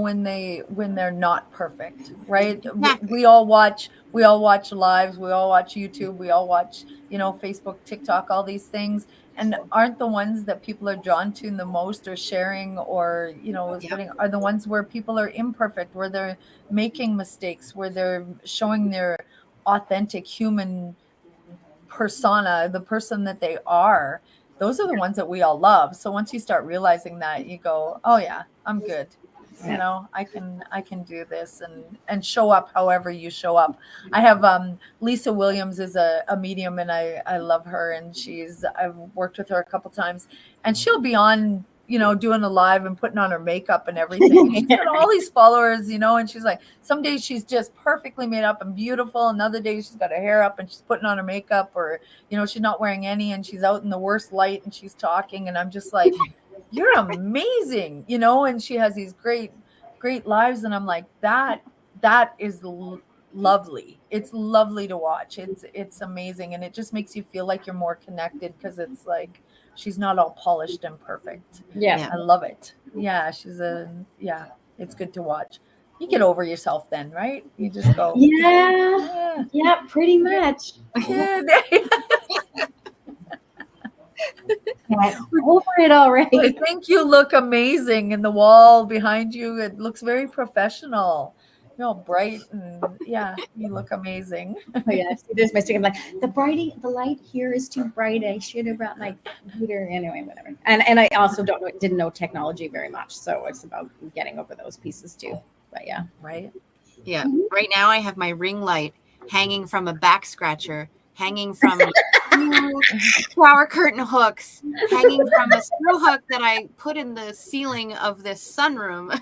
when they're not perfect, right? Exactly. We all watch lives, we all watch YouTube, we all watch, Facebook, TikTok, all these things. And aren't the ones that people are drawn to the most or sharing or, are the ones where people are imperfect, where they're making mistakes, where they're showing their authentic human persona, the person that they are. Those are the ones that we all love. So once you start realizing that, you go, oh yeah, I'm good. you know, I can do this and show up however you show up. I have Lisa Williams is a medium, and I love her, and I've worked with her a couple times, and she'll be on, you know, doing a live and putting on her makeup and everything. And she's got all these followers, you know, and she's like, some days she's just perfectly made up and beautiful. Another day she's got her hair up and she's putting on her makeup, or, you know, she's not wearing any and she's out in the worst light and she's talking. And I'm just like, you're amazing, you know, and she has these great lives. And I'm like, that is lovely. It's lovely to watch. It's amazing. And it just makes you feel like you're more connected, because it's like, she's not all polished and perfect. Yeah. I love it. Yeah. It's good to watch. You get over yourself then, right? You just go, yeah, pretty much. Yeah. Over it already. I think you look amazing, and the wall behind you, it looks very professional. You're all bright, and yeah, you look amazing. Oh yeah, see, there's my stick. I'm like, the light here is too bright. I should have brought my computer. Anyway, whatever. And I also didn't know technology very much, so it's about getting over those pieces too. But yeah, right. Yeah. Right now, I have my ring light hanging from a back scratcher, hanging from shower curtain hooks, hanging from a screw hook that I put in the ceiling of this sunroom.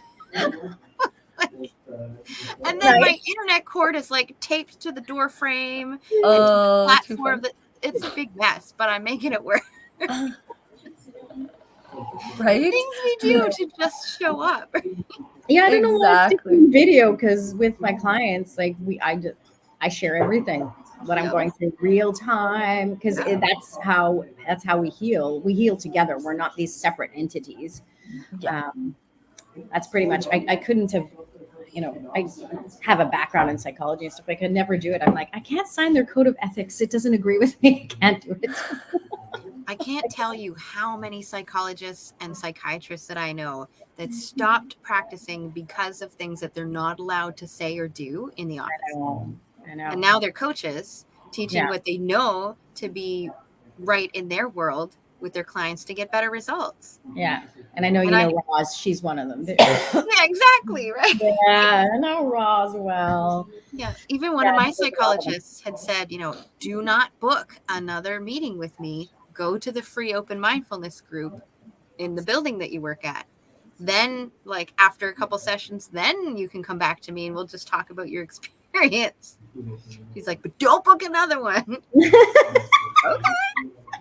And then my internet cord is like taped to the door frame. Oh, and to the platform. It's a big mess, but I'm making it work. Right? Things we do to just show up. Yeah, I don't know why I'm video, because with my clients, like I share everything, what I'm going through real time, because that's how we heal. We heal together. We're not these separate entities. Yeah. That's pretty much. I couldn't have. You know, I have a background in psychology and stuff. I could never do it. I'm like, I can't sign their code of ethics. It doesn't agree with me. I can't do it. I can't tell you how many psychologists and psychiatrists that I know that stopped practicing because of things that they're not allowed to say or do in the office. I know. And now they're coaches teaching what they know to be right in their world with their clients to get better results. Yeah. And I know you know Roz, she's one of them. Yeah, exactly. Right. Yeah, I know Roz well. Yeah. Even one of my psychologists had said, you know, do not book another meeting with me. Go to the free open mindfulness group in the building that you work at. Then, like, after a couple sessions, then you can come back to me and we'll just talk about your experience. He's like, but don't book another one. Okay.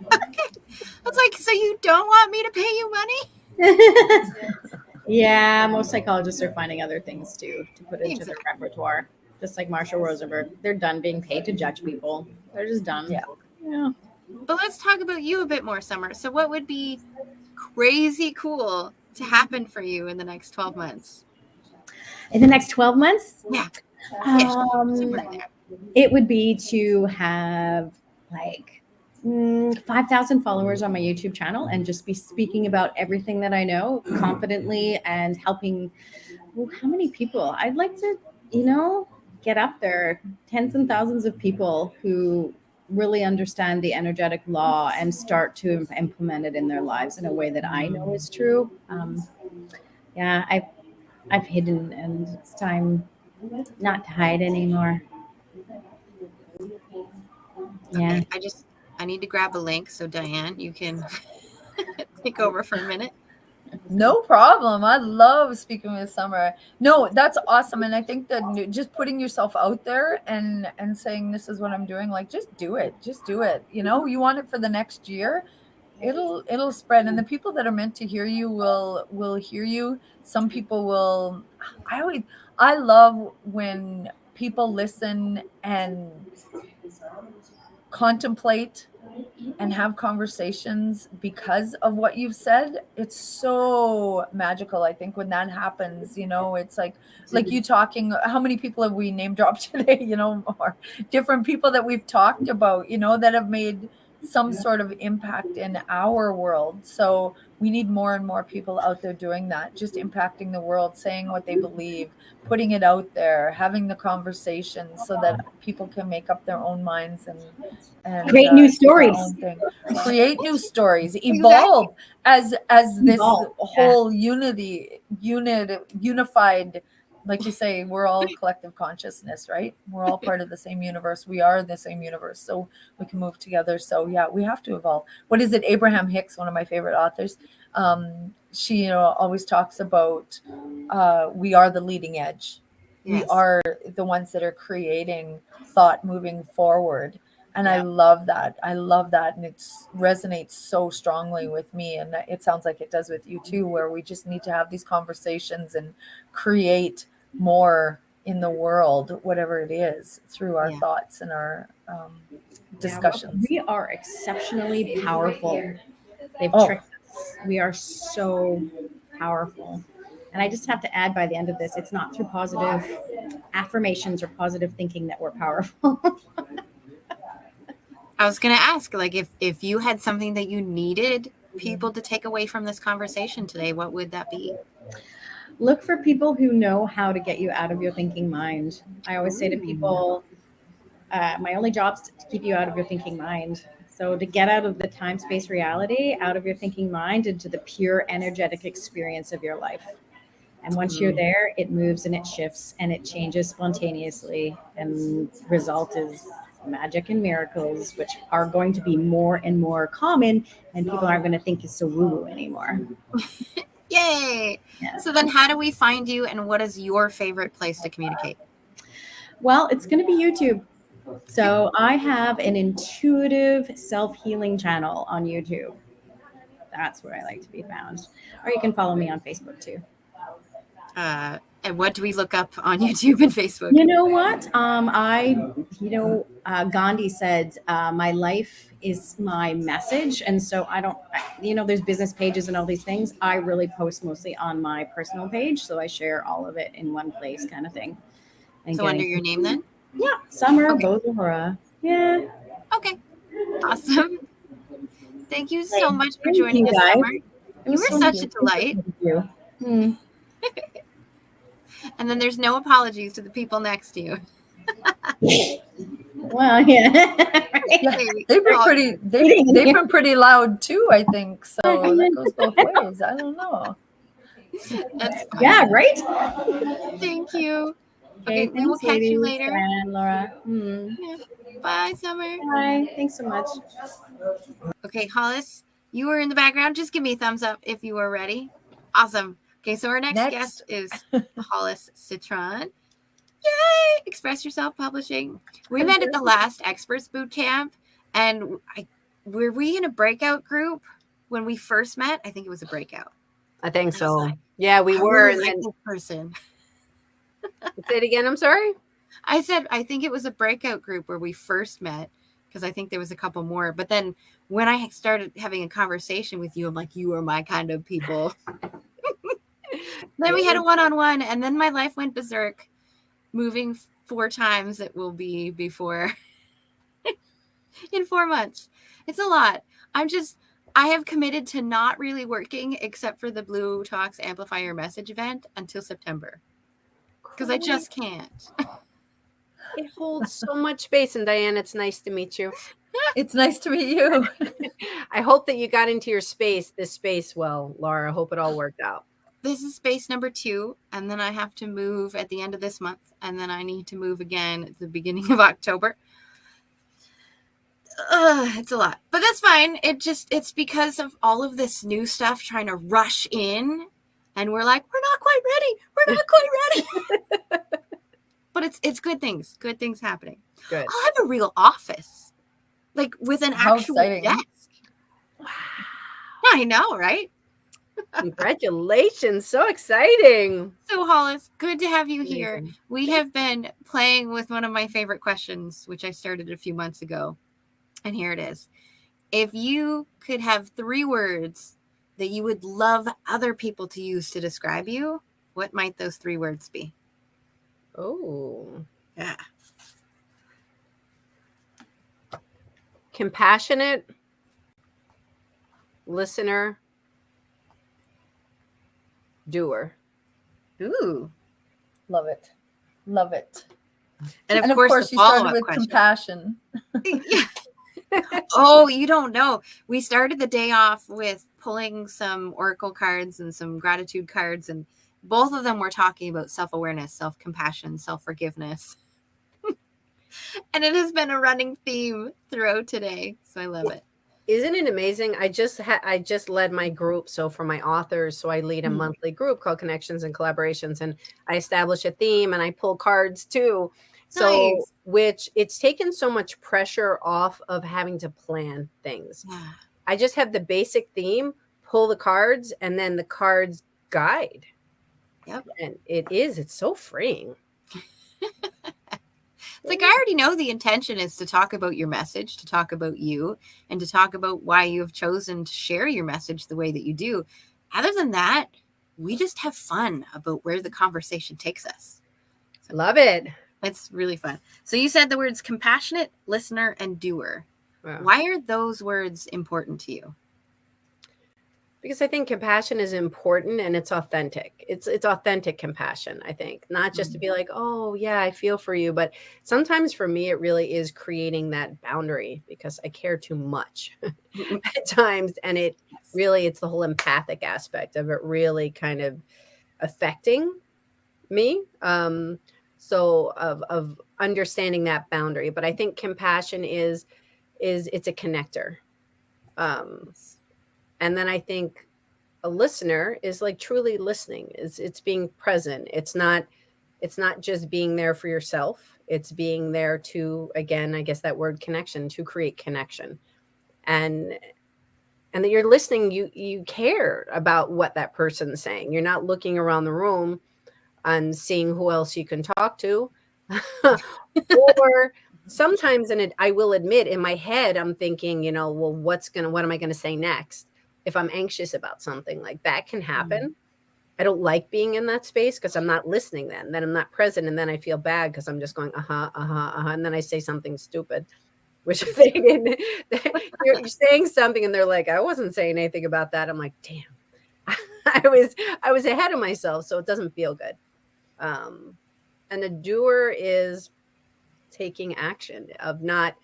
I was like, so you don't want me to pay you money? Yeah, most psychologists are finding other things to put into their repertoire. Just like Marshall Rosenberg, they're done being paid to judge people. They're just done. Yeah. But let's talk about you a bit more, Summer. So what would be crazy cool to happen for you in the next 12 months? In the next 12 months? Yeah. It would be to have like 5,000 followers on my YouTube channel and just be speaking about everything that I know confidently and helping. How many people? I'd like to, get up there, tens and thousands of people who really understand the energetic law and start to implement it in their lives in a way that I know is true. I've hidden, and it's time not to hide anymore. Yeah. Okay, I need to grab a link. So Diane, you can take over for a minute. No problem. I love speaking with Summer. No, that's awesome. And I think that just putting yourself out there and saying, this is what I'm doing, like, just do it. Just do it. You want it for the next year. It'll spread. And the people that are meant to hear you will hear you. Some people will. I love when people listen and contemplate and have conversations because of what you've said. It's so magical. I think when that happens, it's like you talking, how many people have we name dropped today, or different people that we've talked about, that have made some sort of impact in our world. So we need more and more people out there doing that, just impacting the world, saying what they believe, putting it out there, having the conversations so that people can make up their own minds and Create new do their stories. own thing, create new stories, Exactly. evolve as this Evolve, yeah. whole unified, like you say, we're all collective consciousness, right? We're all part of the same universe. We are the same universe, so we can move together. So yeah, we have to evolve. What is it? Abraham Hicks, one of my favorite authors, she, you know, always talks about we are the leading edge. We Yes. are the ones that are creating thought moving forward. And I Yeah. love that. I love that. And it resonates so strongly with me. And it sounds like it does with you too, where we just need to have these conversations and create more in the world, whatever it is, through our Yeah. thoughts and our discussions. We are exceptionally powerful. They've Oh. tricked us. We are so powerful. And I just have to add, by the end of this, it's not through positive affirmations or positive thinking that we're powerful. I was going to ask, like, if you had something that you needed people to take away from this conversation today, what would that be? Look for people who know how to get you out of your thinking mind. I always say to people, my only job is to keep you out of your thinking mind. So to get out of the time, space, reality, out of your thinking mind into the pure energetic experience of your life. And once you're there, it moves and it shifts and it changes spontaneously. And result is magic and miracles, which are going to be more and more common, and people aren't going to think it's so woo-woo anymore. Yay! Yeah. So then how do we find you, and what is your favorite place to communicate? Well, it's going to be YouTube. So I have an intuitive self-healing channel on YouTube. That's where I like to be found. Or you can follow me on Facebook too. And what do we look up on YouTube and Facebook? You know what? Gandhi said, my life is my message. And so there's business pages and all these things. I really post mostly on my personal page. So I share all of it in one place kind of thing. And So under your name then? Yeah. Summer, Okay. Bozohara. Yeah. Okay. Awesome. Thank you so much for joining us, guys. Summer. You were so such good. a delight. Thank you. And then there's no apologies to the people next to you. Well, yeah. Yeah, they've been pretty loud too, I think. So that goes both ways. I don't know. That's fine. Yeah, right? Thank you. Okay, we will catch you later. Diane, Laura. Yeah. Bye, Summer. Bye. Thanks so much. Okay, Hollis, you were in the background. Just give me a thumbs up if you are ready. Awesome. Okay, so our next guest is Hollis Citron. Yay! Express Yourself Publishing. We met at the last Experts Boot Camp, and were we in a breakout group when we first met? I think it was a breakout. I think so. Yeah, we were. Really like this person. Say it again. I'm sorry. I said I think it was a breakout group where we first met, because I think there was a couple more. But then when I started having a conversation with you, I'm like, you are my kind of people. Then we had a one-on-one, and then my life went berserk. Moving 4 times it will be before in 4 months. It's a lot. I have committed to not really working except for the Blue Talks Amplify Your Message event until September, because I just can't. It holds so much space. And Diane, it's nice to meet you. It's nice to meet you. I hope that you got into this space well, Laura. I hope it all worked out. This is space number 2, and then I have to move at the end of this month, and then I need to move again at the beginning of October. It's a lot, but that's fine. It's because of all of this new stuff trying to rush in, and we're like, we're not quite ready. But it's good things happening. Good. I'll have a real office, like with an actual desk. Wow. I know, right? Congratulations. So exciting. So Hollis, good to have you here. We have been playing with one of my favorite questions, which I started a few months ago. And here it is. If you could have 3 words that you would love other people to use to describe you, what might those 3 words be? Oh. Yeah. Compassionate, listener, doer. Ooh. Love it. Love it. And And of course, the you started follow-up with question. compassion. Yeah. Oh, you don't know. We started the day off with pulling some oracle cards and some gratitude cards, and both of them were talking about self-awareness, self-compassion, self-forgiveness. And it has been a running theme throughout today. So I love it. Isn't it amazing? I just led my group. So for my authors, so I lead a monthly group called Connections and Collaborations, and I establish a theme and I pull cards too. So, Nice. which it's taken so much pressure off of having to plan things. Yeah. I just have the basic theme, pull the cards, and then the cards guide. Yep. And it's so freeing. It's like, I already know the intention is to talk about your message, to talk about you, and to talk about why you have chosen to share your message the way that you do. Other than that, we just have fun about where the conversation takes us. So Love it. it's really fun. So you said the words compassionate, listener, and doer. Wow. Why are those words important to you? Because I think compassion is important and it's authentic. It's authentic compassion, I think. Not just to be like, oh, yeah, I feel for you. But sometimes for me, it really is creating that boundary because I care too much at times. And it's the whole empathic aspect of it really kind of affecting me. So of understanding that boundary. But I think compassion is it's a connector. And then I think a listener is like truly listening. It's being present. It's not just being there for yourself. It's being there to, again, I guess that word connection, to create connection. And that you're listening, you care about what that person's saying. You're not looking around the room and seeing who else you can talk to. Or sometimes, I will admit, in my head, I'm thinking, well, what am I going to say next? If I'm anxious about something, like that can happen. I don't like being in that space because I'm not listening then I'm not present. And then I feel bad because I'm just going, and then I say something stupid, which they didn't. You're saying something and they're like, I wasn't saying anything about that. I'm like, damn, I was ahead of myself. So it doesn't feel good. And a doer is taking action, of not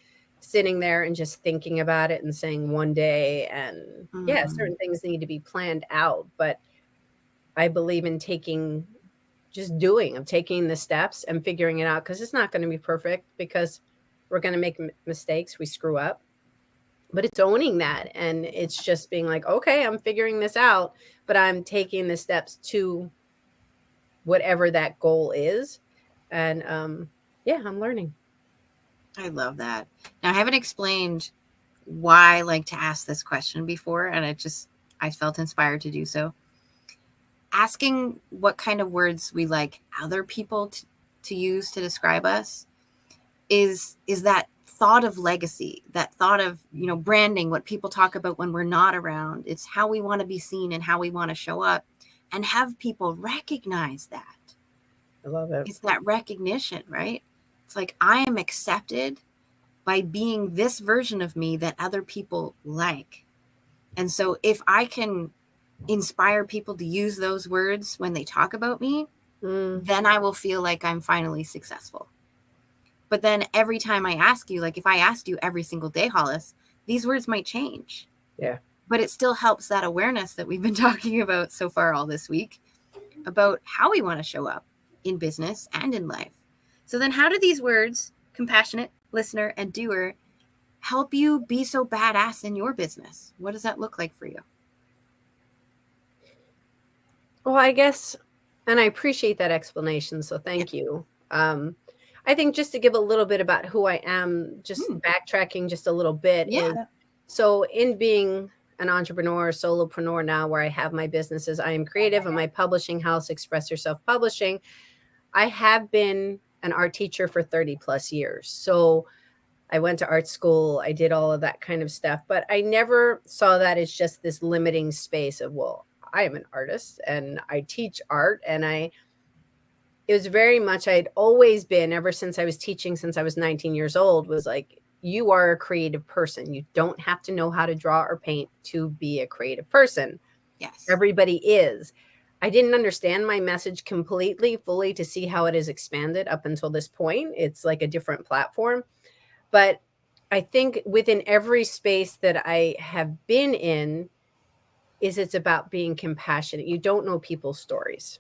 sitting there and just thinking about it and saying one day, and certain things need to be planned out. But I believe in taking the steps and figuring it out, because it's not going to be perfect, because we're going to make mistakes. We screw up, but it's owning that. And it's just being like, okay, I'm figuring this out, but I'm taking the steps to whatever that goal is. And I'm learning. I love that. Now, I haven't explained why I like to ask this question before, and I felt inspired to do so. Asking what kind of words we like other people to use to describe us is that thought of legacy, that thought of, branding, what people talk about when we're not around. It's how we want to be seen and how we want to show up, and have people recognize that. I love it. It's that recognition, right? It's like, I am accepted by being this version of me that other people like. And so if I can inspire people to use those words when they talk about me, then I will feel like I'm finally successful. But then every time I ask you, like if I asked you every single day, Hollis, these words might change. Yeah. But it still helps that awareness that we've been talking about so far all this week about how we want to show up in business and in life. So then how do these words, compassionate, listener, and doer, help you be so badass in your business? What does that look like for you? Well, I guess, and I appreciate that explanation, so thank you. I think just to give a little bit about who I am, just backtracking just a little bit. So in being an entrepreneur, solopreneur now, where I have my businesses, I am creative, and my publishing house, Express Yourself Publishing, I have been an art teacher for 30 plus years. So I went to art school. I did all of that kind of stuff, but I never saw that as just this limiting space of, well, I am an artist and I teach art. And it was very much, I'd always been, ever since I was teaching, since I was 19 years old, was like, you are a creative person. You don't have to know how to draw or paint to be a creative person. Yes. Everybody is. I didn't understand my message completely, fully, to see how it is expanded up until this point. It's like a different platform. But I think within every space that I have been in, it's about being compassionate. You don't know people's stories.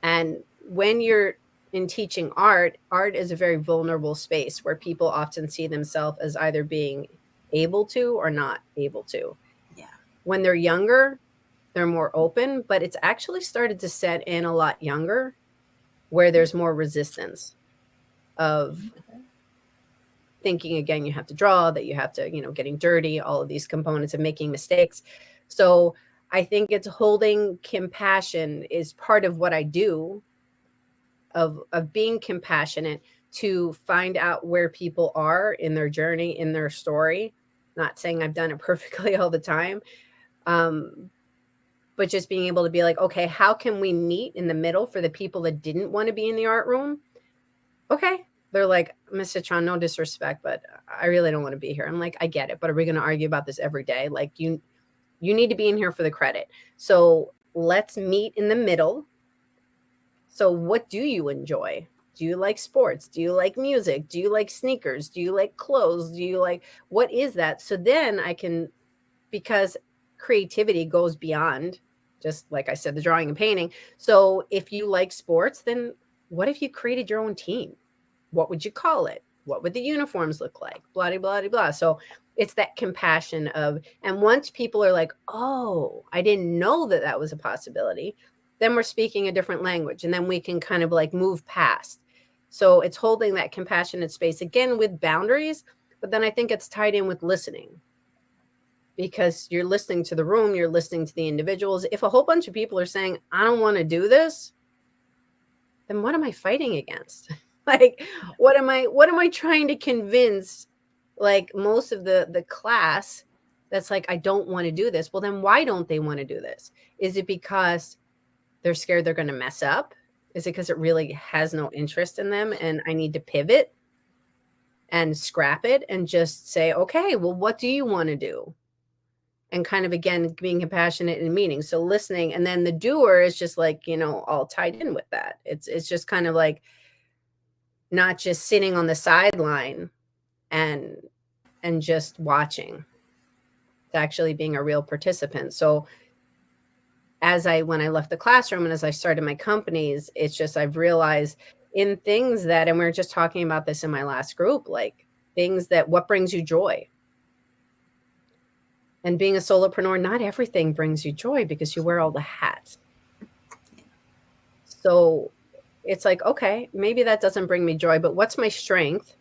And when you're in teaching art is a very vulnerable space where people often see themselves as either being able to or not able to. Yeah. When they're younger, they're more open, but it's actually started to set in a lot younger where there's more resistance of thinking, again, you have to draw, that you have to, getting dirty, all of these components of making mistakes. So I think it's holding compassion is part of what I do, of being compassionate, to find out where people are in their journey, in their story. Not saying I've done it perfectly all the time, but just being able to be like, okay, how can we meet in the middle for the people that didn't want to be in the art room? Okay. They're like, Miss Citron, no disrespect, but I really don't want to be here. I'm like, I get it, but are we going to argue about this every day? Like, you need to be in here for the credit. So let's meet in the middle. So what do you enjoy? Do you like sports? Do you like music? Do you like sneakers? Do you like clothes? Do you like, what is that? So then I can, because creativity goes beyond just, like I said, the drawing and painting. So if you like sports, then what if you created your own team? What would you call it? What would the uniforms look like? Blah, blah, blah, blah. So it's that compassion of, and once people are like, oh, I didn't know that that was a possibility, then we're speaking a different language, and then we can kind of like move past. So it's holding that compassionate space, again, with boundaries, but then I think it's tied in with listening, because you're listening to the room, you're listening to the individuals. If a whole bunch of people are saying, I don't want to do this, then what am I fighting against? Like, what am I trying to convince, like, most of the class that's like, I don't want to do this? Well, then why don't they want to do this? Is it because they're scared they're going to mess up? Is it because it really has no interest in them and I need to pivot and scrap it and just say, okay, well, what do you want to do? And kind of, again, being compassionate in meeting. So listening, and then the doer is just like, all tied in with that. It's just kind of like not just sitting on the sideline and just watching. It's actually being a real participant. So when I left the classroom and as I started my companies, it's just, I've realized in things that, and we were just talking about this in my last group, like things that, what brings you joy? And being a solopreneur, not everything brings you joy because you wear all the hats. So it's like, okay, maybe that doesn't bring me joy, but what's my strength?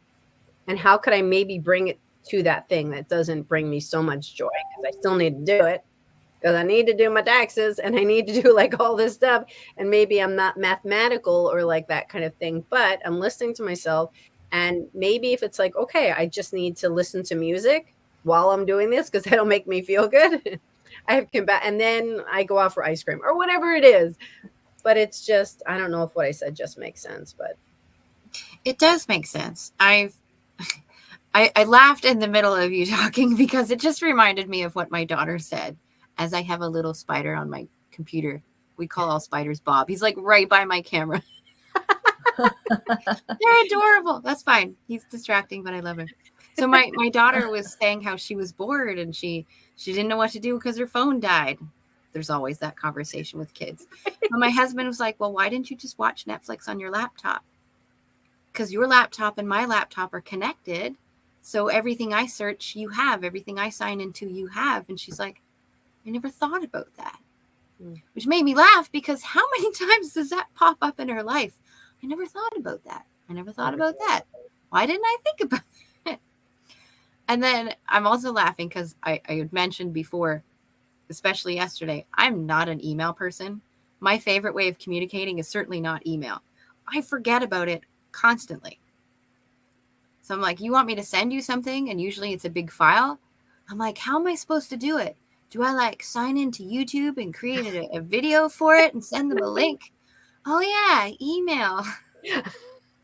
And how could I maybe bring it to that thing that doesn't bring me so much joy? Because I still need to do it, because I need to do my taxes and I need to do like all this stuff. And maybe I'm not mathematical or like that kind of thing, but I'm listening to myself. And maybe if it's like, okay, I just need to listen to music while I'm doing this because that'll make me feel good. I have and then I go out for ice cream or whatever it is. But it's just, I don't know if what I said just makes sense, but it does make sense. I laughed in the middle of you talking because it just reminded me of what my daughter said. As I have a little spider on my computer, we call all spiders Bob. He's like right by my camera. They're adorable. That's fine. He's distracting, but I love him. So my daughter was saying how she was bored and she didn't know what to do because her phone died. There's always that conversation with kids. But my husband was like, well, why didn't you just watch Netflix on your laptop? Because your laptop and my laptop are connected. So everything I search, you have. Everything I sign into, you have. And she's like, I never thought about that. Which made me laugh because how many times does that pop up in her life? I never thought about that. I never thought about that. Why didn't I think about it? And then I'm also laughing because I had mentioned before, especially yesterday, I'm not an email person. My favorite way of communicating is certainly not email. I forget about it constantly. So I'm like, you want me to send you something? And usually it's a big file. I'm like, how am I supposed to do it? Do I like sign into YouTube and create a video for it and send them a link? Oh yeah, email.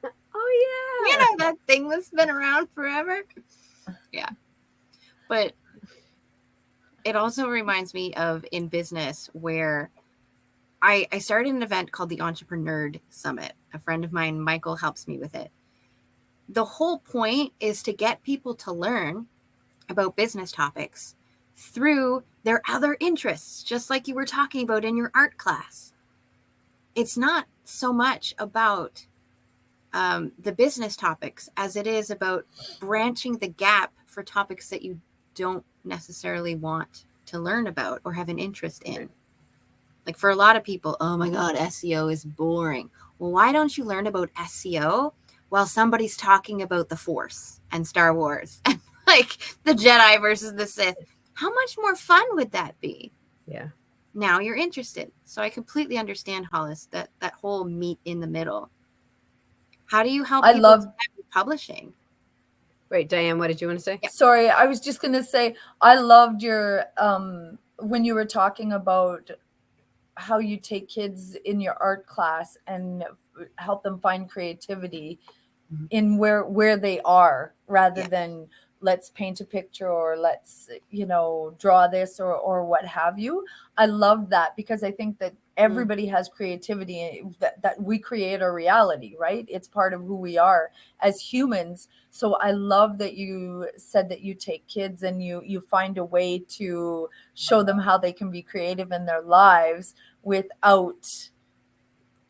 Oh yeah. You know, that thing that's been around forever. Yeah. But it also reminds me of in business where I started an event called the Entrepreneur Summit. A friend of mine, Michael, helps me with it. The whole point is to get people to learn about business topics through their other interests, just like you were talking about in your art class. It's not so much about the business topics as it is about branching the gap for topics that you don't necessarily want to learn about or have an interest in. Like for a lot of people, oh my God, SEO is boring. Well, why don't you learn about SEO while somebody's talking about the Force and Star Wars and like the Jedi versus the Sith? How much more fun would that be? Yeah. Now you're interested. So I completely understand, Hollis, that whole meet in the middle. How do you help I people love with publishing? Wait, Diane, what did you want to say? Sorry, I was just going to say, I loved your, when you were talking about how you take kids in your art class and help them find creativity in where they are, rather than let's paint a picture or let's, draw this or what have you. I love that, because I think that everybody has creativity, that we create our reality, right? It's part of who we are as humans. So I love that you said that you take kids and you find a way to show them how they can be creative in their lives without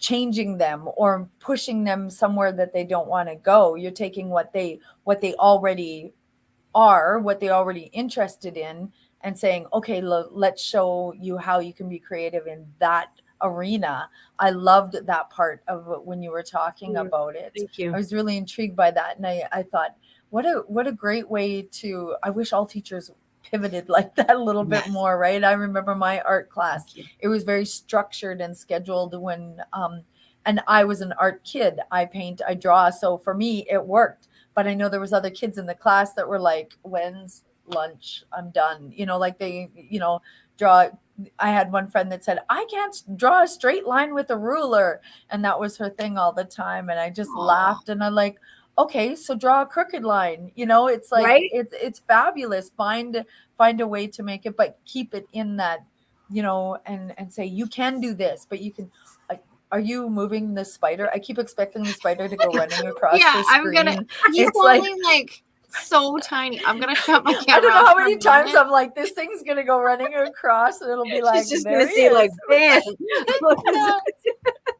changing them or pushing them somewhere that they don't want to go. You're taking what they already are, what they already interested in, and saying, okay, let's show you how you can be creative in that arena. I loved that part of when you were talking about it. Thank you. I was really intrigued by that, and I thought, what a great way to, I wish all teachers pivoted like that a little bit more, right? I remember my art class, it was very structured and scheduled when and I was an art kid. I paint, I draw, so for me it worked. But I know there was other kids in the class that were like, when's lunch? I'm done. Like they, draw. I had one friend that said, I can't draw a straight line with a ruler. And that was her thing all the time. And I just laughed, and I'm like, okay, so draw a crooked line. It's like, Right? it's fabulous. Find a way to make it, but keep it in that, and say, you can do this, but you can, are you moving the spider? I keep expecting the spider to go running across the screen. He's It's like so tiny. I'm gonna shut my camera. I don't know how many times I'm like, this thing's gonna go running across, and it'll be like, she's just there gonna he see is. like, bam.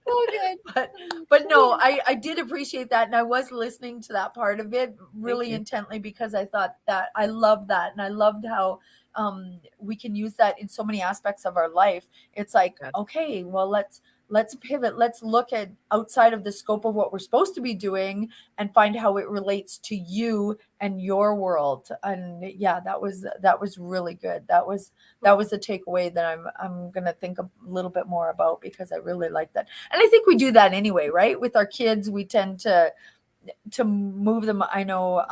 So good. But no, I did appreciate that, and I was listening to that part of it really intently, because I thought that I love that, and I loved how we can use that in so many aspects of our life. It's like, okay, well, let's pivot. Let's look at outside of the scope of what we're supposed to be doing and find how it relates to you and your world. And that was really good. That was the takeaway that I'm going to think a little bit more about, because I really like that. And I think we do that anyway, right? With our kids, we tend to move them. I know,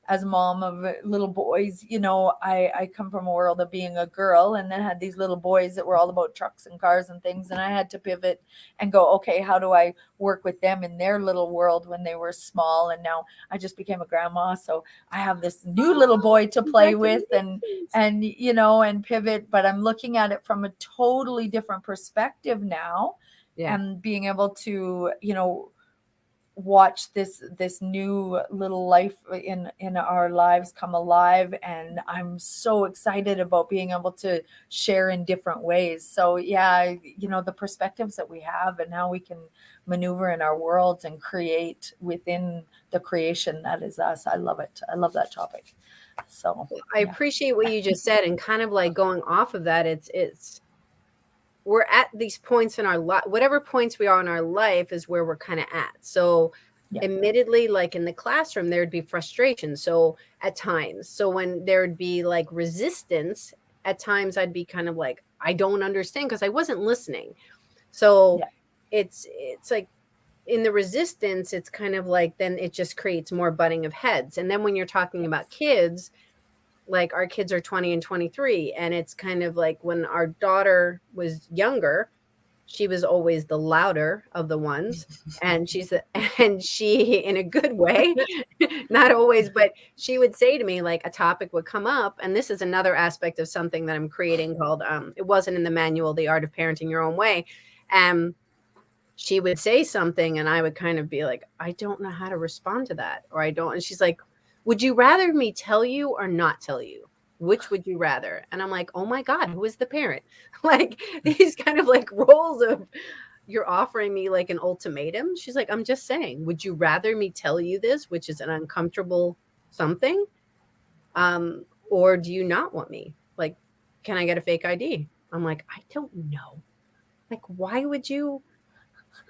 as a mom of little boys, I come from a world of being a girl, and then had these little boys that were all about trucks and cars and things. And I had to pivot and go, okay, how do I work with them in their little world when they were small? And now I just became a grandma. So I have this new little boy to play with and pivot, but I'm looking at it from a totally different perspective now. And being able to, watch this new little life in our lives come alive, and I'm so excited about being able to share in different ways. So the perspectives that we have and how we can maneuver in our worlds and create within the creation that is us. I love it. I love that topic. So I appreciate what you just said, and kind of like going off of that, it's we're at these points in our life, whatever points we are in our life is where we're kind of at. So admittedly, like in the classroom, there'd be frustration. So at times, so when there'd be like resistance, at times I'd be kind of like, I don't understand, because I wasn't listening. So it's like in the resistance, it's kind of like, then it just creates more butting of heads. And then when you're talking about kids, like our kids are 20 and 23. And it's kind of like when our daughter was younger, she was always the louder of the ones. And she, in a good way, not always, but she would say to me, like, a topic would come up. And this is another aspect of something that I'm creating called, it wasn't in the manual, The Art of Parenting Your Own Way. She would say something and I would kind of be like, I don't know how to respond to that. Or I don't. And she's like, would you rather me tell you or not tell you? Which would you rather? And I'm like, oh my God, who is the parent? Like these kind of like roles of, you're offering me like an ultimatum. She's like, I'm just saying, would you rather me tell you this, which is an uncomfortable something? Or do you not want me? Like, can I get a fake ID? I'm like, I don't know. Like, why would you?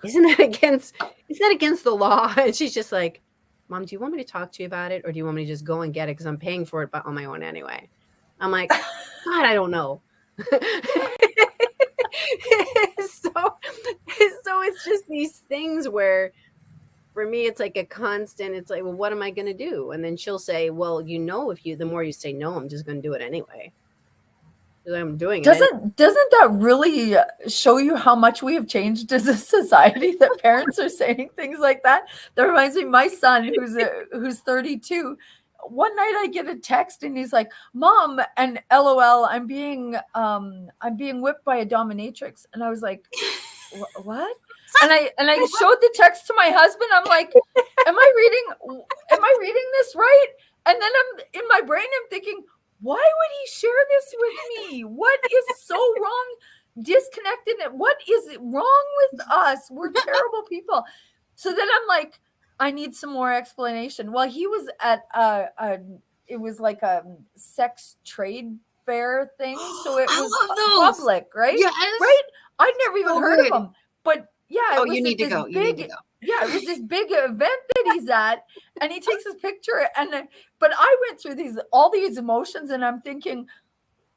Isn't that against the law? And she's just like, Mom, do you want me to talk to you about it? Or do you want me to just go and get it? Because I'm paying for it on my own anyway. I'm like, God, I don't know. So it's just these things where for me, it's like a constant, it's like, well, what am I going to do? And then she'll say, well, the more you say no, I'm just going to do it anyway. I'm doing it. Doesn't that really show you how much we have changed as a society that parents are saying things like that? That reminds me of my son who's 32. One night I get a text and he's like, Mom, and LOL, I'm being whipped by a dominatrix. And I was like, what? And I showed the text to my husband. I'm like, am I reading this right? And then I'm in my brain, I'm thinking, why would he share this with me? What is so wrong? Disconnected. What is wrong with us? We're terrible people. So then I'm like, I need some more explanation. Well, he was at it was like a sex trade fair thing. So it was public, right? Yes. Right? I'd never even heard of him. But yeah, it was you need to go. You need to go. Yeah, it was this big event that he's at, and he takes his picture. But I went through all these emotions, and I'm thinking,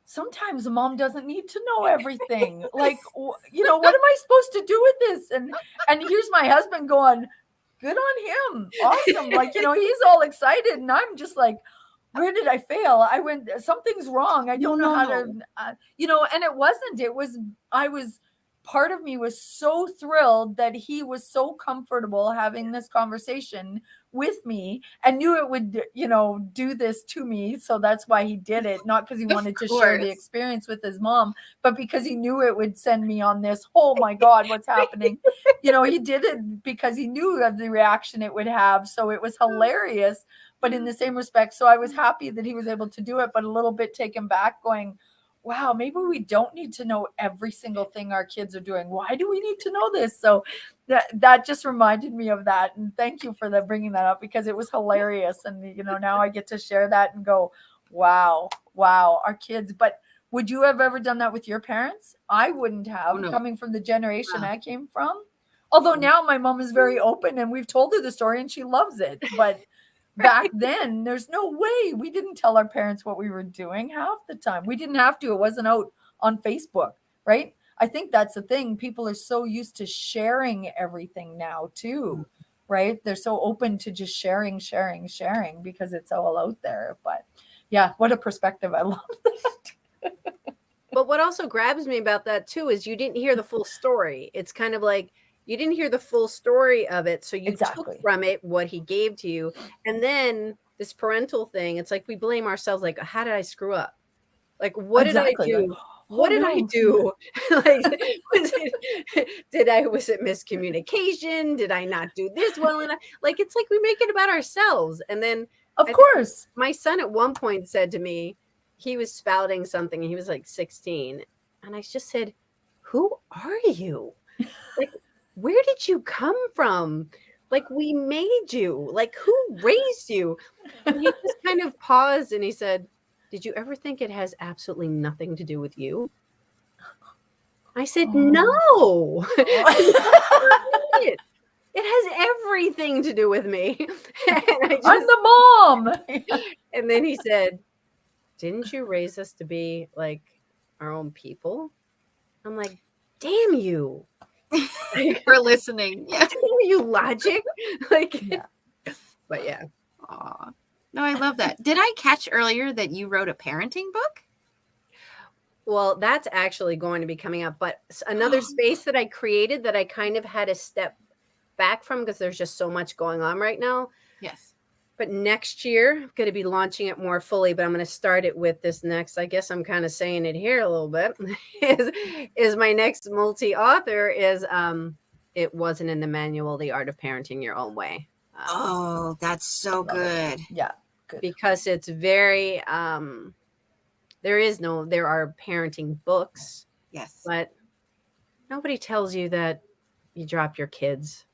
sometimes a mom doesn't need to know everything. Like, what am I supposed to do with this? And here's my husband going, good on him, awesome. Like, he's all excited, and I'm just like, where did I fail? I went, something's wrong. I don't know how to, and it wasn't. Part of me was so thrilled that he was so comfortable having this conversation with me and knew it would, do this to me. So that's why he did it. Not because he wanted to share the experience with his mom, but because he knew it would send me on this, oh my God, what's happening? He did it because he knew of the reaction it would have. So it was hilarious, but in the same respect. So I was happy that he was able to do it, but a little bit taken back going, wow, maybe we don't need to know every single thing our kids are doing. Why do we need to know this? So that just reminded me of that. And thank you for bringing that up, because it was hilarious. And, now I get to share that and go, wow, our kids. But would you have ever done that with your parents? I wouldn't have, coming from the generation I came from. Although now my mom is very open and we've told her the story and she loves it. But back then, there's no way. We didn't tell our parents what we were doing half the time. We didn't have to. It wasn't out on Facebook, right? I think that's the thing. People are so used to sharing everything now too, right? They're so open to just sharing because it's all out there. But yeah, what a perspective. I love that. But what also grabs me about that too is you didn't hear the full story. It's kind of like, you didn't hear the full story of it. So you took from it what he gave to you. And then this parental thing, it's like we blame ourselves. Like, how did I screw up? Like, what did I do? What did I do? Like, was it miscommunication? Did I not do this well enough? Like, it's like we make it about ourselves. And then, of course, my son at one point said to me, he was spouting something and he was like 16. And I just said, who are you? Like, where did you come from? Like, we made you. Like, who raised you? And he just kind of paused and he said, did you ever think it has absolutely nothing to do with you? I said, no. It has everything to do with me. And I'm the mom. And then he said, didn't you raise us to be like our own people? I'm like, damn you. For listening. Yeah. You logic. Like, yeah. But yeah. Aw. No, I love that. Did I catch earlier that you wrote a parenting book? Well, that's actually going to be coming up. But another space that I created that I kind of had to step back from because there's just so much going on right now. Yes. But next year, I'm going to be launching it more fully, but I'm going to start it with this next, I guess I'm kind of saying it here a little bit, is my next multi-author is, it wasn't in the manual, The Art of Parenting Your Own Way. Oh, that's so good. Yeah, good. Because it's very, there are parenting books, Yes. but nobody tells you that you drop your kids.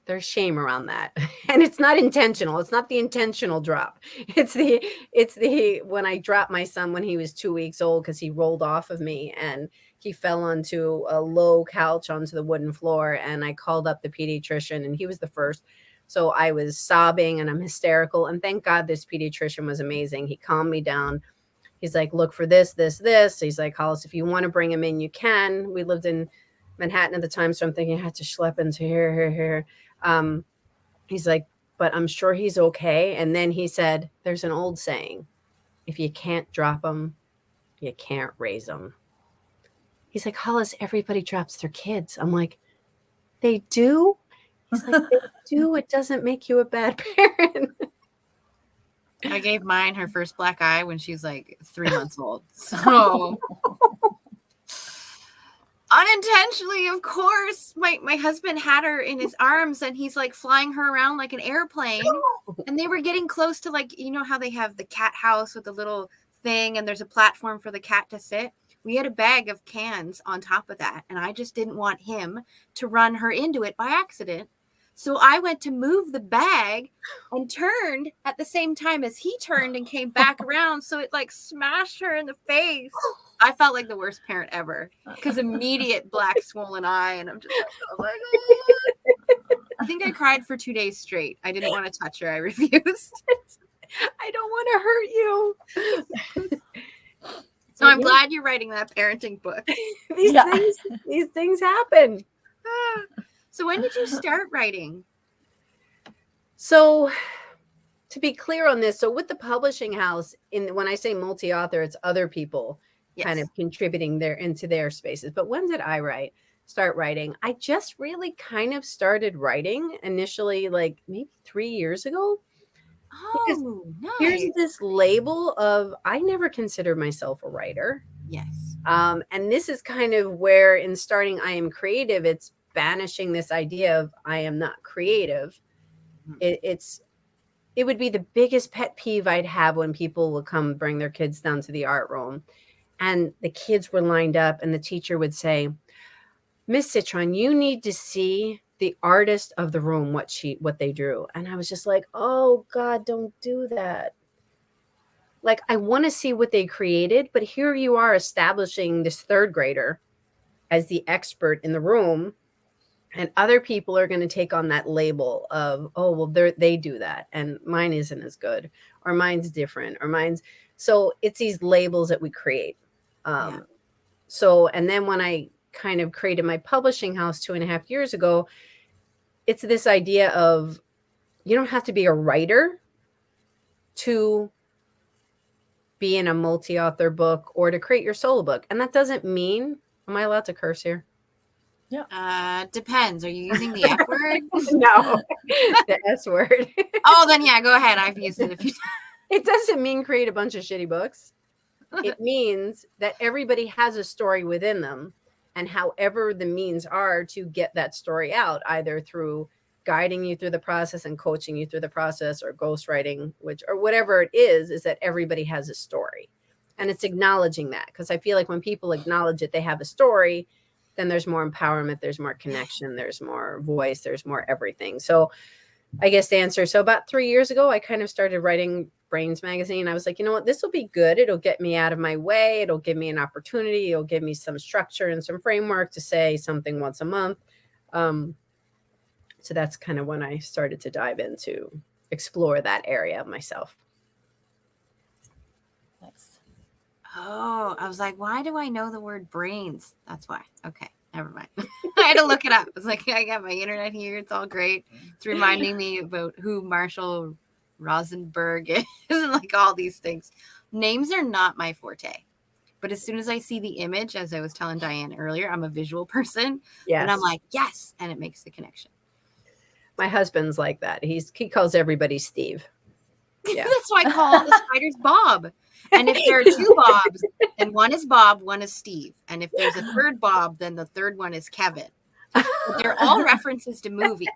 There's shame around that. And it's not intentional. It's not the intentional drop. It's the when I dropped my son when he was 2 weeks old because he rolled off of me and he fell onto a low couch onto the wooden floor. And I called up the pediatrician and he was the first. So I was sobbing and I'm hysterical. And thank God this pediatrician was amazing. He calmed me down. He's like, look for this, this, this. He's like, Hollis, if you want to bring him in, you can. We lived in Manhattan at the time. So I'm thinking I had to schlep into here. He's like, but I'm sure he's okay. And then he said, there's an old saying, if you can't drop them, you can't raise them. He's like, Hollis, everybody drops their kids. I'm like, they do? He's like, they do. It doesn't make you a bad parent. I gave mine her first black eye when she was like 3 months old. So unintentionally, of course, my husband had her in his arms and he's like flying her around like an airplane. And they were getting close to, like, you know how they have the cat house with the little thing and there's a platform for the cat to sit. We had a bag of cans on top of that. And I just didn't want him to run her into it by accident. So I went to move the bag and turned at the same time as he turned and came back around. So it like smashed her in the face. I felt like the worst parent ever because immediate black swollen eye. And I'm just like, oh my God. I think I cried for 2 days straight. I didn't want to touch her. I refused. I don't want to hurt you. So I'm glad you're writing that parenting book. These things happen. So when did you start writing? So to be clear on this, so with the publishing house, when I say multi-author, it's other people kind of contributing into their spaces. But when did I start writing? I just really kind of started writing initially, like maybe 3 years ago. Oh, nice. Here's this label of, I never considered myself a writer. Yes. And this is kind of where in starting I Am Creative, it's banishing this idea of I am not creative. It would be the biggest pet peeve I'd have when people would come bring their kids down to the art room and the kids were lined up and the teacher would say, Miss Citron, you need to see the artist of the room, what they drew. And I was just like, oh God, don't do that. Like, I want to see what they created, but here you are establishing this third grader as the expert in the room. And other people are going to take on that label of, oh, well, they do that. And mine isn't as good, or mine's different, or mine's. So it's these labels that we create. So, and then when I kind of created my publishing house 2.5 years ago, it's this idea of you don't have to be a writer to be in a multi-author book or to create your solo book. And that doesn't mean, am I allowed to curse here? Yeah. Depends. Are you using the F word? No, the S word. Oh, then yeah, go ahead. I've used it a few times. It doesn't mean create a bunch of shitty books. It means that everybody has a story within them, and however the means are to get that story out, either through guiding you through the process and coaching you through the process, or ghostwriting, or whatever it is that everybody has a story. And it's acknowledging that, because I feel like when people acknowledge that they have a story, then there's more empowerment, there's more connection, there's more voice, there's more everything. So I guess the answer. So about 3 years ago, I kind of started writing Brains Magazine. I was like, you know what, this will be good. It'll get me out of my way. It'll give me an opportunity. It'll give me some structure and some framework to say something once a month. So that's kind of when I started to dive into explore that area of myself. Nice. Oh, I was like, why do I know the word brains? That's why. Okay, never mind. I had to look it up. It's like, I got my internet here. It's all great. It's reminding me about who Marshall Rosenberg is and like all these things. Names are not my forte. But as soon as I see the image, as I was telling Diane earlier, I'm a visual person. Yes. And I'm like, yes. And it makes the connection. My husband's like that. He calls everybody Steve. Yeah. That's why I call the spiders Bob. And if there are two Bobs, then one is Bob, one is Steve. And if there's a third Bob, then the third one is Kevin. But they're all references to movies.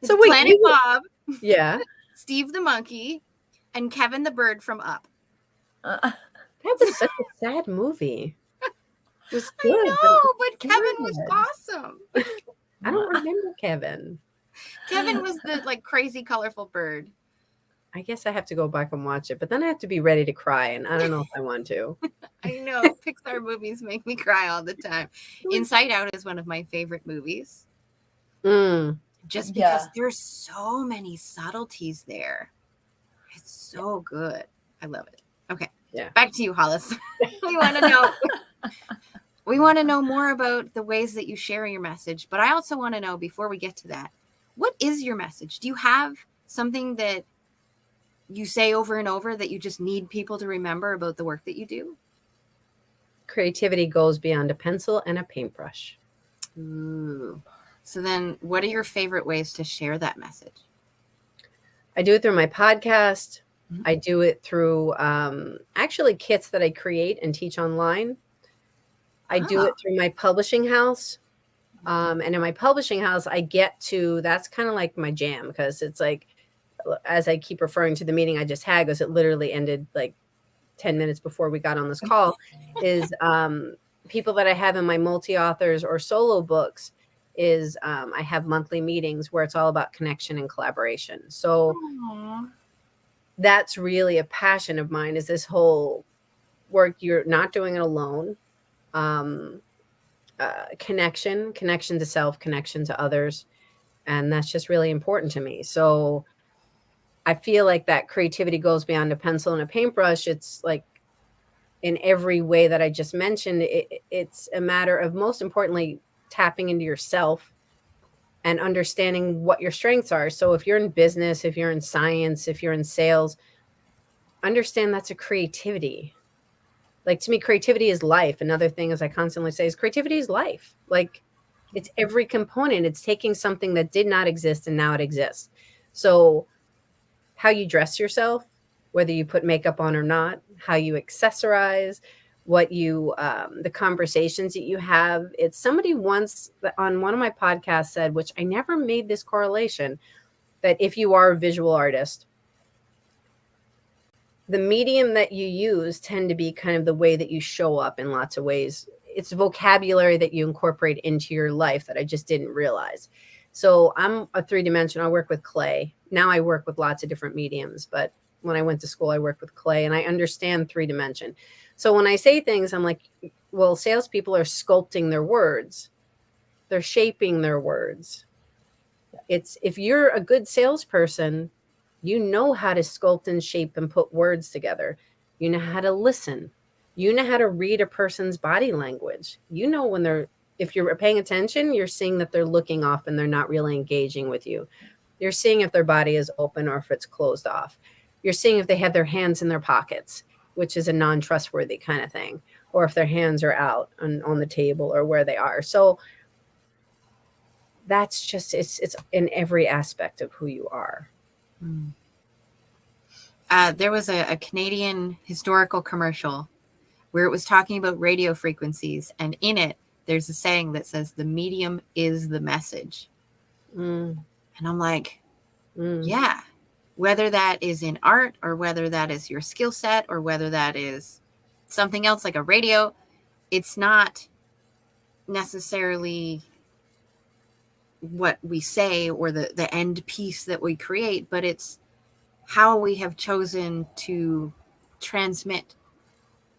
So wait, Planet Bob, yeah, Steve the monkey, and Kevin the bird from Up. that was such a sad movie. It was good. I know, but Kevin was awesome. I don't remember Kevin. Kevin was the like crazy colorful bird. I guess I have to go back and watch it, but then I have to be ready to cry, and I don't know if I want to. I know, Pixar movies make me cry all the time. Inside Out is one of my favorite movies. Just because there's so many subtleties there. It's so good. I love it. Okay. Yeah. Back to you, Hollis. We want to know. We want to know more about the ways that you share your message, but I also want to know, before we get to that, what is your message? Do you have something that you say over and over that you just need people to remember about the work that you do? Creativity goes beyond a pencil and a paintbrush. Ooh. So then what are your favorite ways to share that message? I do it through my podcast. I do it through actually kits that I create and teach online. I do it through my publishing house. And in my publishing house, I get to, that's kind of like my jam, because it's like, as I keep referring to the meeting I just had, because it literally ended like 10 minutes before we got on this call, is people that I have in my multi-authors or solo books is I have monthly meetings where it's all about connection and collaboration. So that's really a passion of mine, is this whole work. You're not doing it alone. Connection to self, connection to others. And that's just really important to me. So I feel like that creativity goes beyond a pencil and a paintbrush. It's like in every way that I just mentioned, it's a matter of, most importantly, tapping into yourself and understanding what your strengths are. So if you're in business, if you're in science, if you're in sales, understand that's a creativity. Like, to me, creativity is life. Another thing, as I constantly say, is creativity is life. Like, it's every component. It's taking something that did not exist and now it exists. So how you dress yourself, whether you put makeup on or not, how you accessorize, what you, the conversations that you have. It's somebody once on one of my podcasts said, which I never made this correlation, that if you are a visual artist, the medium that you use tend to be kind of the way that you show up in lots of ways. It's vocabulary that you incorporate into your life that I just didn't realize. So I'm a three-dimensional. I work with clay. Now I work with lots of different mediums, but when I went to school, I worked with clay, and I understand three-dimension. So when I say things, I'm like, well, salespeople are sculpting their words. They're shaping their words. It's, if you're a good salesperson, you know how to sculpt and shape and put words together. You know how to listen. You know how to read a person's body language. You know when they're, if you're paying attention, you're seeing that they're looking off and they're not really engaging with you. You're seeing if their body is open or if it's closed off. You're seeing if they have their hands in their pockets, which is a non-trustworthy kind of thing, or if their hands are out on the table or where they are. So that's just, it's in every aspect of who you are. There was a Canadian historical commercial where it was talking about radio frequencies, and in it, there's a saying that says, the medium is the message. And I'm like, yeah, whether that is in art or whether that is your skill set or whether that is something else like a radio, it's not necessarily what we say or the end piece that we create, but it's how we have chosen to transmit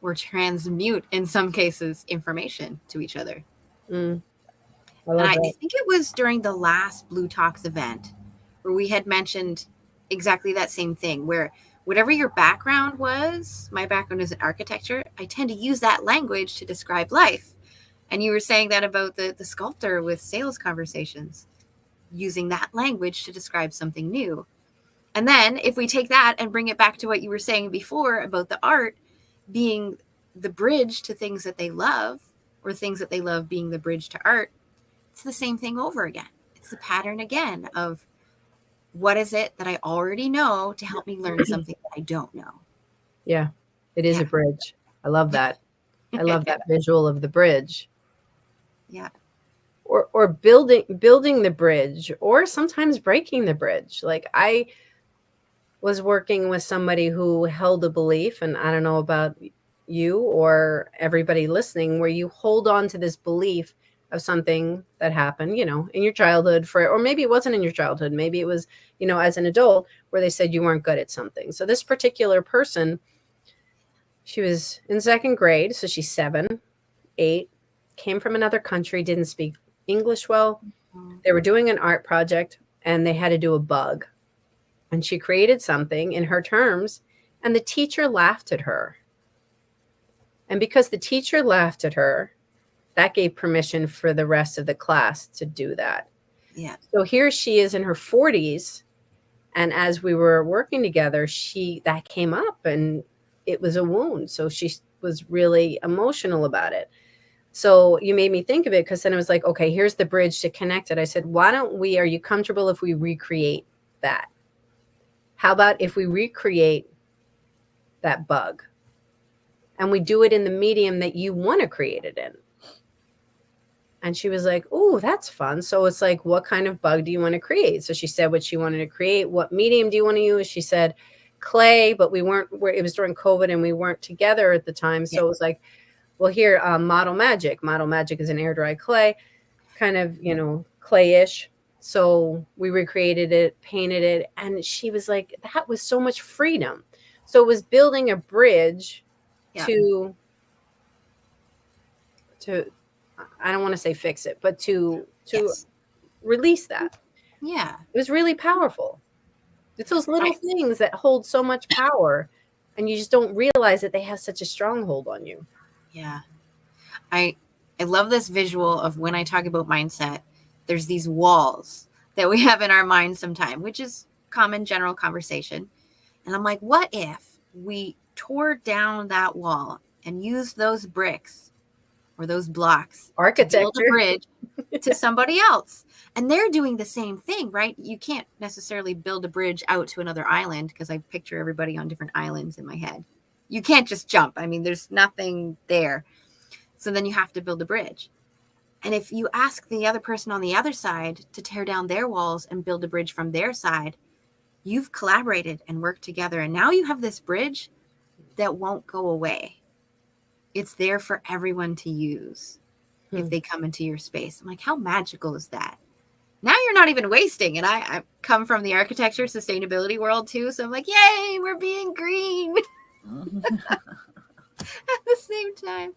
or transmute, in some cases, information to each other. I think it was during the last Blue Talks event where we had mentioned exactly that same thing, where whatever your background was, my background is in architecture, I tend to use that language to describe life. And you were saying that about the sculptor with sales conversations, using that language to describe something new. And then if we take that and bring it back to what you were saying before about the art being the bridge to things that they love, or things that they love being the bridge to art, it's the same thing over again. It's the pattern again of what is it that I already know to help me learn something that I don't know. Yeah, it is Yeah. a bridge. I love that. I love that visual of the bridge. Yeah. Or building the bridge, or sometimes breaking the bridge. Like I was working with somebody who held a belief, and I don't know about you or everybody listening, where you hold on to this belief of something that happened, in your childhood, or maybe it wasn't in your childhood. Maybe it was, as an adult, where they said you weren't good at something. So this particular person, she was in second grade. So she's 7, 8, came from another country, didn't speak English well. They were doing an art project and they had to do a bug. And she created something in her terms, and the teacher laughed at her. And because the teacher laughed at her, that gave permission for the rest of the class to do that. Yeah. So here she is in her 40s. And as we were working together, that came up and it was a wound. So she was really emotional about it. So you made me think of it, because then it was like, okay, here's the bridge to connect it. I said, are you comfortable if we recreate that? How about if we recreate that bug and we do it in the medium that you want to create it in? And she was like, oh, that's fun. So it's like, what kind of bug do you want to create? So she said what she wanted to create. What medium do you want to use? She said clay, but it was during COVID and we weren't together at the time. So it was like, well, here, Model Magic. Model Magic is an air dry clay, kind of, clayish. So we recreated it, painted it. And she was like, that was so much freedom. So it was building a bridge to I don't want to say fix it, but to release that. Yeah. It was really powerful. It's those little things that hold so much power, and you just don't realize that they have such a stronghold on you. Yeah. I love this visual of when I talk about mindset, there's these walls that we have in our mind sometimes, which is common general conversation. And I'm like, what if we tore down that wall and used those bricks or those blocks Architecture. to build a bridge to somebody else? And they're doing the same thing, right? You can't necessarily build a bridge out to another island, because I picture everybody on different islands in my head. You can't just jump. I mean, there's nothing there. So then you have to build a bridge. And if you ask the other person on the other side to tear down their walls and build a bridge from their side, you've collaborated and worked together. And now you have this bridge that won't go away. It's there for everyone to use if they come into your space. I'm like, how magical is that? Now you're not even wasting. And I come from the architecture sustainability world too. So I'm like, yay, we're being green at the same time.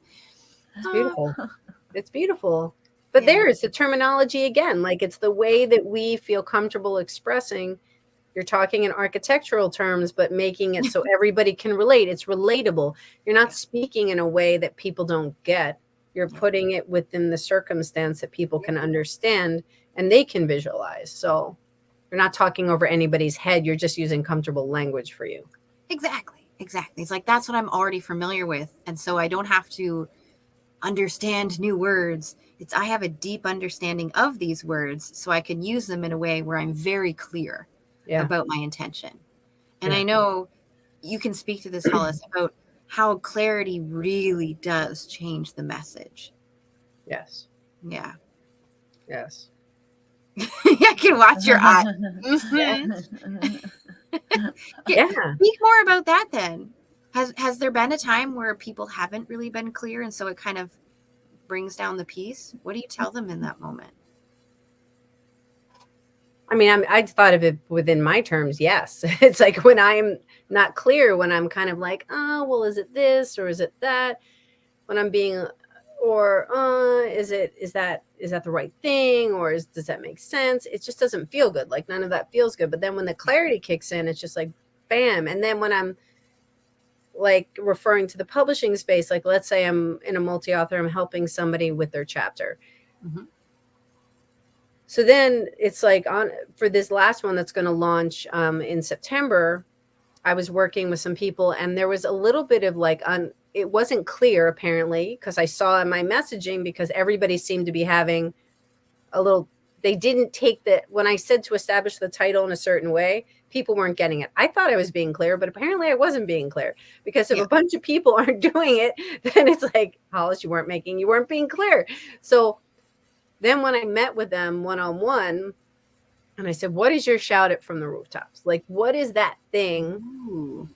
It's beautiful. It's beautiful. But there's the terminology again. Like, it's the way that we feel comfortable expressing. You're talking in architectural terms, but making it so everybody can relate. It's relatable. You're not speaking in a way that people don't get. You're putting it within the circumstance that people can understand and they can visualize. So you're not talking over anybody's head. You're just using comfortable language for you. Exactly. It's like, that's what I'm already familiar with. And so I don't have to understand new words. I have a deep understanding of these words, so I can use them in a way where I'm very clear about my intention. And I know you can speak to this, Hollis, about how clarity really does change the message. Yes. Yeah. Yes. I can watch your eye. Speak more about that then. Has there been a time where people haven't really been clear, and so it kind of brings down the piece? What do you tell them in that moment? I mean, I thought of it within my terms. Yes. It's like when I'm not clear, when I'm kind of like, oh, well, is it this or is it that? When I'm being, or is that the right thing? Or does that make sense? It just doesn't feel good. Like, none of that feels good. But then when the clarity kicks in, it's just like, bam. And then when I'm like referring to the publishing space, like, let's say I'm in a multi-author, I'm helping somebody with their chapter. So then it's like for this last one that's going to launch in September, I was working with some people, and there was a little bit of like it wasn't clear apparently, because I saw in my messaging, because everybody seemed to be having a little, they didn't take when I said to establish the title in a certain way, people weren't getting it. I thought I was being clear, but apparently I wasn't being clear, because if a bunch of people aren't doing it, then it's like, Hollis, you weren't being clear. So then when I met with them one-on-one, and I said, what is your shout it from the rooftops? Like, what is that thing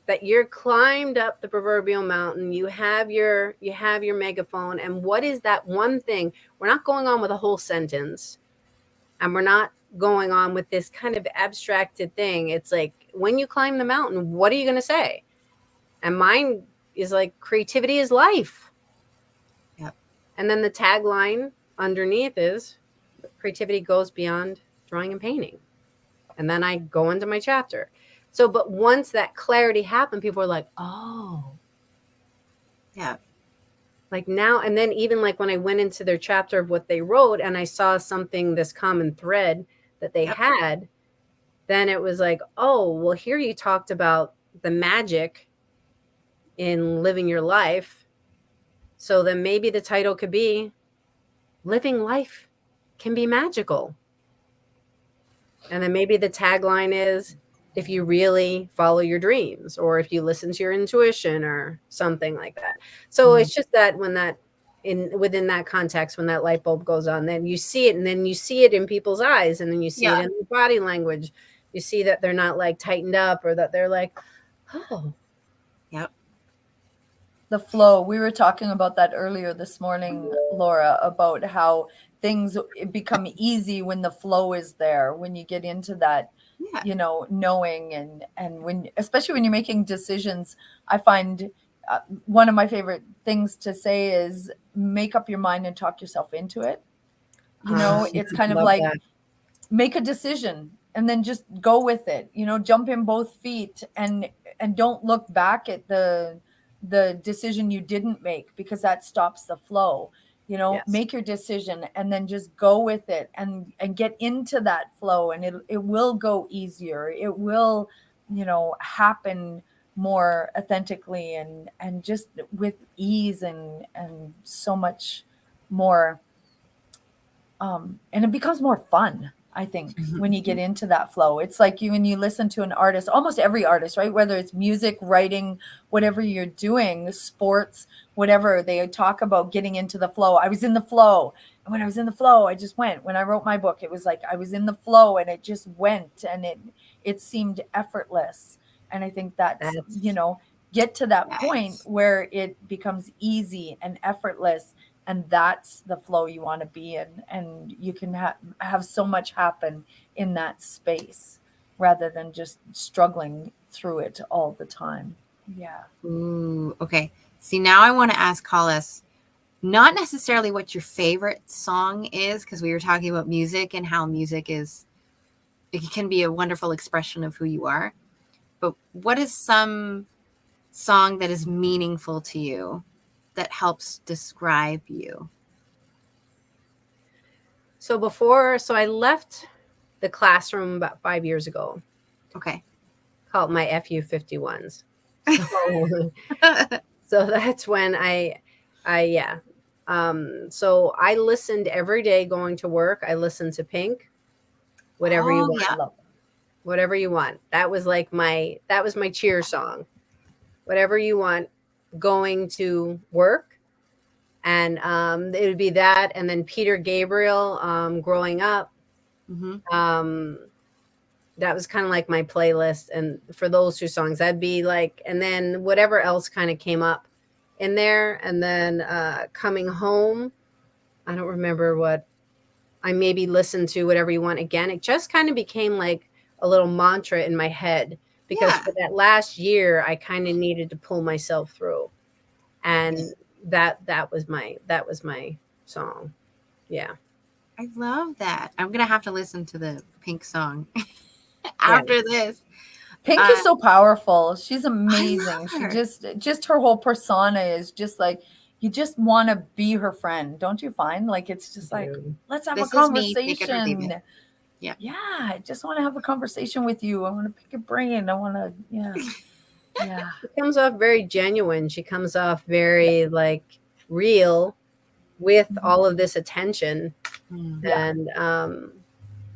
that you're climbed up the proverbial mountain? You have your megaphone. And what is that one thing? We're not going on with a whole sentence, and we're not going on with this kind of abstracted thing. It's like, when you climb the mountain, what are you going to say? And mine is like, creativity is life. Yep. And then the tagline underneath is, creativity goes beyond drawing and painting. And then I go into my chapter. So, but once that clarity happened, people were like, oh. Yeah. Like now, and then even like when I went into their chapter of what they wrote, and I saw something, this common thread that they had, then it was like, oh, well, here you talked about the magic in living your life. So then maybe the title could be, Living Life Can Be Magical. And then maybe the tagline is, if you really follow your dreams, or if you listen to your intuition, or something like that. So it's just that when within that context, when that light bulb goes on, then you see it, and then you see it in people's eyes, and then you see it in their body language. You see that they're not like tightened up, or that they're like, oh. Yep. The flow. We were talking about that earlier this morning, Laura, about how things become easy when the flow is there, when you get into that, knowing, and when, especially when you're making decisions. I find one of my favorite things to say is, make up your mind and talk yourself into it. It's kind of like that. Make a decision and then just go with it, jump in both feet, and don't look back at the decision you didn't make, because that stops the flow. Make your decision and then just go with it, and get into that flow, and it will go easier. It will, happen more authentically, and just with ease, and so much more. And it becomes more fun, I think, when you get into that flow. It's like when you listen to an artist, almost every artist, right? Whether it's music, writing, whatever you're doing, sports, whatever, they talk about getting into the flow. I was in the flow. And when I was in the flow, I just went. When I wrote my book, it was like I was in the flow, and it just went, and it seemed effortless. And I think that's get to that point where it becomes easy and effortless. And that's the flow you want to be in. And you can have so much happen in that space, rather than just struggling through it all the time. Yeah. Ooh, okay. See, now I want to ask Hollis, not necessarily what your favorite song is, because we were talking about music and how music it can be a wonderful expression of who you are. But what is some song that is meaningful to you, that helps describe you? So I left the classroom about 5 years ago. Okay. Called my FU51s. So that's when so I listened every day going to work. I listened to Pink, Whatever You Want. Yeah. Whatever You Want. That was my cheer song. Whatever You Want, going to work. And it would be that, and then Peter Gabriel, Growing Up. That was kind of like my playlist. And for those two songs, that'd be like, and then whatever else kind of came up in there. And then Coming Home, I don't remember what I maybe listened to. Whatever You Want again. It just kind of became like a little mantra in my head, because for that last year, I kind of needed to pull myself through. And that was my song. Yeah. I love that. I'm going to have to listen to the Pink song after this. Pink is so powerful. She's amazing. She just her whole persona is just like, you just want to be her friend, don't you find? Like, it's just like, let's have This a is me, take it or leave conversation. it. Yeah. Yeah, I just want to have a conversation with you. I want to pick your brain. I want to, yeah. She comes off very genuine. She comes off very like real with all of this attention. And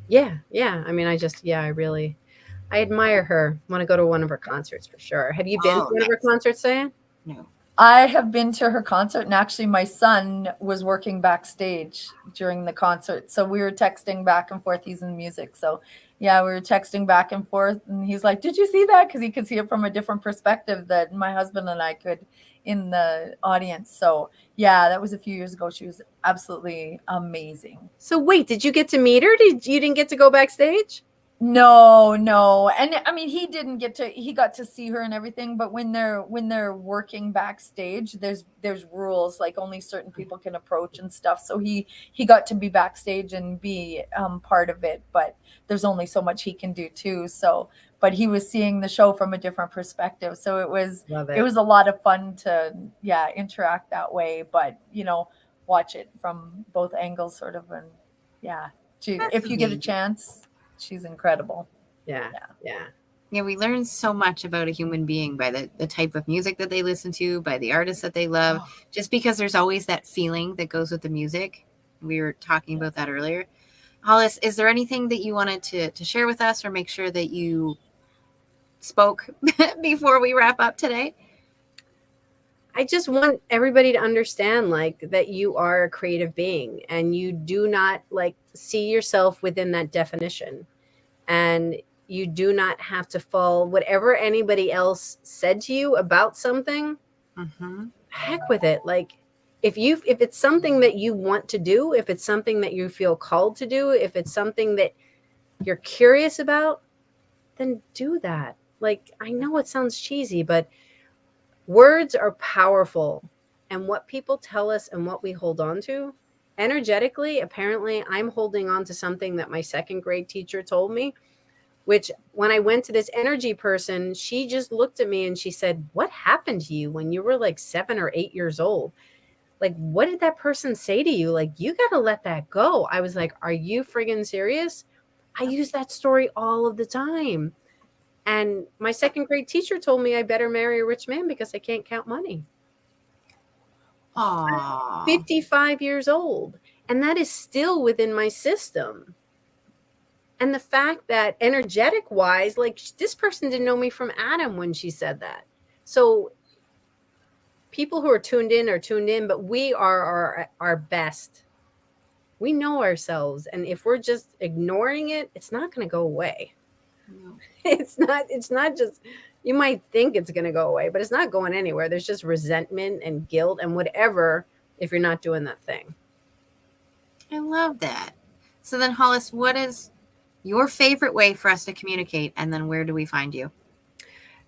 yeah. I mean, I admire her. Want to go to one of her concerts for sure. Have you been to one of her concerts, Diane? No. I have been to her concert, and actually my son was working backstage during the concert. So we were texting back and forth. He's in music. So yeah, we were texting back and forth, and he's like, did you see that? Because he could see it from a different perspective that my husband and I could in the audience. So yeah, that was a few years ago. She was absolutely amazing. So wait, did you get to meet her? You didn't get to go backstage? No. And I mean, he got to see her and everything, but when they're working backstage, there's rules, like only certain people can approach and stuff. So he got to be backstage and be part of it, but there's only so much he can do too. So, but he was seeing the show from a different perspective. So it was a lot of fun to, interact that way, but watch it from both angles sort of. And if you get a chance, she's incredible. Yeah. We learn so much about a human being by the type of music that they listen to, by the artists that they love, just because there's always that feeling that goes with the music. We were talking about that earlier. Hollis, is there anything that you wanted to share with us or make sure that you spoke before we wrap up today? I just want everybody to understand like that you are a creative being and you do not like see yourself within that definition. And you do not have to fall whatever anybody else said to you about something. Heck with it. Like if it's something that you want to do, if it's something that you feel called to do, if it's something that you're curious about, then do that. Like, I know it sounds cheesy, but words are powerful. And what people tell us and what we hold on to, energetically, apparently, I'm holding on to something that my second grade teacher told me, which when I went to this energy person, she just looked at me and she said, what happened to you when you were like 7 or 8 years old? Like, what did that person say to you? Like, you got to let that go. I was like, are you friggin' serious? I use that story all of the time. And my second grade teacher told me I better marry a rich man because I can't count money. Aww. 55 years old. And that is still within my system. And the fact that energetic wise, like this person didn't know me from Adam when she said that. So people who are tuned in, but we are our best. We know ourselves. And if we're just ignoring it, it's not going to go away. No. It's not just, you might think it's going to go away, but it's not going anywhere. There's just resentment and guilt and whatever if you're not doing that thing. I love that. So then, Hollis, what is your favorite way for us to communicate? And then where do we find you?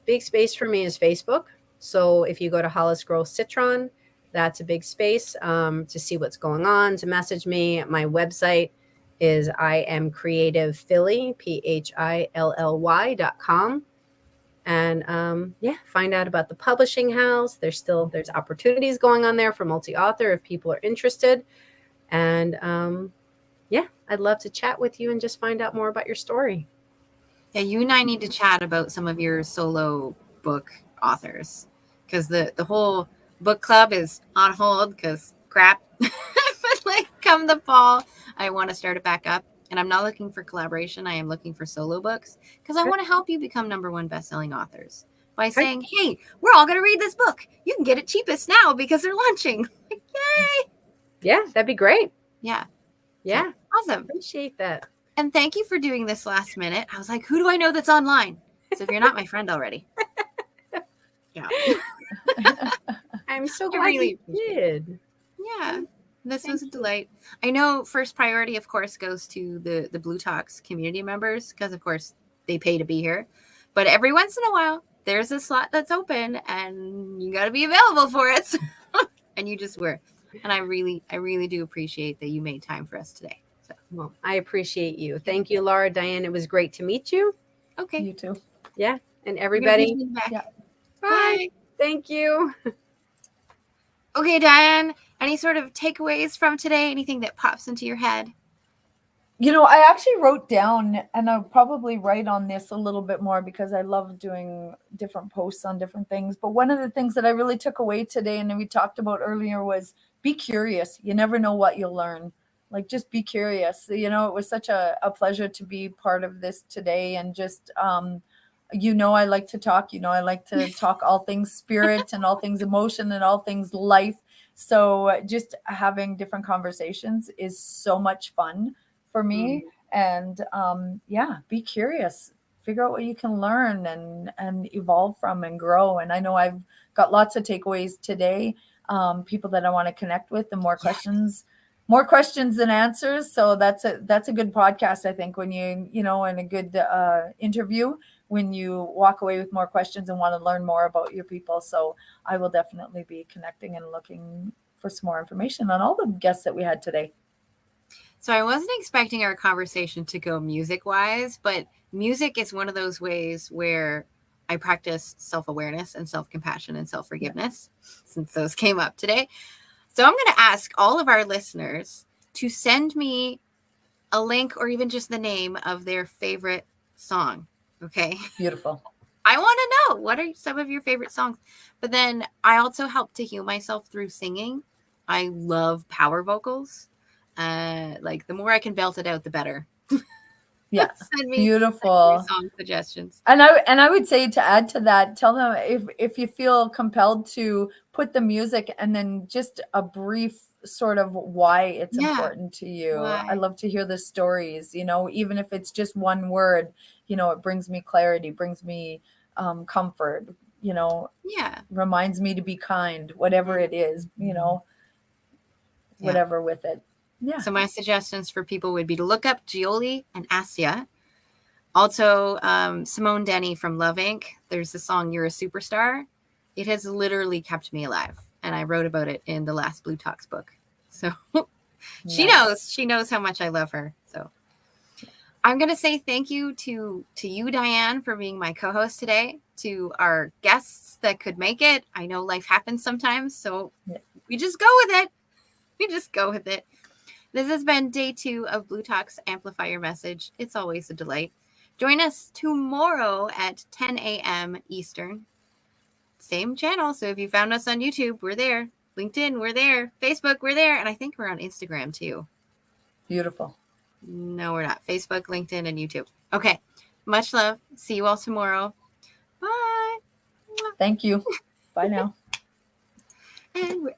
Big space for me is Facebook. So if you go to Hollis Citron, that's a big space to see what's going on, to message me. My website is IamCreativePhilly, PHILLY.com. And find out about the publishing house. There's opportunities going on there for multi-author if people are interested. And I'd love to chat with you and just find out more about your story. Yeah, you and I need to chat about some of your solo book authors, because the whole book club is on hold because crap. But like come the fall, I want to start it back up. And I'm not looking for collaboration. I am looking for solo books because I want to help you become #1 best-selling authors by saying, hey, we're all going to read this book. You can get it cheapest now because they're launching. Like, yay. Yeah, that'd be great. Yeah. Yeah. Awesome. Appreciate that. And thank you for doing this last minute. I was like, who do I know that's online? So if you're not my friend already. Yeah. I'm so glad you did. Yeah. This was a delight. I know first priority, of course, goes to the Blue Talks community members because, of course, they pay to be here. But every once in a while, there's a slot that's open and you got to be available for it. And you just were. And I really do appreciate that you made time for us today. So, well, I appreciate you. Thank you, Laura, Diane. It was great to meet you. Okay. You too. Yeah. And everybody. Yeah. Bye. Thank you. Okay, Diane, any sort of takeaways from today? Anything that pops into your head? I actually wrote down, and I'll probably write on this a little bit more because I love doing different posts on different things. But one of the things that I really took away today, and we talked about earlier, was be curious. You never know what you'll learn. Like, just be curious. It was such a pleasure to be part of this today. And just, I like to talk. I like to talk all things spirit and all things emotion and all things life. So just having different conversations is so much fun for me. And be curious, figure out what you can learn and evolve from and grow. And I know I've got lots of takeaways today, people that I want to connect with, and more questions than answers. So that's a good podcast, I think, when in a good interview, when you walk away with more questions and want to learn more about your people. So I will definitely be connecting and looking for some more information on all the guests that we had today. So I wasn't expecting our conversation to go music-wise, but music is one of those ways where I practice self-awareness and self-compassion and self-forgiveness, since those came up today. So I'm going to ask all of our listeners to send me a link or even just the name of their favorite song. Okay. Beautiful. I want to know, what are some of your favorite songs? But then I also help to heal myself through singing. I love power vocals. Like, the more I can belt it out, the better. Yeah. Send me Beautiful song suggestions. And I would say, to add to that, tell them if you feel compelled to put the music and then just a brief sort of why it's important to you. Why? I love to hear the stories, even if it's just one word, it brings me clarity, brings me comfort, reminds me to be kind, whatever it is, whatever with it. Yeah. So my suggestions for people would be to look up Gioli and Asia. Also, Simone Denny from Love Inc. There's the song "You're a Superstar." It has literally kept me alive, and I wrote about it in the last Blue Talks book. So she knows how much I love her. So I'm going to say thank you to you, Diane, for being my co-host today, to our guests that could make it. I know life happens sometimes, so we just go with it. This has been day 2 of Blue Talks Amplify Your Message. It's always a delight. Join us tomorrow at 10 a.m. Eastern. Same channel. So if you found us on YouTube, we're there. LinkedIn, we're there. Facebook, we're there. And I think we're on Instagram too. Beautiful. No, we're not. Facebook, LinkedIn, and YouTube. Okay. Much love. See you all tomorrow. Bye. Thank you. Bye now. And we're